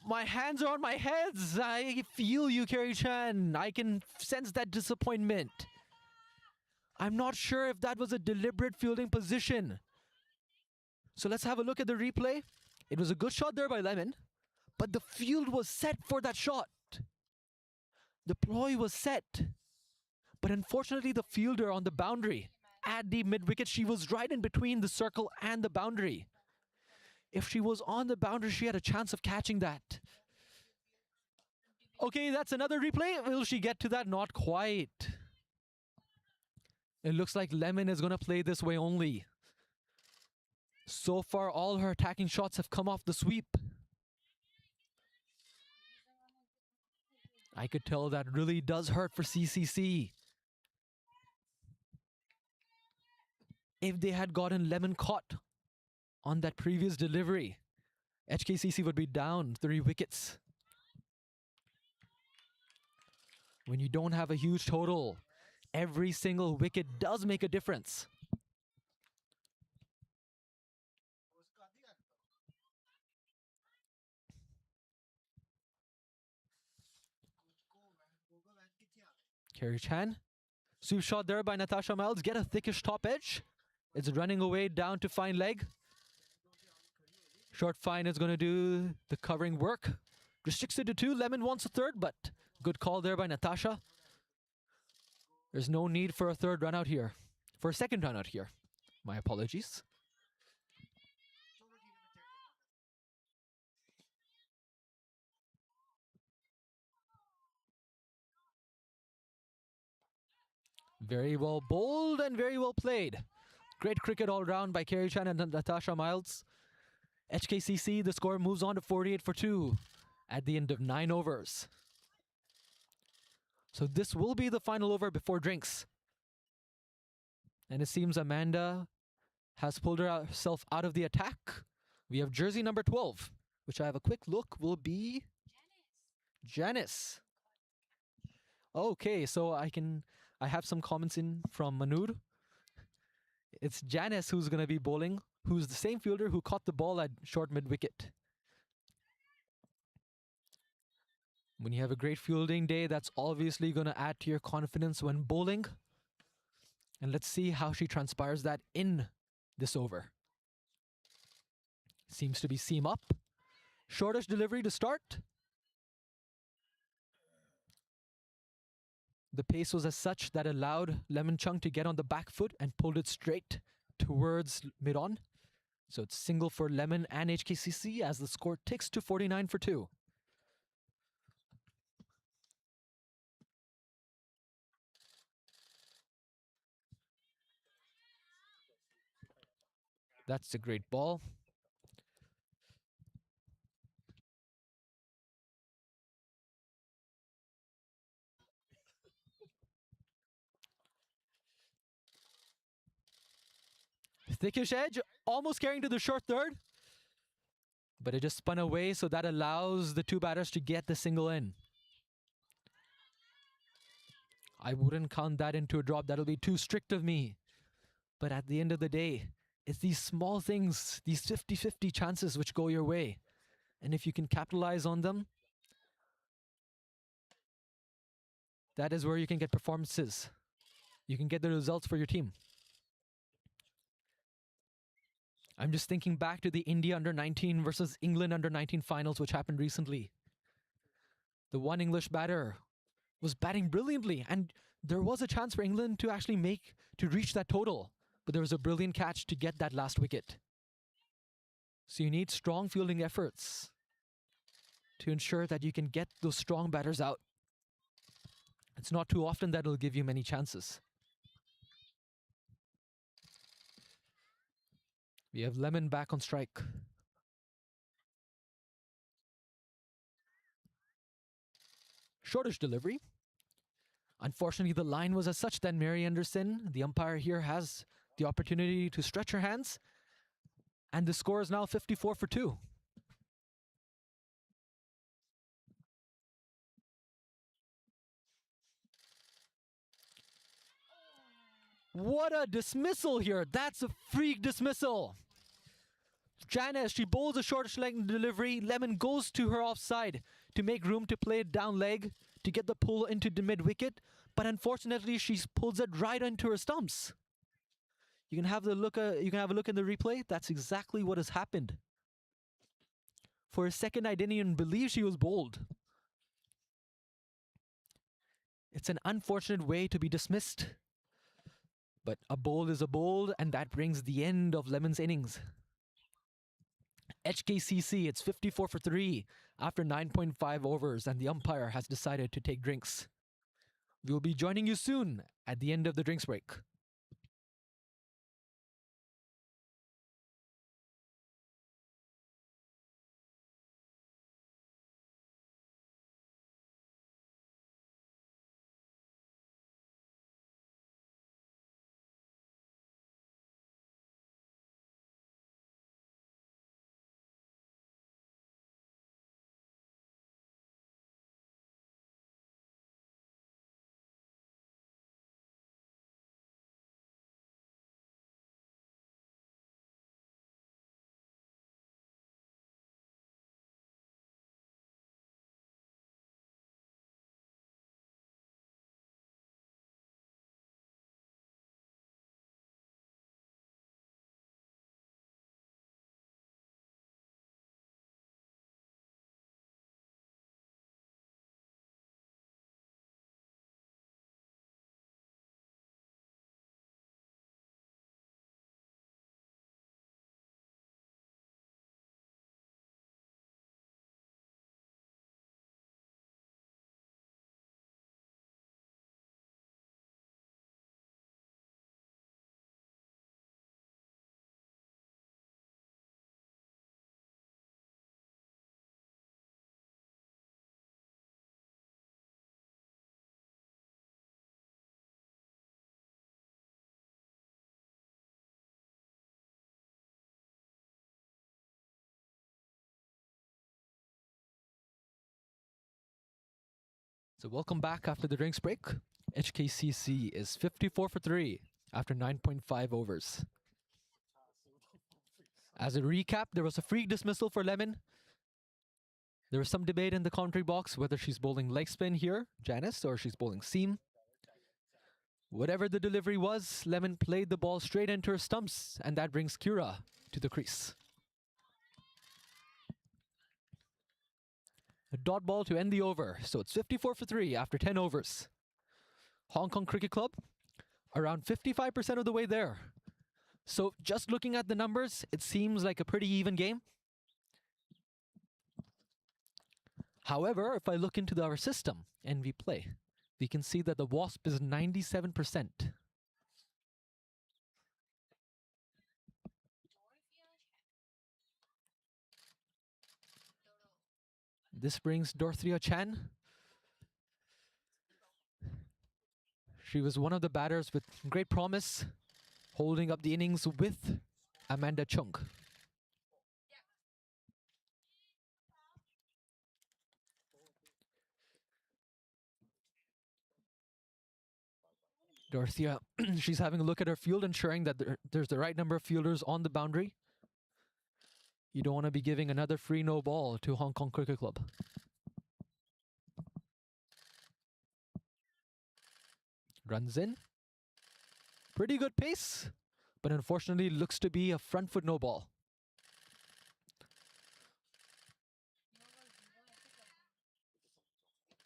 My hands are on my heads. I feel you, Kerry Chan. I can sense that disappointment. I'm not sure if that was a deliberate fielding position. So let's have a look at the replay. It was a good shot there by Lemon, but the field was set for that shot. The ploy was set. But unfortunately, the fielder on the boundary at the mid-wicket, she was right in between the circle and the boundary. If she was on the boundary, she had a chance of catching that. Okay, that's another replay. Will she get to that? Not quite. It looks like Lemon is going to play this way only. So far, all her attacking shots have come off the sweep. I could tell that really does hurt for CCC. If they had gotten lemon caught on that previous delivery, HKCC would be down 3 wickets. When you don't have a huge total, every single wicket does make a difference. Kerry Chan. Sweep shot there by Natasha Miles. Get a thickish top edge. It's running away down to fine leg. Short fine is going to do the covering work. Restricts it to 2. Lemon wants a third, but good call there by Natasha. There's no need for a third run out here. For a second run out here. My apologies. Very well bowled and very well played. Great cricket all round by Kerry Chan and Natasha Miles. HKCC, the score moves on to 48 for 2 at the end of 9 overs. So this will be the final over before drinks. And it seems Amanda has pulled herself out of the attack. We have jersey number 12, which I have a quick look will be Janice. Okay, so I have some comments in from Manood. It's Janice who's going to be bowling, who's the same fielder who caught the ball at short mid-wicket. When you have a great fielding day, that's obviously going to add to your confidence when bowling. And let's see how she transpires that in this over. Seems to be seam up. Shortish delivery to start. The pace was as such that allowed Lemon Chung to get on the back foot and pulled it straight towards mid-on. So it's single for Lemon and HKCC as the score ticks to 49 for 2. That's a great ball. Thickish edge, almost carrying to the short third. But it just spun away, so that allows the 2 batters to get the single in. I wouldn't count that into a drop. That'll be too strict of me. But at the end of the day, it's these small things, these 50-50 chances which go your way. And if you can capitalize on them, that is where you can get performances. You can get the results for your team. I'm just thinking back to the India under-19 versus England under-19 finals, which happened recently. The one English batter was batting brilliantly, and there was a chance for England to actually reach that total. But there was a brilliant catch to get that last wicket. So you need strong fielding efforts to ensure that you can get those strong batters out. It's not too often that it'll give you many chances. We have Lemon back on strike. Shortish delivery. Unfortunately, the line was as such that Mary Anderson, the umpire here, has the opportunity to stretch her hands. And the score is now 54 for 2. What a dismissal here. That's a freak dismissal. Janice, she bowls a short leg delivery. Lemon goes to her offside to make room to play it down leg to get the pull into the mid-wicket. But unfortunately, she pulls it right into her stumps. You can have a look in the replay. That's exactly what has happened. For a second, I didn't even believe she was bowled. It's an unfortunate way to be dismissed. But a bowl is a bowl, and that brings the end of Lemon's innings. HKCC, it's 54 for 3 after 9.5 overs, and the umpire has decided to take drinks. We will be joining you soon at the end of the drinks break. So welcome back after the drinks break. HKCC is 54 for 3 after 9.5 overs. As a recap, there was a free dismissal for Lemon. There was some debate in the commentary box whether she's bowling leg spin here, Janice, or she's bowling seam. Whatever the delivery was, Lemon played the ball straight into her stumps, and that brings Kira to the crease. A dot ball to end the over, so it's 54 for 3 after 10 overs. Hong Kong Cricket Club, around 55% of the way there. So just looking at the numbers, it seems like a pretty even game. However, if I look into our system and we play, we can see that the Wasp is 97%. This brings Dorothea Chan. She was one of the batters with great promise, holding up the innings with Amanda Chung. Dorothea, she's having a look at her field, ensuring that there's the right number of fielders on the boundary. You don't want to be giving another free no ball to Hong Kong Cricket Club. Runs in. Pretty good pace, but unfortunately looks to be a front foot no ball.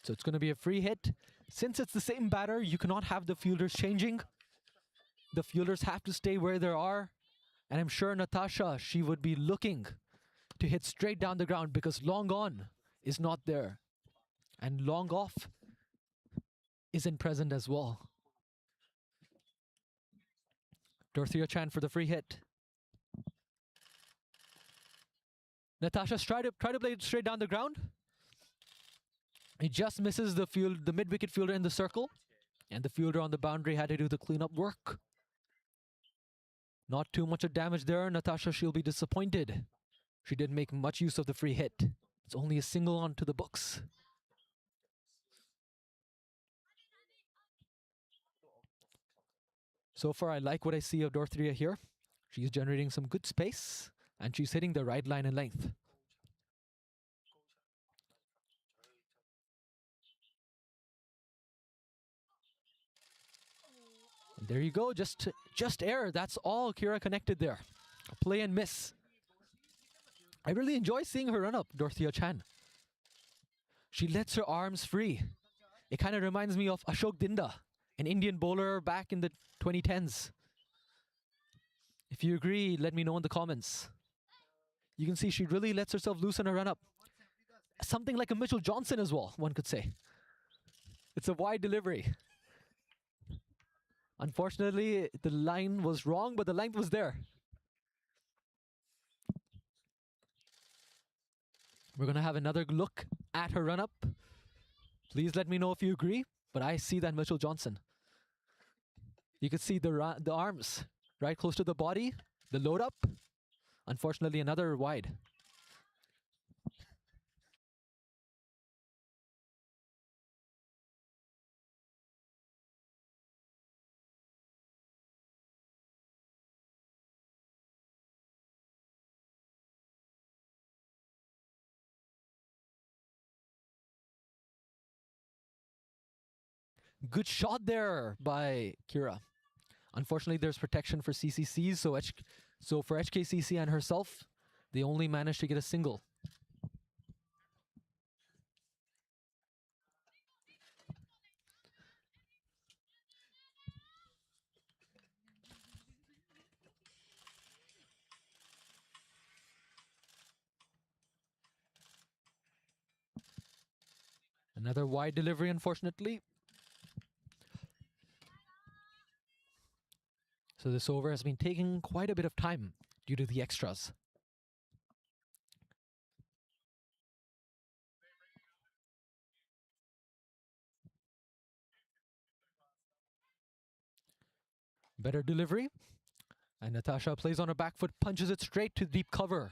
So it's going to be a free hit. Since it's the same batter, you cannot have the fielders changing. The fielders have to stay where they are. And I'm sure Natasha, she would be looking to hit straight down the ground because long on is not there. And long off isn't present as well. Dorothea Chan for the free hit. Natasha try to play it straight down the ground. He just misses the mid-wicket fielder in the circle. And the fielder on the boundary had to do the cleanup work. Not too much of damage there. Natasha, she'll be disappointed. She didn't make much use of the free hit. It's only a single onto the books. So far, I like what I see of Dorothea here. She's generating some good space, and she's hitting the right line and length. And there you go, just air. That's all Kira connected there. Play and miss. I really enjoy seeing her run up, Dorothea Chan. She lets her arms free. It kind of reminds me of Ashok Dinda, an Indian bowler back in the 2010s. If you agree, let me know in the comments. You can see she really lets herself loose on her run up. Something like a Mitchell Johnson as well, one could say. It's a wide delivery. Unfortunately, the line was wrong, but the length was there. We're going to have another look at her run up. Please let me know if you agree, but I see that Mitchell Johnson. You can see the arms right close to the body, the load up. Unfortunately, another wide. Good shot there by Kira. Unfortunately, there's protection for CCCs, so for HKCC and herself, they only managed to get a single. Another wide delivery, unfortunately. So this over has been taking quite a bit of time due to the extras. Better delivery. And Natasha plays on her back foot, punches it straight to deep cover.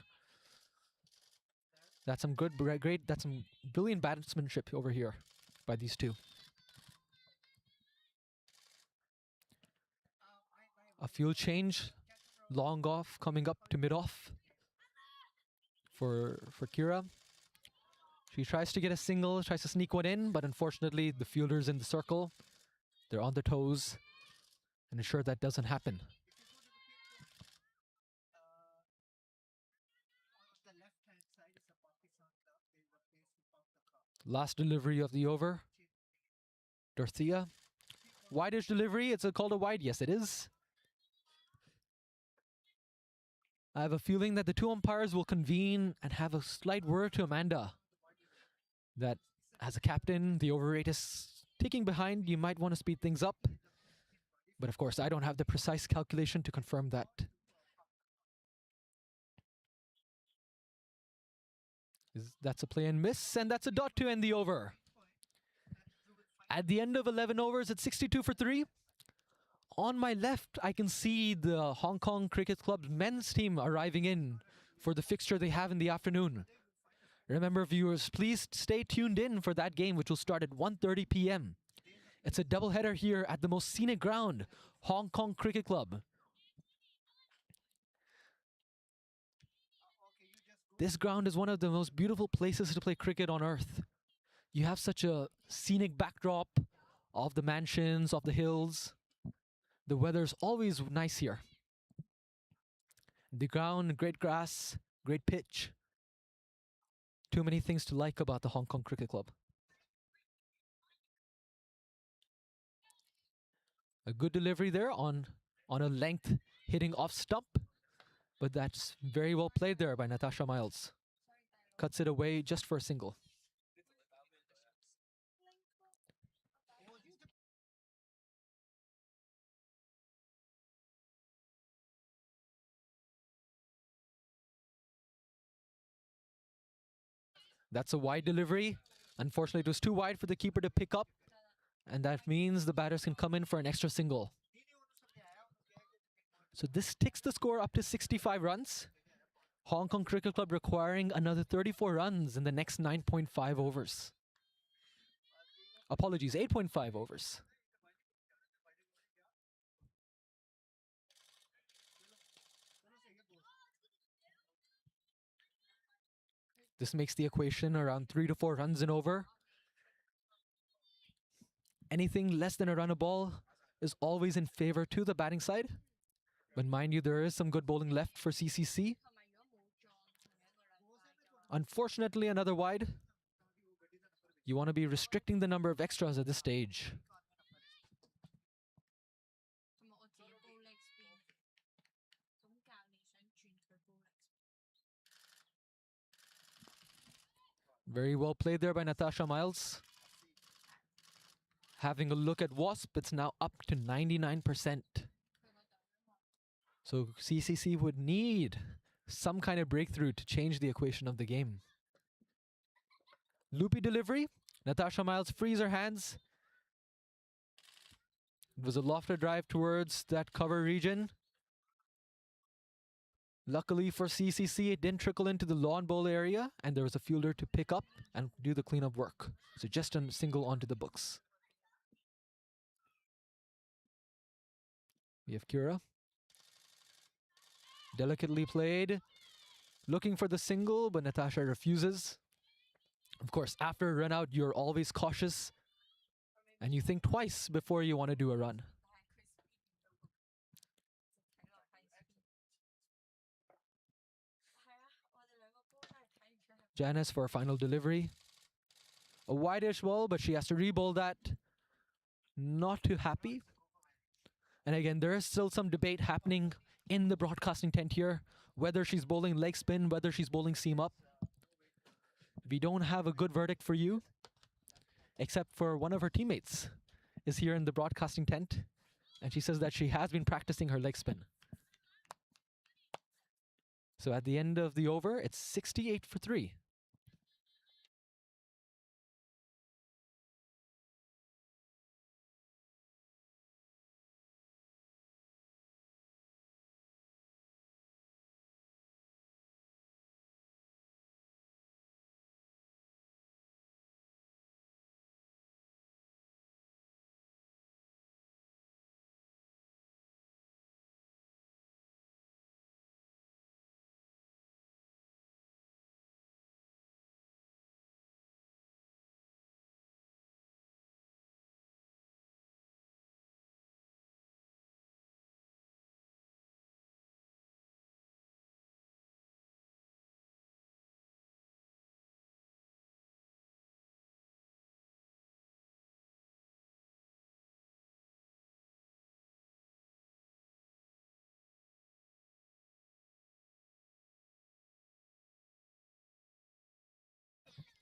That's some good, great, that's some brilliant batsmanship over here. by these two. A fuel change, long off, coming up to mid off for Kira. She tries to get a single, tries to sneak one in, but unfortunately the fielders in the circle, they're on their toes and ensure that doesn't happen. Last delivery of the over. Dorothea. Wide-ish delivery. It's called a wide. Yes, it is. I have a feeling that the two umpires will convene and have a slight word to Amanda. That as a captain, the over rate is ticking behind. You might want to speed things up. But of course, I don't have the precise calculation to confirm that. That's a play and miss, and that's a dot to end the over. At the end of 11 overs, it's 62 for 3. On my left, I can see the Hong Kong Cricket Club's men's team arriving in for the fixture they have in the afternoon. Remember, viewers, please stay tuned in for that game, which will start at 1:30 p.m. It's a doubleheader here at the most scenic ground, Hong Kong Cricket Club. This ground is one of the most beautiful places to play cricket on earth. You have such a scenic backdrop of the mansions, of the hills. The weather's always nice here. The ground, great grass, great pitch. Too many things to like about the Hong Kong Cricket Club. A good delivery there on a length hitting off stump. But that's very well played there by Natasha Miles. Cuts it away just for a single. That's a wide delivery. Unfortunately, it was too wide for the keeper to pick up. And that means the batters can come in for an extra single. So this ticks the score up to 65 runs. Hong Kong Cricket Club requiring another 34 runs in the next 9.5 overs. Apologies, 8.5 overs. This makes the equation around 3 to 4 runs in over. Anything less than a run a ball is always in favor to the batting side. But mind you, there is some good bowling left for CCC. Unfortunately, another wide. You want to be restricting the number of extras at this stage. Very well played there by Natasha Miles. Having a look at Wasp, it's now up to 99%. So CCC would need some kind of breakthrough to change the equation of the game. Loopy delivery. Natasha Miles frees her hands. It was a lofted drive towards that cover region. Luckily for CCC, it didn't trickle into the lawn bowl area, and there was a fielder to pick up and do the cleanup work. So just a single onto the books. We have Kira. Delicately played. Looking for the single, but Natasha refuses. Of course, after a run out, you're always cautious. And you think twice before you want to do a run. Janice for a final delivery. A wide-ish ball, but she has to re-bowl that. Not too happy. And again, there is still some debate happening in the broadcasting tent here. Whether she's bowling leg spin, whether she's bowling seam up. We don't have a good verdict for you. Except for one of her teammates is here in the broadcasting tent. And she says that she has been practicing her leg spin. So at the end of the over, it's 68 for 3.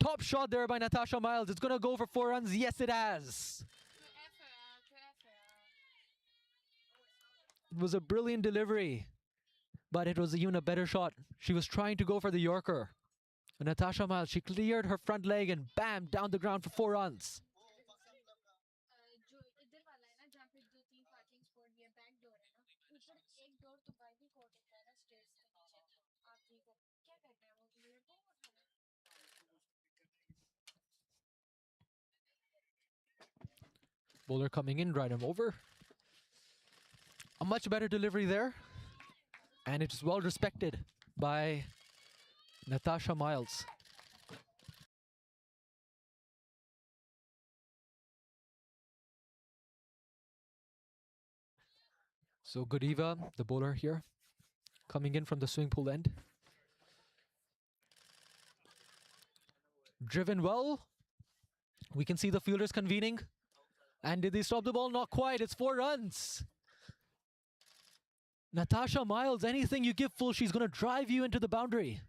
Top shot there by Natasha Miles. It's going to go for 4 runs. Yes, it has. It was a brilliant delivery, but it was even a better shot. She was trying to go for the Yorker. And Natasha Miles, she cleared her front leg and bam, down the ground for 4 runs. Bowler coming in, right him over. A much better delivery there. And it is well respected by Natasha Miles. So Godiva, the bowler here, coming in from the swimming pool end. Driven well. We can see the fielders convening. And did they stop the ball? Not quite. It's 4 runs. Natasha Miles, anything you give full, she's going to drive you into the boundary.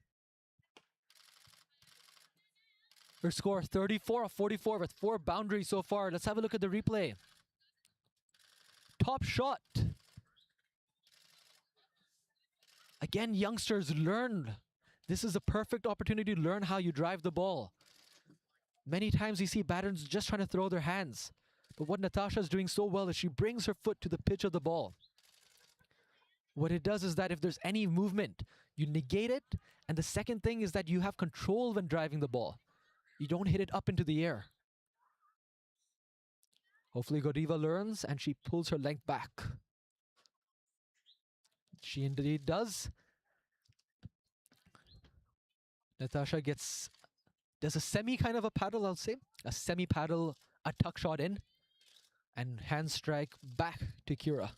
Her score 34 of 44 with 4 boundaries so far. Let's have a look at the replay. Top shot. Again, youngsters, learn. This is a perfect opportunity to learn how you drive the ball. Many times you see batters just trying to throw their hands. But what Natasha is doing so well is she brings her foot to the pitch of the ball. What it does is that if there's any movement, you negate it. And the second thing is that you have control when driving the ball. You don't hit it up into the air. Hopefully Godiva learns and she pulls her length back. She indeed does. Natasha does a semi kind of a paddle, I'll say. A semi paddle, a tuck shot in. And hand strike back to Kira.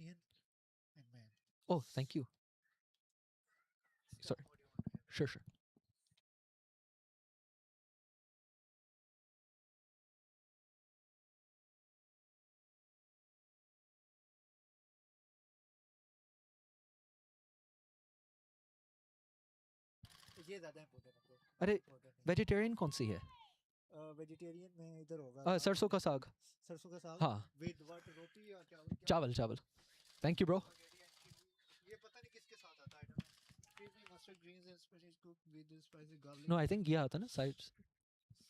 vegetarian and man. Oh, thank you. Sorry. What do you want to have? Sure, sure. ये ज़्यादा important है bro. अरे important नहीं vegetarian कौन सी है? Vegetarian में इधर होगा सरसों का साग। सरसों का साग हाँ, विद व्हाट रोटी या चावल चावल चावल। Thank you bro. ये पता नहीं किसके साथ आता है Excuse me, mustard greens and spices cooked with the spicy garlic. No I think ये आता है ना साइड्स।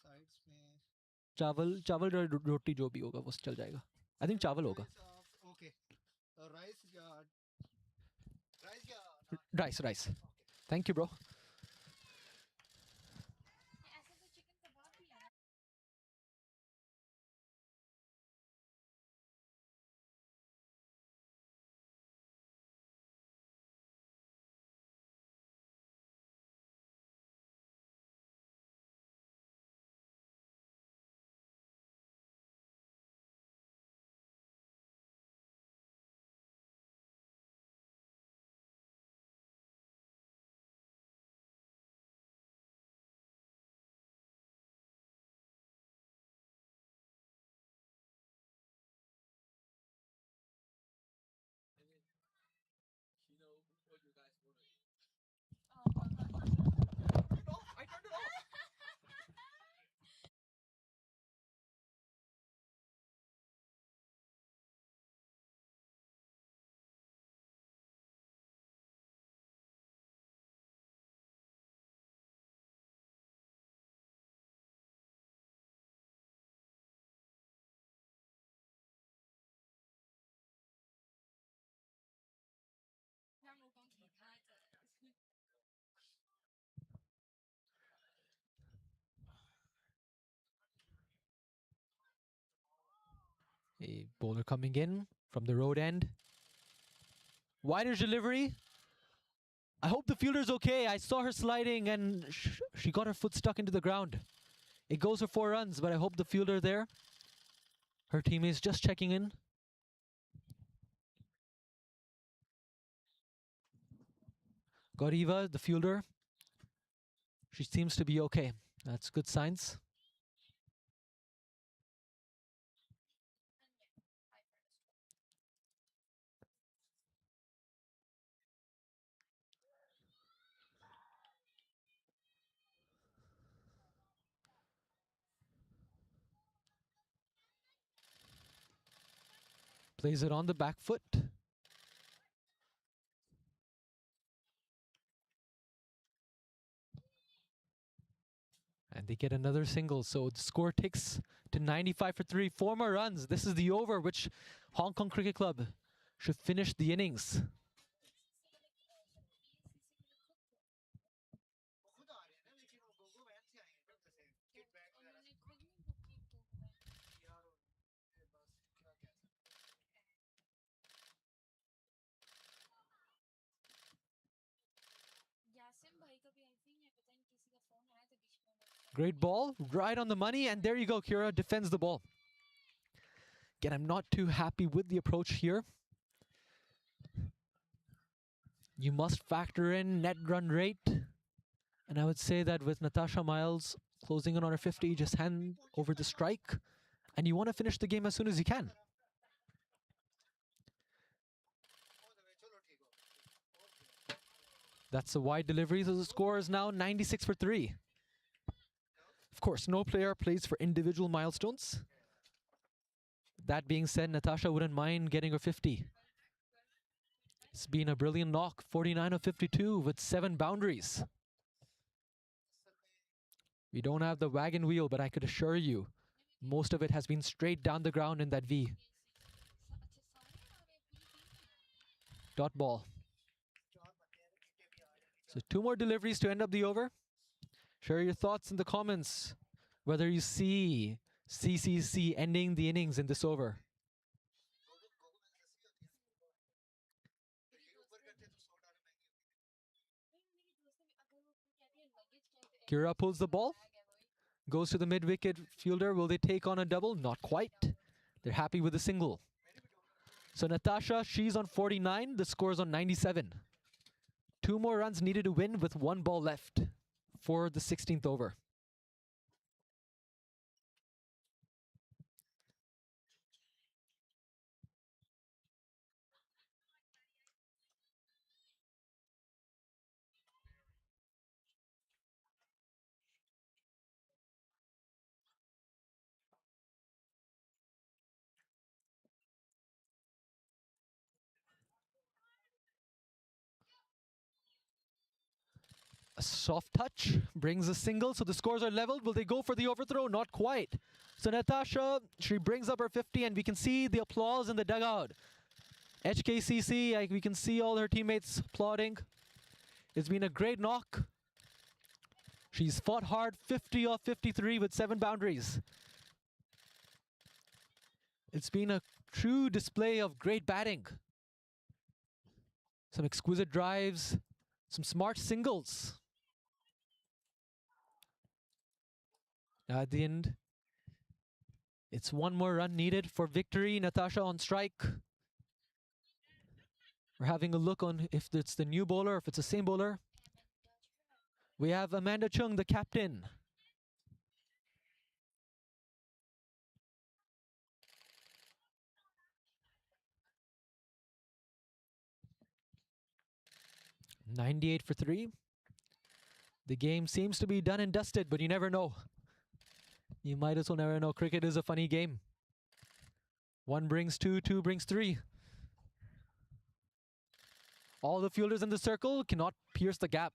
Sides में चावल चावल रोटी जो भी होगा वो चल जाएगा। आई थिंक चावल होगा। Okay. Rice या rice rice. Thank you bro. A bowler coming in from the road end. Wider delivery. I hope the fielder's okay. I saw her sliding and she got her foot stuck into the ground. It goes for 4 runs, but I hope the fielder there. Her teammates just checking in. Goriva, the fielder. She seems to be okay. That's good signs. Plays it on the back foot. And they get another single. So the score ticks to 95 for 3. 4 more runs. This is the over which Hong Kong Cricket Club should finish the innings. Great ball, right on the money, and there you go, Kira defends the ball. Again, I'm not too happy with the approach here. You must factor in net run rate. And I would say that with Natasha Miles closing in on her 50, just hand over the strike. And you want to finish the game as soon as you can. That's a wide delivery, so the score is now 96 for 3. Of course, no player plays for individual milestones. That being said, Natasha wouldn't mind getting her 50. It's been a brilliant knock, 49 of 52 with 7 boundaries. We don't have the wagon wheel, but I could assure you, most of it has been straight down the ground in that V. Dot ball. So 2 more deliveries to end up the over. Share your thoughts in the comments whether you see CCC ending the innings in this over. Kira pulls the ball, goes to the mid-wicket fielder. Will they take on a double? Not quite. They're happy with a single. So Natasha, she's on 49. The score's on 97. 2 more runs needed to win with 1 ball left for the 16th over. A soft touch brings a single, so the scores are leveled. Will they go for the overthrow? Not quite. So Natasha, she brings up her 50, and we can see the applause in the dugout. HKCC, we can see all her teammates applauding. It's been a great knock. She's fought hard, 50 off 53 with 7 boundaries. It's been a true display of great batting. Some exquisite drives, some smart singles. Now at the end, it's 1 more run needed for victory. Natasha on strike. We're having a look on if it's the new bowler, if it's the same bowler. We have Amanda Chung, the captain. .98 for 3. The game seems to be done and dusted, but you never know. You might as well never know. Cricket is a funny game. 1 brings 2, 2 brings 3. All the fielders in the circle cannot pierce the gap.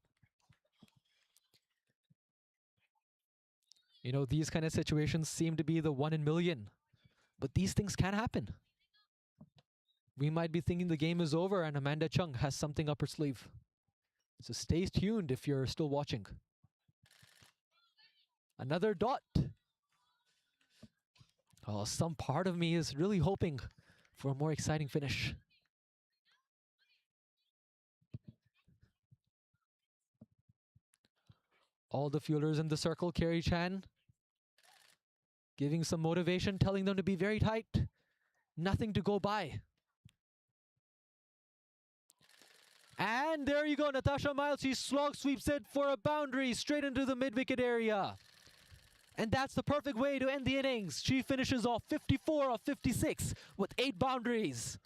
You know, these kind of situations seem to be the 1 in million. But these things can happen. We might be thinking the game is over and Amanda Chung has something up her sleeve. So stay tuned if you're still watching. Another dot. Oh, some part of me is really hoping for a more exciting finish. All the fielders in the circle, Kerry Chan, giving some motivation, telling them to be very tight. Nothing to go by. And there you go, Natasha Miles. She slog sweeps it for a boundary straight into the mid-wicket area. And that's the perfect way to end the innings. She finishes off 54 of 56 with 8 boundaries.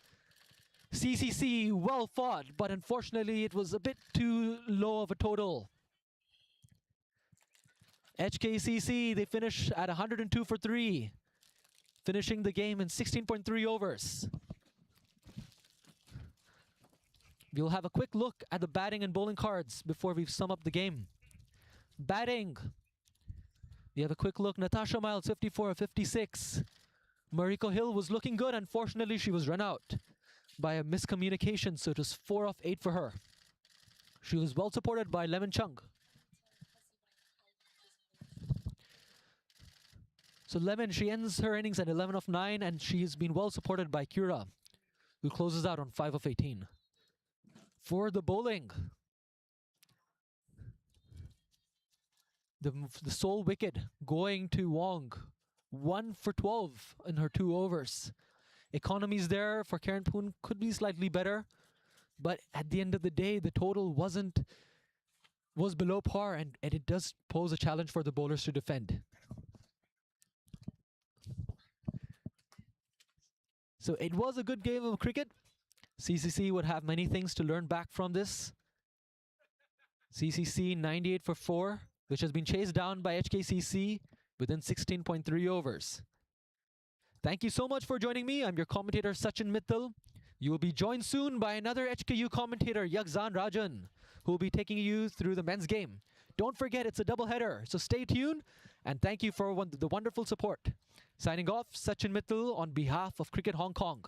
CCC, well fought, but unfortunately it was a bit too low of a total. HKCC, they finish at 102 for 3, finishing the game in 16.3 overs. We'll have a quick look at the batting and bowling cards before we sum up the game. Batting. We have a quick look. Natasha Miles, 54 of 56. Mariko Hill was looking good. Unfortunately, she was run out by a miscommunication, so it was 4 of 8 for her. She was well supported by Lemon Chung. So Lemon, she ends her innings at 11 of 9, and she's been well supported by Kira, who closes out on 5 of 18. For the bowling, the sole wicket going to Wong, 1 for 12 in her 2 overs. Economies there for Karen Poon could be slightly better, but at the end of the day, the total was below par, and it does pose a challenge for the bowlers to defend. So it was a good game of cricket. CCC would have many things to learn back from this. CCC 98 for 4, which has been chased down by HKCC within 16.3 overs. Thank you so much for joining me. I'm your commentator, Sachin Mittal. You will be joined soon by another HKU commentator, Yagzan Rajan, who will be taking you through the men's game. Don't forget, it's a doubleheader, so stay tuned, and thank you for the wonderful support. Signing off, Sachin Mittal on behalf of Cricket Hong Kong.